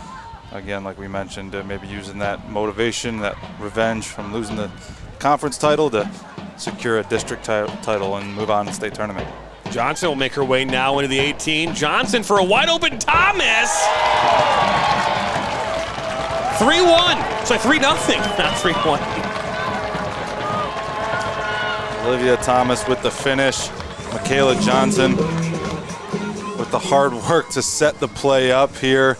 Again, like we mentioned, maybe using that motivation, that revenge from losing the conference title to secure a district title and move on to state tournament. Johnson will make her way now into the 18. Johnson for a wide open Thomas. 3-1. Sorry, 3-0, not 3-1. Olivia Thomas with the finish. Michaela Johnson with the hard work to set the play up here.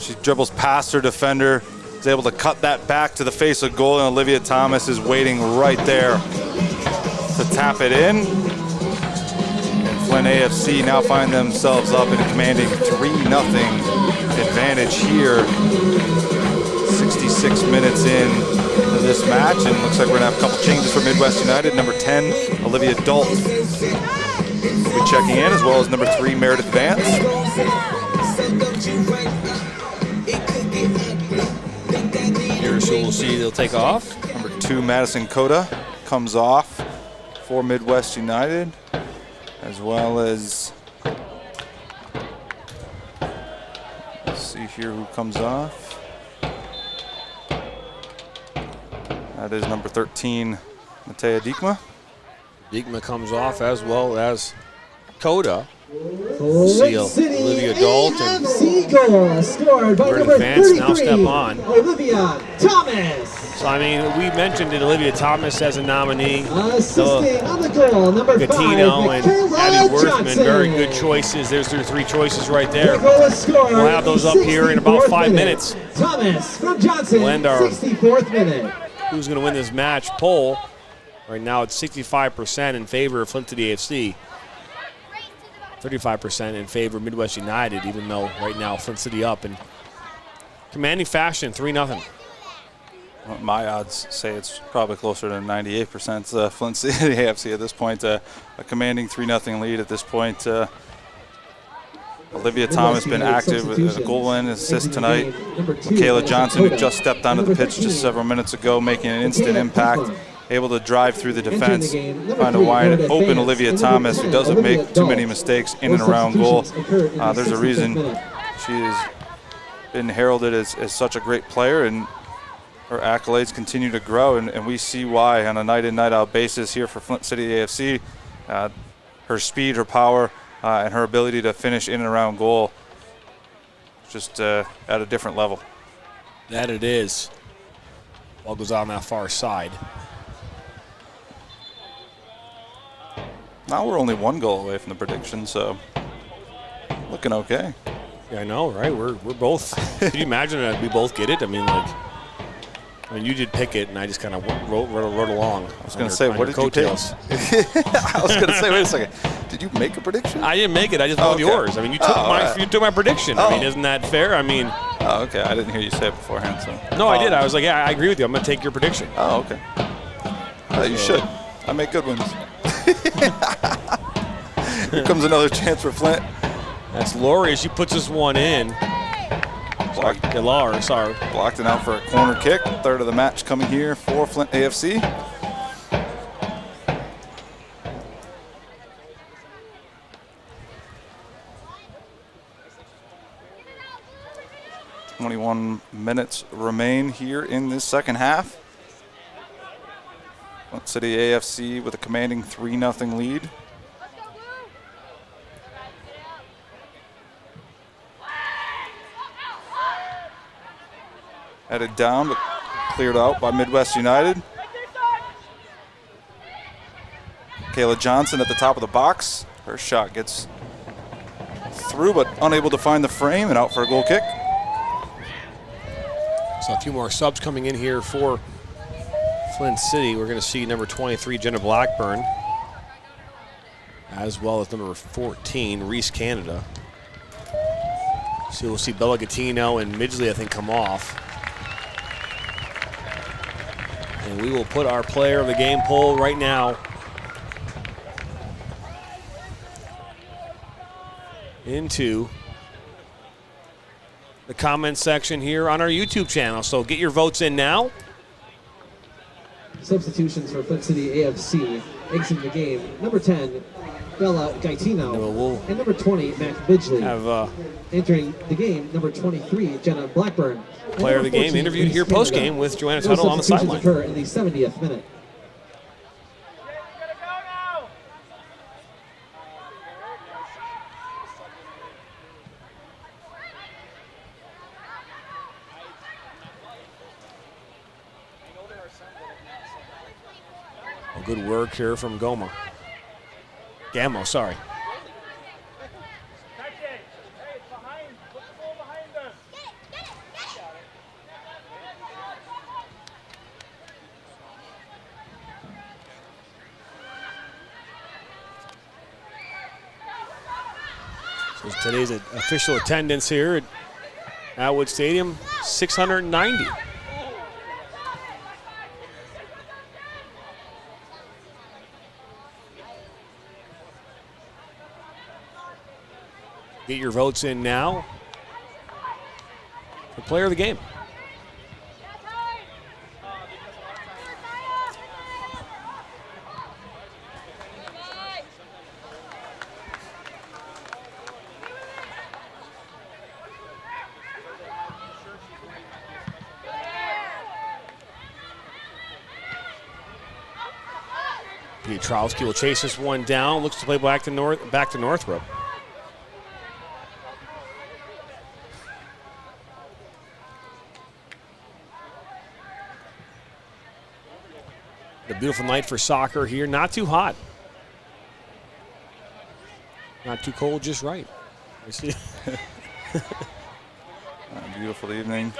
She dribbles past her defender, is able to cut that back to the face of goal, and Olivia Thomas is waiting right there to tap it in. And Flint AFC now find themselves up in a commanding 3-0 advantage here. 66 minutes in to this match, and looks like we're gonna have a couple changes for Midwest United. Number 10, Olivia Dalt will be checking in, as well as number 3, Meredith Vance. So we'll see they'll take off. Number 2, Madison Coda comes off for Midwest United, as well as, let's see here who comes off. That is number 13, Matea Diekma. Diekma comes off, as well as Coda. See Olivia Dalton. Goal scored by number Vance 33, now step on. Olivia Thomas. So, I mean, we mentioned that Olivia Thomas as a nominee. Assisting on the goal, number 5, Gatino and Michaela Abby Worthman, Johnson. very good choices. There's their 3 choices right there. The goal is scored We'll have those up here in about 5 minutes. Thomas from Johnson, We'll end our 64th minute. Who's going to win this match poll. Right now it's 65% in favor of Flint City AFC. 35% in favor of Midwest United, even though right now Flint City up in commanding fashion, 3-0. Well, my odds say it's probably closer to 98% Flint City AFC at this point. A commanding 3-0 lead at this point. Olivia Thomas been active with a goal and assist tonight. Michaela Johnson, who just stepped onto the pitch just several minutes ago, making an instant impact, able to drive through the defense, find a wide open Olivia Thomas, who doesn't make too many mistakes in and around goal. There's a reason she has been heralded as such a great player, and her accolades continue to grow, and we see why on a night in, night out basis here for Flint City AFC. Her speed, her power, and her ability to finish in and around goal, just at a different level. That it is. Ball goes on that far side. Now we're only one goal away from the prediction, so looking okay. Yeah, I know, right? We're both. Can you imagine that we both get it? I mean, you did pick it, and I just kind of wrote along. I was going to say, what did you take? I was going to say, wait a second. Did you make a prediction? I didn't make it. I just wrote yours. I mean, you took you took my prediction. I mean, isn't that fair? I mean. Oh, okay. I didn't hear you say it beforehand. So. No, I did. I was like, yeah, I agree with you. I'm going to take your prediction. Oh, okay. You should. I make good ones. Here comes another chance for Flint. That's Lori as she puts this one in. Blocked it out for a corner kick. Third of the match coming here for Flint AFC. .21 minutes remain here in this second half. Flint City AFC with a commanding 3-0 lead. Headed down, but cleared out by Midwest United. Kayla Johnson at the top of the box. Her shot gets through, but unable to find the frame, and out for a goal kick. So a few more subs coming in here for Flint City. We're going to see number 23, Jenna Blackburn, as well as number 14, Reese Canada. So we'll see Bella Gattino and Midgley, I think, come off. And we will put our player of the game poll right now into the comment section here on our YouTube channel. So get your votes in now. Substitutions for Flint City AFC exiting the game. Number 10, Bella Gaetino, and number 20, Mac Midgley. Have entering the game, number 23, Jenna Blackburn. Player of the game interviewed here post-game with Joanna Tuttle on the sideline. Occur in the 70th minute. Well, good work here from Gammo, sorry. So today's official attendance here at Atwood Stadium, 690. Get your votes in now for player of the game. Pietrowski will chase this one down. Looks to play back to Northrop. The beautiful night for soccer here. Not too hot. Not too cold, just right. Beautiful evening.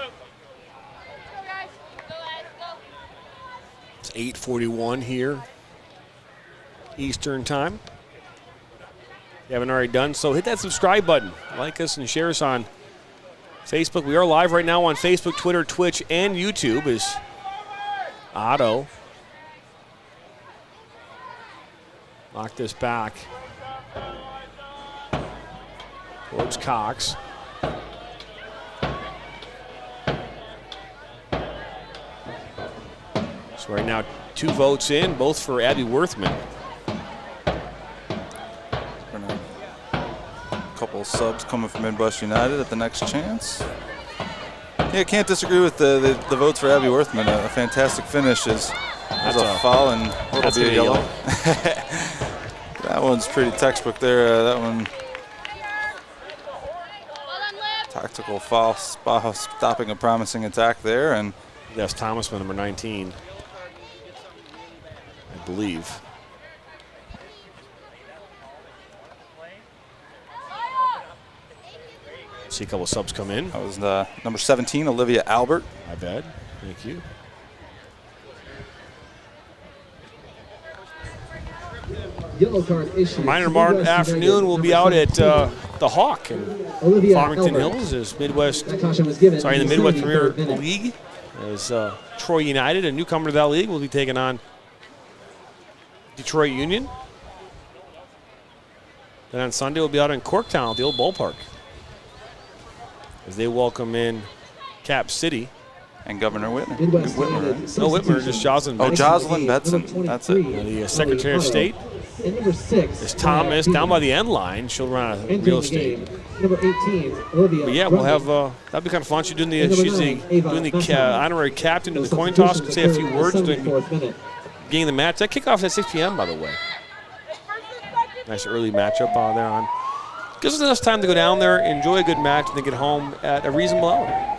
It's 8:41 here, Eastern time. If you haven't already done so, hit that subscribe button. Like us and share us on Facebook. We are live right now on Facebook, Twitter, Twitch, and YouTube. Is Otto. Lock this back. towards Cox. So right now, 2 votes in, both for Abby Worthman. A couple subs coming from Midwest United at the next chance. Yeah, can't disagree with the votes for Abby Worthman. A fantastic finish is a foul and it'll be a yellow. That one's pretty textbook there. That one, tactical foul, stopping a promising attack there. And that's Thomas with number 19, I believe. See a couple of subs come in. That was number 17, Olivia Albert. My bad. Thank you. Yellow card issued. Minor Martin afternoon will be out at the Hawk in Farmington Hills as the Midwest Premier League. As Troy United, a newcomer to that league, will be taking on Detroit Union. Then on Sunday, we'll be out in Corktown at the old ballpark as they welcome in Cap City. And Governor Whitmer. No, Whitmer, just Jocelyn Benson. Oh, Jocelyn Benson. That's it. The Secretary of State And number 6 is Thomas down by the end line. She'll run out of real estate. Number 18, Olivia. But yeah, we'll have that'd be kind of fun. She's doing the honorary captain of the coin toss. Could say a few words during the beginning of the match. That kickoff at 6 p.m. by the way. Nice early matchup there on. Gives us enough time to go down there, enjoy a good match, and then get home at a reasonable hour.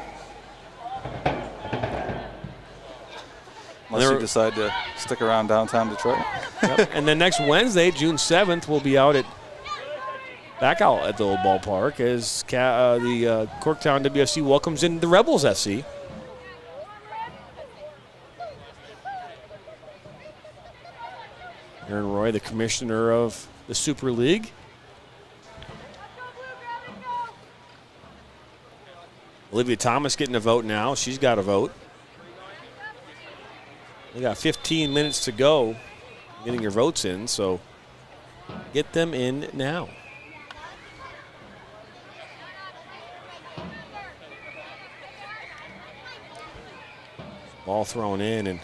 Unless you decide to stick around downtown Detroit. Yep. And then next Wednesday, June 7th, we'll be out back out at the old ballpark as the Corktown WFC welcomes in the Rebels FC. Aaron Roy, the commissioner of the Super League. Olivia Thomas getting a vote now. She's got a vote. We got 15 minutes to go getting your votes in, so get them in now. Ball thrown in, and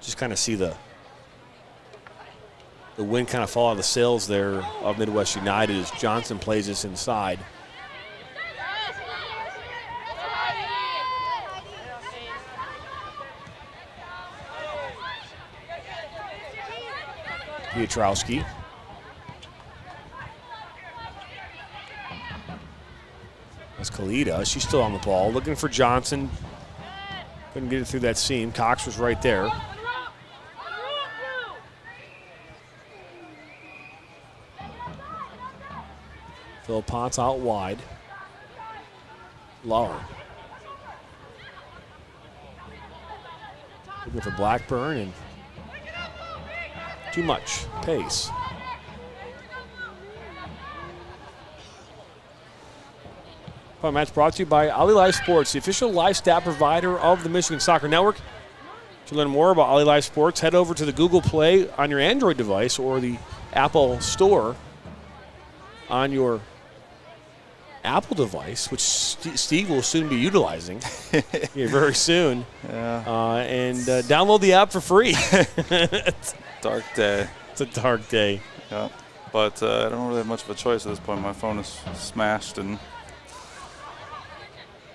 just kind of see the wind kind of fall out of the sails there of Midwest United as Johnson plays this inside. Piotrowski. That's Kalita. She's still on the ball. Looking for Johnson. Couldn't get it through that seam. Cox was right there. Phil Potts out wide. Lauer. Looking for Blackburn and too much pace. Our match brought to you by Ali Live Sports, the official live stat provider of the Michigan Soccer Network. To learn more about Ali Live Sports, head over to the Google Play on your Android device or the Apple Store on your Apple device, which Steve will soon be utilizing very soon. Yeah. And download the app for free. Dark day. It's a dark day. Yeah, but I don't really have much of a choice at this point. My phone is smashed, and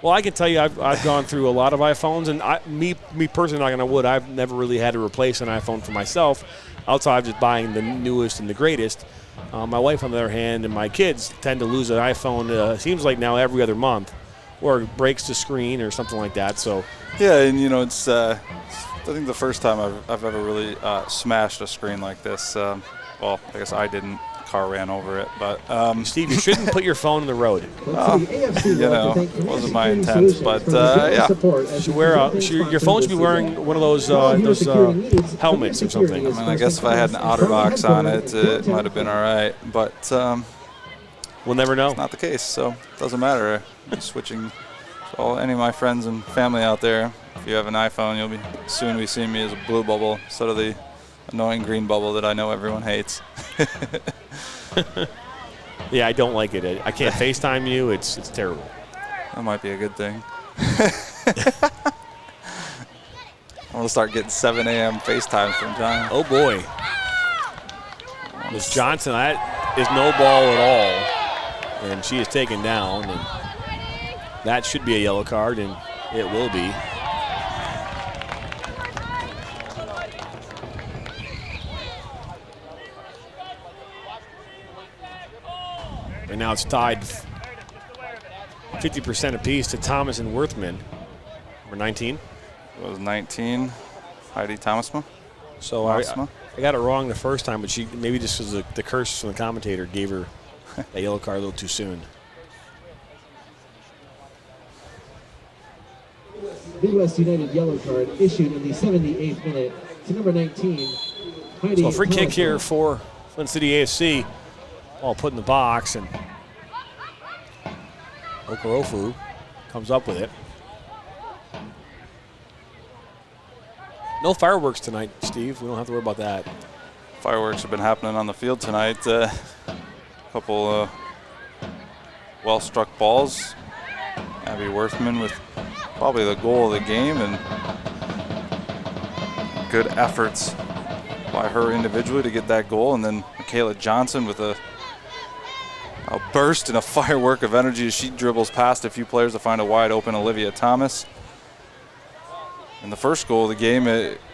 well, I can tell you, I've gone through a lot of iPhones, and me personally, knocking on wood, I've never really had to replace an iPhone for myself, outside of just buying the newest and the greatest. My wife, on the other hand, and my kids tend to lose an iPhone. Seems like now every other month, or it breaks the screen or something like that. So yeah, and you know, it's I think the first time I've ever really smashed a screen like this. Well, I guess I didn't. Car ran over it, but Steve, you shouldn't put your phone in the road. You know, it wasn't my intent, but yeah. Your phone should be wearing one of those helmets or something. I mean, I guess if I had an OtterBox on it, it might have been all right, but we'll never know. It's not the case, so it doesn't matter. I'm switching. So any of my friends and family out there, if you have an iPhone, you'll soon be seeing me as a blue bubble instead of the annoying green bubble that I know everyone hates. Yeah, I don't like it. I can't FaceTime you. It's terrible. That might be a good thing. I'm going to start getting 7 a.m. FaceTime from John. Oh, boy. Miss Johnson, that is no ball at all. And she is taken down. And that should be a yellow card, and it will be. And now it's tied 50% apiece to Thomas and Worthman. Number 19. It was 19, Heidi Thomasma. So I got it wrong the first time, but she maybe just because the curse from the commentator gave her that yellow card a little too soon. Midwest United yellow card issued in the 78th minute to number 19, Heidi So a free kick Thomasma. here for Flint City AFC. All put in the box, and Okorofu comes up with it. No fireworks tonight, Steve. We don't have to worry about that. Fireworks have been happening on the field tonight. A couple well-struck balls. Abby Worthman with probably the goal of the game, and good efforts by her individually to get that goal. And then Michaela Johnson with a burst and a firework of energy as she dribbles past a few players to find a wide open Olivia Thomas. And the first goal of the game,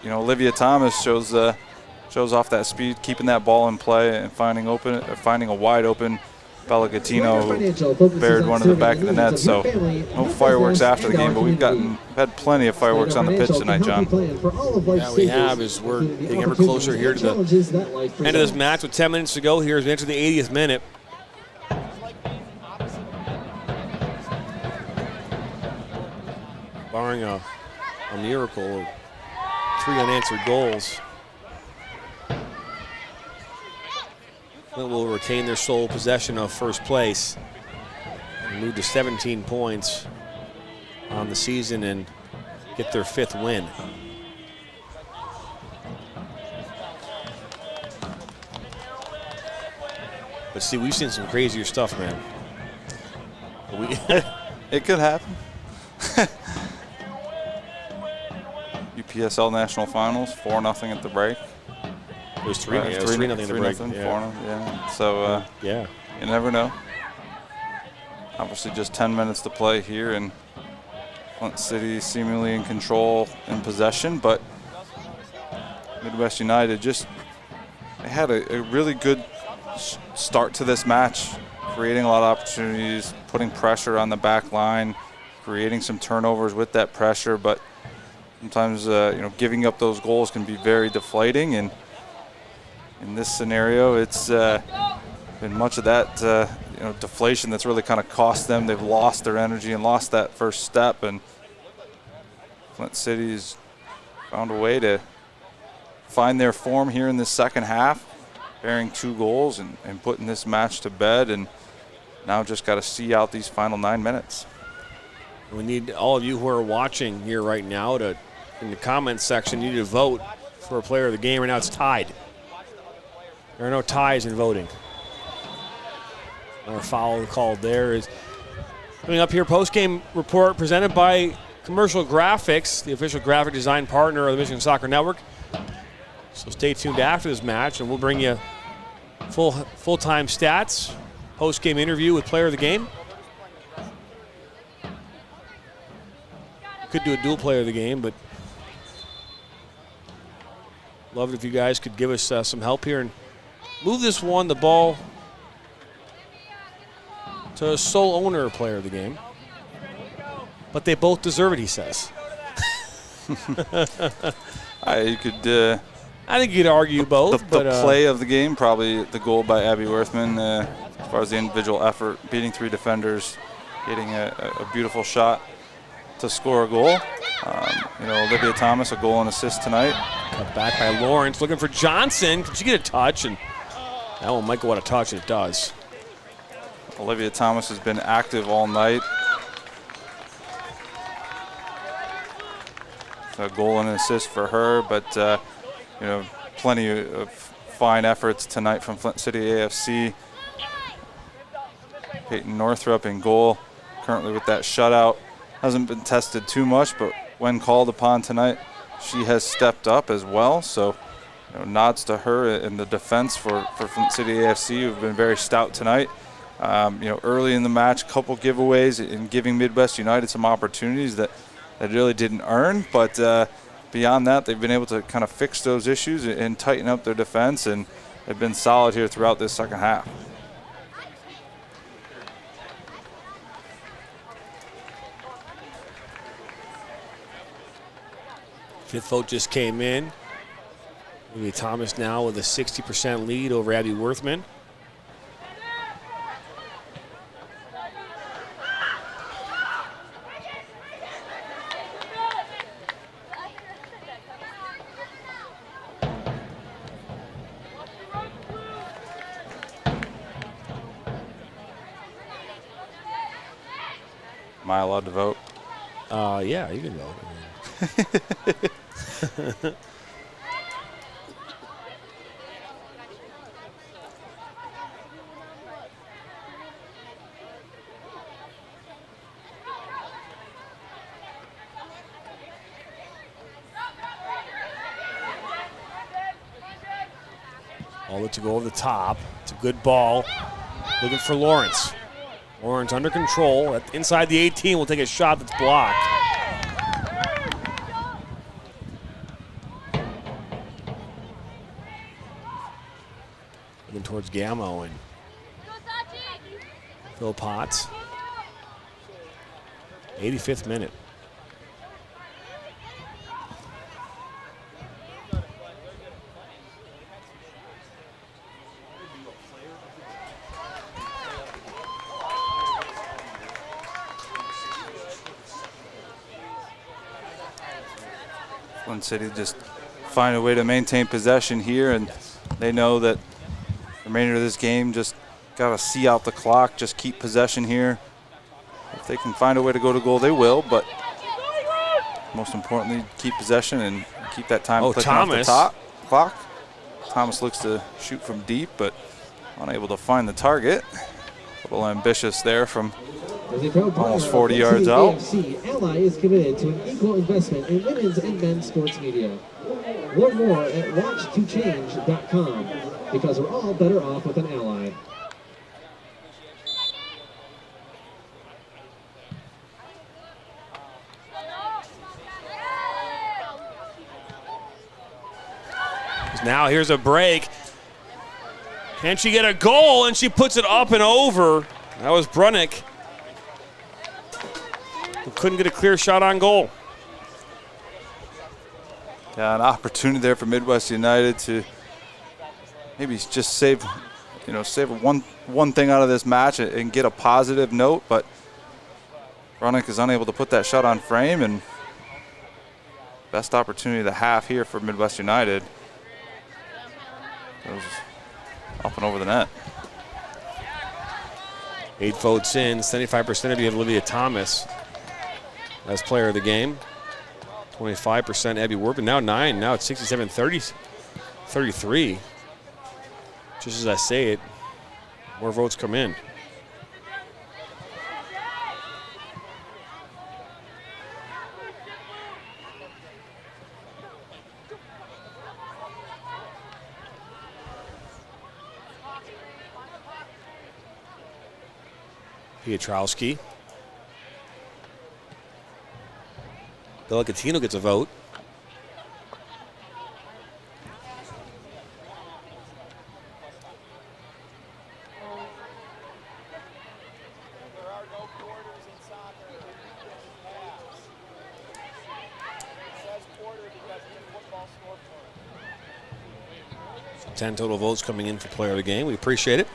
Olivia Thomas shows off that speed, keeping that ball in play and finding a wide open Bella Gattino who buried one in the back of the net. So no fireworks after the game, but we've had plenty of fireworks on the pitch tonight, John. Yeah, we have, as we're getting ever closer here to the end of this match with 10 minutes to go here as we enter the 80th minute. Barring a miracle of 3 unanswered goals, Flint will retain their sole possession of first place and move to 17 points on the season and get their 5th win. But see, we've seen some crazier stuff, man. It could happen. UPSL National Finals, 4-0 at the break. It was 3-0 at the break. 4-0, yeah. So, you never know. Obviously just 10 minutes to play here, and Flint City seemingly in control in possession, but Midwest United they had a really good start to this match, creating a lot of opportunities, putting pressure on the back line, creating some turnovers with that pressure, but sometimes, giving up those goals can be very deflating, and in this scenario, it's been much of that, deflation that's really kind of cost them. They've lost their energy and lost that first step, and Flint City's found a way to find their form here in this second half, bearing 2 goals and putting this match to bed, and now just got to see out these final 9 minutes. We need all of you who are watching here right now to, in the comments section, you need to vote for a player of the game. Right now it's tied. There are no ties in voting. Our foul called there is coming up here. Post-game report presented by Commercial Graphics, the official graphic design partner of the Michigan Soccer Network. So stay tuned after this match, and we'll bring you full-time stats, post-game interview with player of the game. Could do a dual player of the game, but love it if you guys could give us some help here and move this the ball to a sole owner player of the game. But they both deserve it, he says. I think you could argue both. The play of the game, probably the goal by Abby Worthman, as far as the individual effort, beating 3 defenders, getting a beautiful shot to score a goal. Olivia Thomas, a goal and assist tonight. Cut back by Lawrence, looking for Johnson. Could she get a touch? And that one might go out of touch, and it does. Olivia Thomas has been active all night. So a goal and an assist for her, but plenty of fine efforts tonight from Flint City AFC. Peyton Northrup in goal, currently with that shutout. Hasn't been tested too much, but when called upon tonight, she has stepped up as well. So, nods to her in the defense for Flint City AFC, who've been very stout tonight. Early in the match, a couple giveaways and giving Midwest United some opportunities that really didn't earn. But beyond that, they've been able to kind of fix those issues and tighten up their defense, and they've been solid here throughout this second half. Fifth vote just came in. Maybe Thomas now with a 60% lead over Abby Worthman. Am I allowed to vote? Yeah, you can vote. All it to go over the top. It's a good ball. Looking for Lawrence. Lawrence under control. Inside the 18 will take a shot that's blocked. Looking towards Gammo and Phil Potts. 85th minute. Flint City just find a way to maintain possession here, and they know that the remainder of this game just got to see out the clock, just keep possession here. If they can find a way to go to goal, they will, but most importantly, keep possession and keep that time clicking off the top clock. Thomas looks to shoot from deep, but unable to find the target. A little ambitious there from almost 40 yards out. AFC, Ally is committed to an equal investment in women's and men's sports media. Learn more at watchtochange.com, because we're all better off with an ally. Now here's a break. Can she get a goal? And she puts it up and over. That was Brunick. Couldn't get a clear shot on goal. Yeah, an opportunity there for Midwest United to maybe just save one thing out of this match and get a positive note, but Brunick is unable to put that shot on frame, and best opportunity of the half here for Midwest United. It was up and over the net. 8 votes in, 75% of you have Olivia Thomas as player of the game. 25% Abby Worthman, now 9, now it's 67-33. Just as I say it, more votes come in. Piotrowski. Bellicatino gets a vote. So 10 total votes coming in for player of the game. We appreciate it.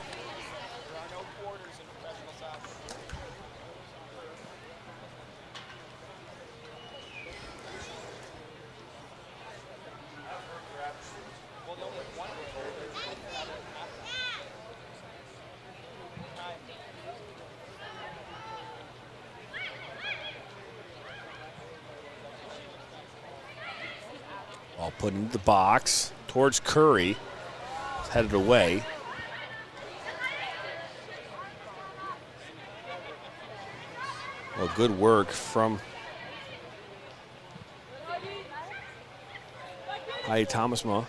Ball put into the box towards Curry. It's headed away. good work from Heidi Thomasma.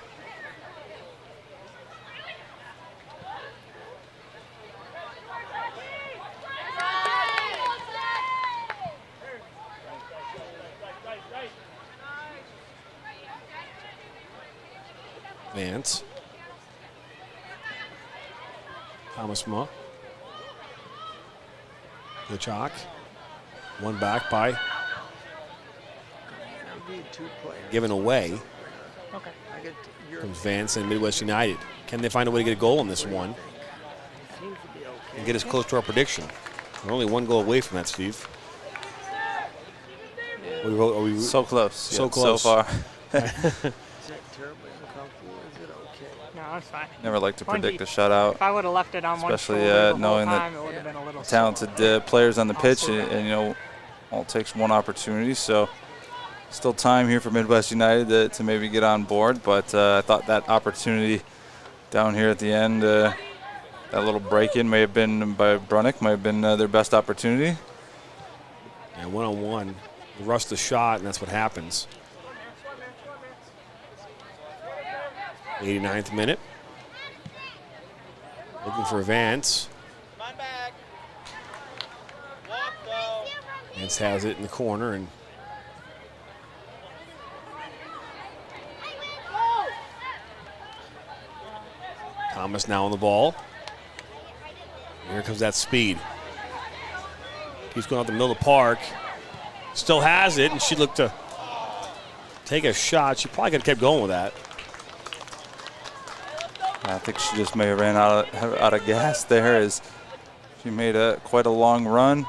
Vance. Thomasma. The chalk. One back by. Given away. Comes Vance and Midwest United. Can they find a way to get a goal in this one? And get us close to our prediction. We're only one goal away from that, Steve. Are we so close. So yeah, close. So far. No, it's fine. Never like to predict a shutout. If I would have left it on one especially shoulder the knowing whole time, that it would have been a little talented players on the pitch, and you know, all it takes one opportunity. So still time here for Midwest United to maybe get on board, but I thought that opportunity down here at the end, that little break-in may have been by Brunick, might have been their best opportunity. And one-on-one, rush the shot, and that's what happens. 89th minute. Looking for Vance. Vance has it in the corner, and Thomas now on the ball. Here comes that speed. Keeps going out the middle of the park. Still has it, and she looked to take a shot. She probably could have kept going with that. I think she just may have ran out of gas there as she made quite a long run.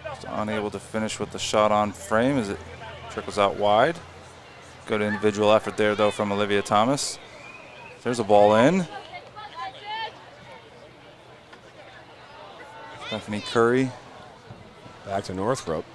Just unable to finish with the shot on frame as it trickles out wide. Good individual effort there, though, from Olivia Thomas. There's a ball in. Stephanie Curry. Back to Northrop.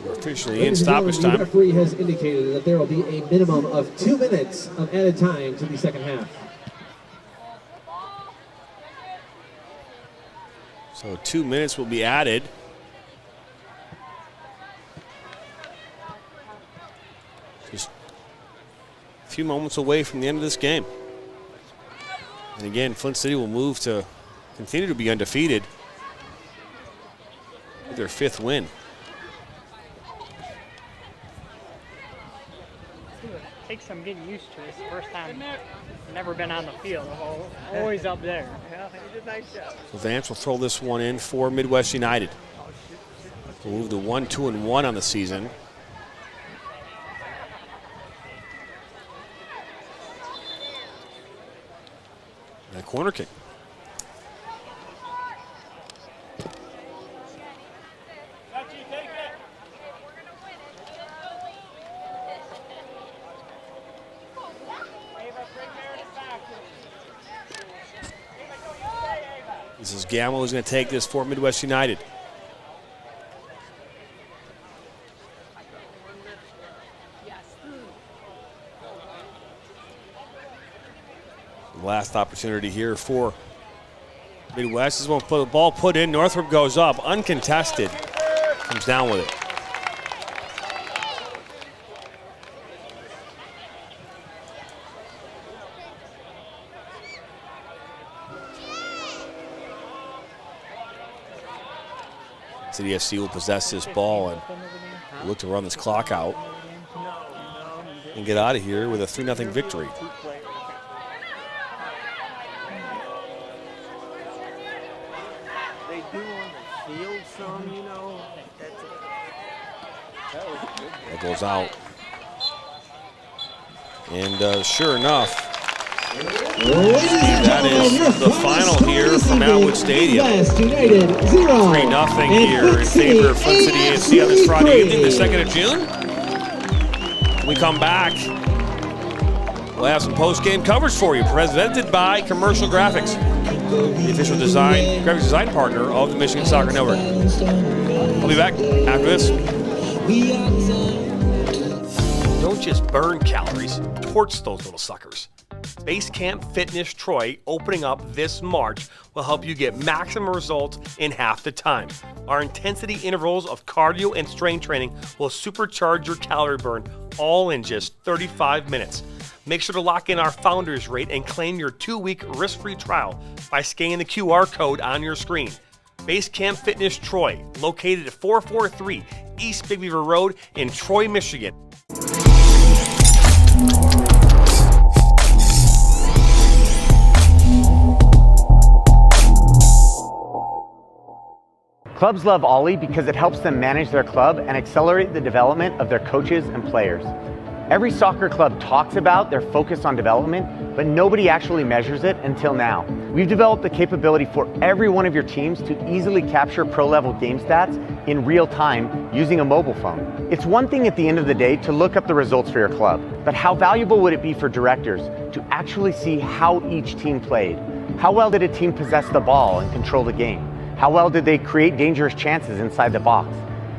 We're officially in stoppage The time. referee has indicated that there will be a minimum of 2 minutes of added time to the second half. So 2 minutes will be added. Just a few moments away from the end of this game. And again, Flint City will move to continue to be undefeated with their 5th win. Takes some getting used to. It's the first time never been on the field. Always up there. Yeah, he did a nice job. So Vance will throw this one in for Midwest United. We'll move to 1-2-1 on the season. And a corner kick. This is Gamble who's going to take this for Midwest United. Last opportunity here for Midwest. This is when the ball put in. Northrop goes up, uncontested. Comes down with it. City FC will possess this ball and look to run this clock out and get out of here with a 3-0 victory. They do on the field some, you know. That goes out. And sure enough, that is the final here from Atwood Stadium. 3-0 here in favor of Flint City AFC on this Friday evening, the 2nd of June. When we come back, we'll have some post-game coverage for you, presented by Commercial Graphics. the official graphic design partner of the Michigan Soccer Network. I'll be back after this. Don't just burn calories, torch those little suckers. Base Camp Fitness Troy opening up this March will help you get maximum results in half the time. Our intensity intervals of cardio and strength training will supercharge your calorie burn all in just 35 minutes. Make sure to lock in our founders rate and claim your 2-week risk-free trial by scanning the QR code on your screen. Base Camp Fitness Troy, located at 443 East Big Beaver Road in Troy, Michigan. Clubs love Ollie because it helps them manage their club and accelerate the development of their coaches and players. Every soccer club talks about their focus on development, but nobody actually measures it until now. We've developed the capability for every one of your teams to easily capture pro-level game stats in real time using a mobile phone. It's one thing at the end of the day to look up the results for your club, but how valuable would it be for directors to actually see how each team played? How well did a team possess the ball and control the game? How well did they create dangerous chances inside the box?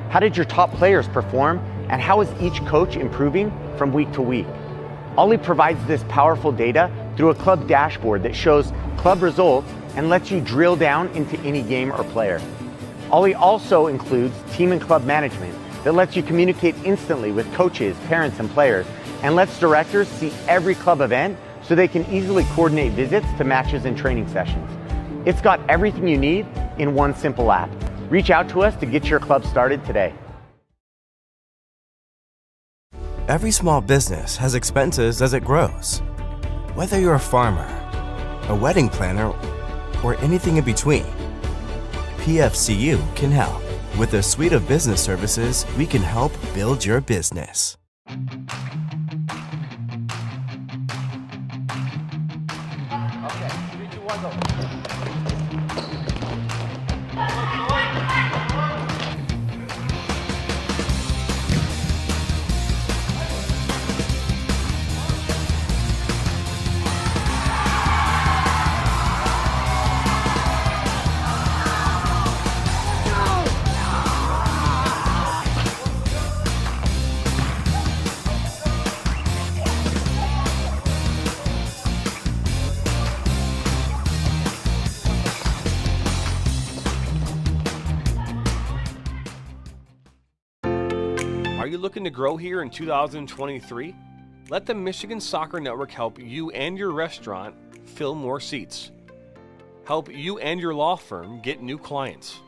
How did your top players perform? And how is each coach improving from week to week? Ollie provides this powerful data through a club dashboard that shows club results and lets you drill down into any game or player. Ollie also includes team and club management that lets you communicate instantly with coaches, parents, and players, and lets directors see every club event so they can easily coordinate visits to matches and training sessions. It's got everything you need in one simple app. Reach out to us to get your club started today. Every small business has expenses as it grows. Whether you're a farmer, a wedding planner, or anything in between, PFCU can help. With a suite of business services, we can help build your business. Are you looking to grow here in 2023? Let the Michigan Soccer Network help you and your restaurant fill more seats. Help you and your law firm get new clients.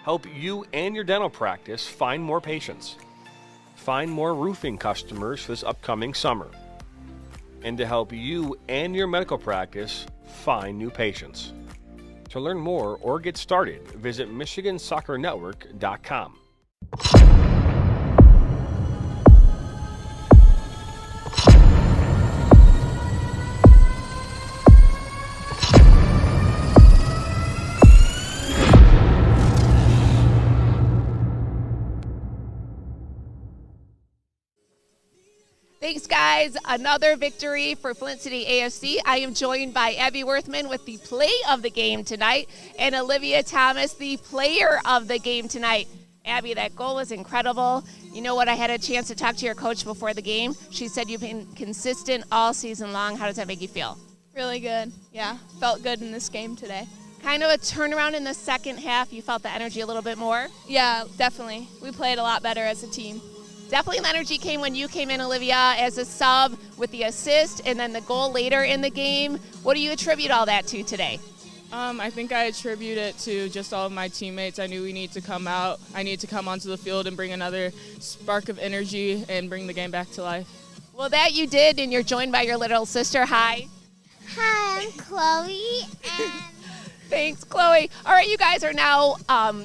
Help you and your dental practice find more patients. Find more roofing customers for this upcoming summer. And to help you and your medical practice find new patients. To learn more or get started, visit MichiganSoccerNetwork.com. Thanks, guys. Another victory for Flint City AFC. I am joined by Abby Worthman with the play of the game tonight and Olivia Thomas, the player of the game tonight. Abby, that goal was incredible. You know what? I had a chance to talk to your coach before the game. She said you've been consistent all season long. How does that make you feel? Really good. Yeah, felt good in this game today. Kind of a turnaround in the second half. You felt the energy a little bit more? Yeah, definitely. We played a lot better as a team. Definitely the energy came when you came in, Olivia, as a sub with the assist and then the goal later in the game. What do you attribute all that to today? I think I attribute it to just all of my teammates. I knew we need to come out. I need to come onto the field and bring another spark of energy and bring the game back to life. Well, that you did, and you're joined by your little sister. Hi. Hi, I'm Chloe. Thanks, Chloe. All right, you guys are now,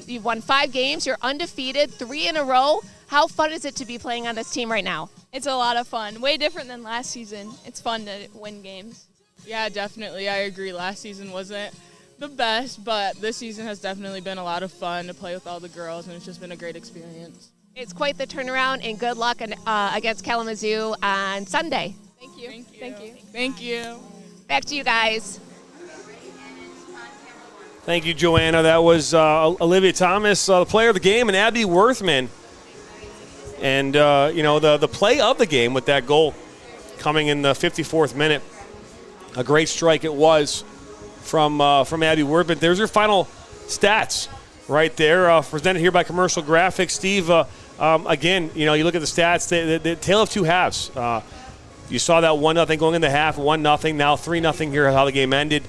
you've won 5 games. You're undefeated, 3 in a row. How fun is it to be playing on this team right now? It's a lot of fun. Way different than last season. It's fun to win games. Yeah, definitely. I agree. Last season wasn't the best, but this season has definitely been a lot of fun to play with all the girls, and it's just been a great experience. It's quite the turnaround, and good luck against Kalamazoo on Sunday. Thank you. Thank you. Back to you guys. Thank you, Joanna. That was Olivia Thomas, the player of the game, and Abby Worthman. And, the play of the game with that goal coming in the 54th minute. A great strike it was from Abby Worthman. There's your final stats right there, presented here by Commercial Graphics. Steve, again, you look at the stats, the tale of two halves. You saw that 1-0 going in the half, 1-0, now 3-0 here, how the game ended.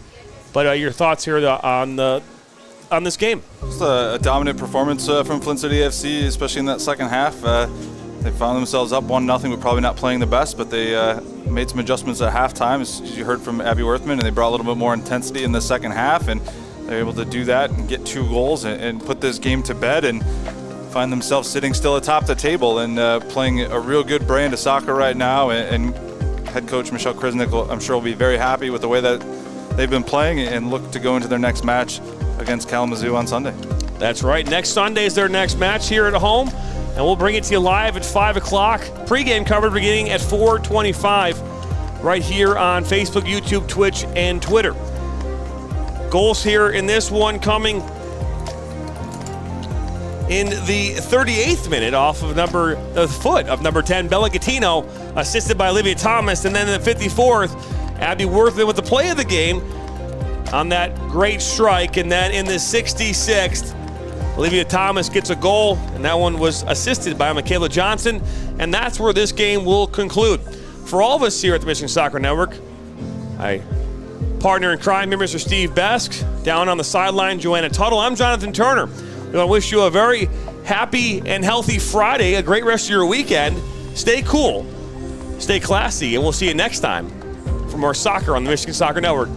But your thoughts here on this game? Just a dominant performance from Flint City AFC, especially in that second half. They found themselves up 1-0, but probably not playing the best, but they made some adjustments at halftime, as you heard from Abby Worthman, and they brought a little bit more intensity in the second half, and they're able to do that and get 2 goals and put this game to bed and find themselves sitting still atop the table and playing a real good brand of soccer right now. And head coach Michelle Krisnick, I'm sure, will be very happy with the way that they've been playing and look to go into their next match against Kalamazoo on Sunday. That's right. Next Sunday is their next match here at home, and we'll bring it to you live at 5 o'clock. Pre-game coverage beginning at 4:25 right here on Facebook, YouTube, Twitch, and Twitter. Goals here in this one coming in the 38th minute off of the foot of number 10, Bella Gattino, assisted by Olivia Thomas. And then in the 54th, Abby Worthman with the play of the game on that great strike. And then in the 66th, Olivia Thomas gets a goal, and that one was assisted by Michaela Johnson. And that's where this game will conclude. For all of us here at the Michigan Soccer Network, my partner in crime here, Mr. Steve Besk, down on the sideline, Joanna Tuttle. I'm Jonathan Turner. We want to wish you a very happy and healthy Friday, a great rest of your weekend. Stay cool, stay classy, and we'll see you next time for more soccer on the Michigan Soccer Network.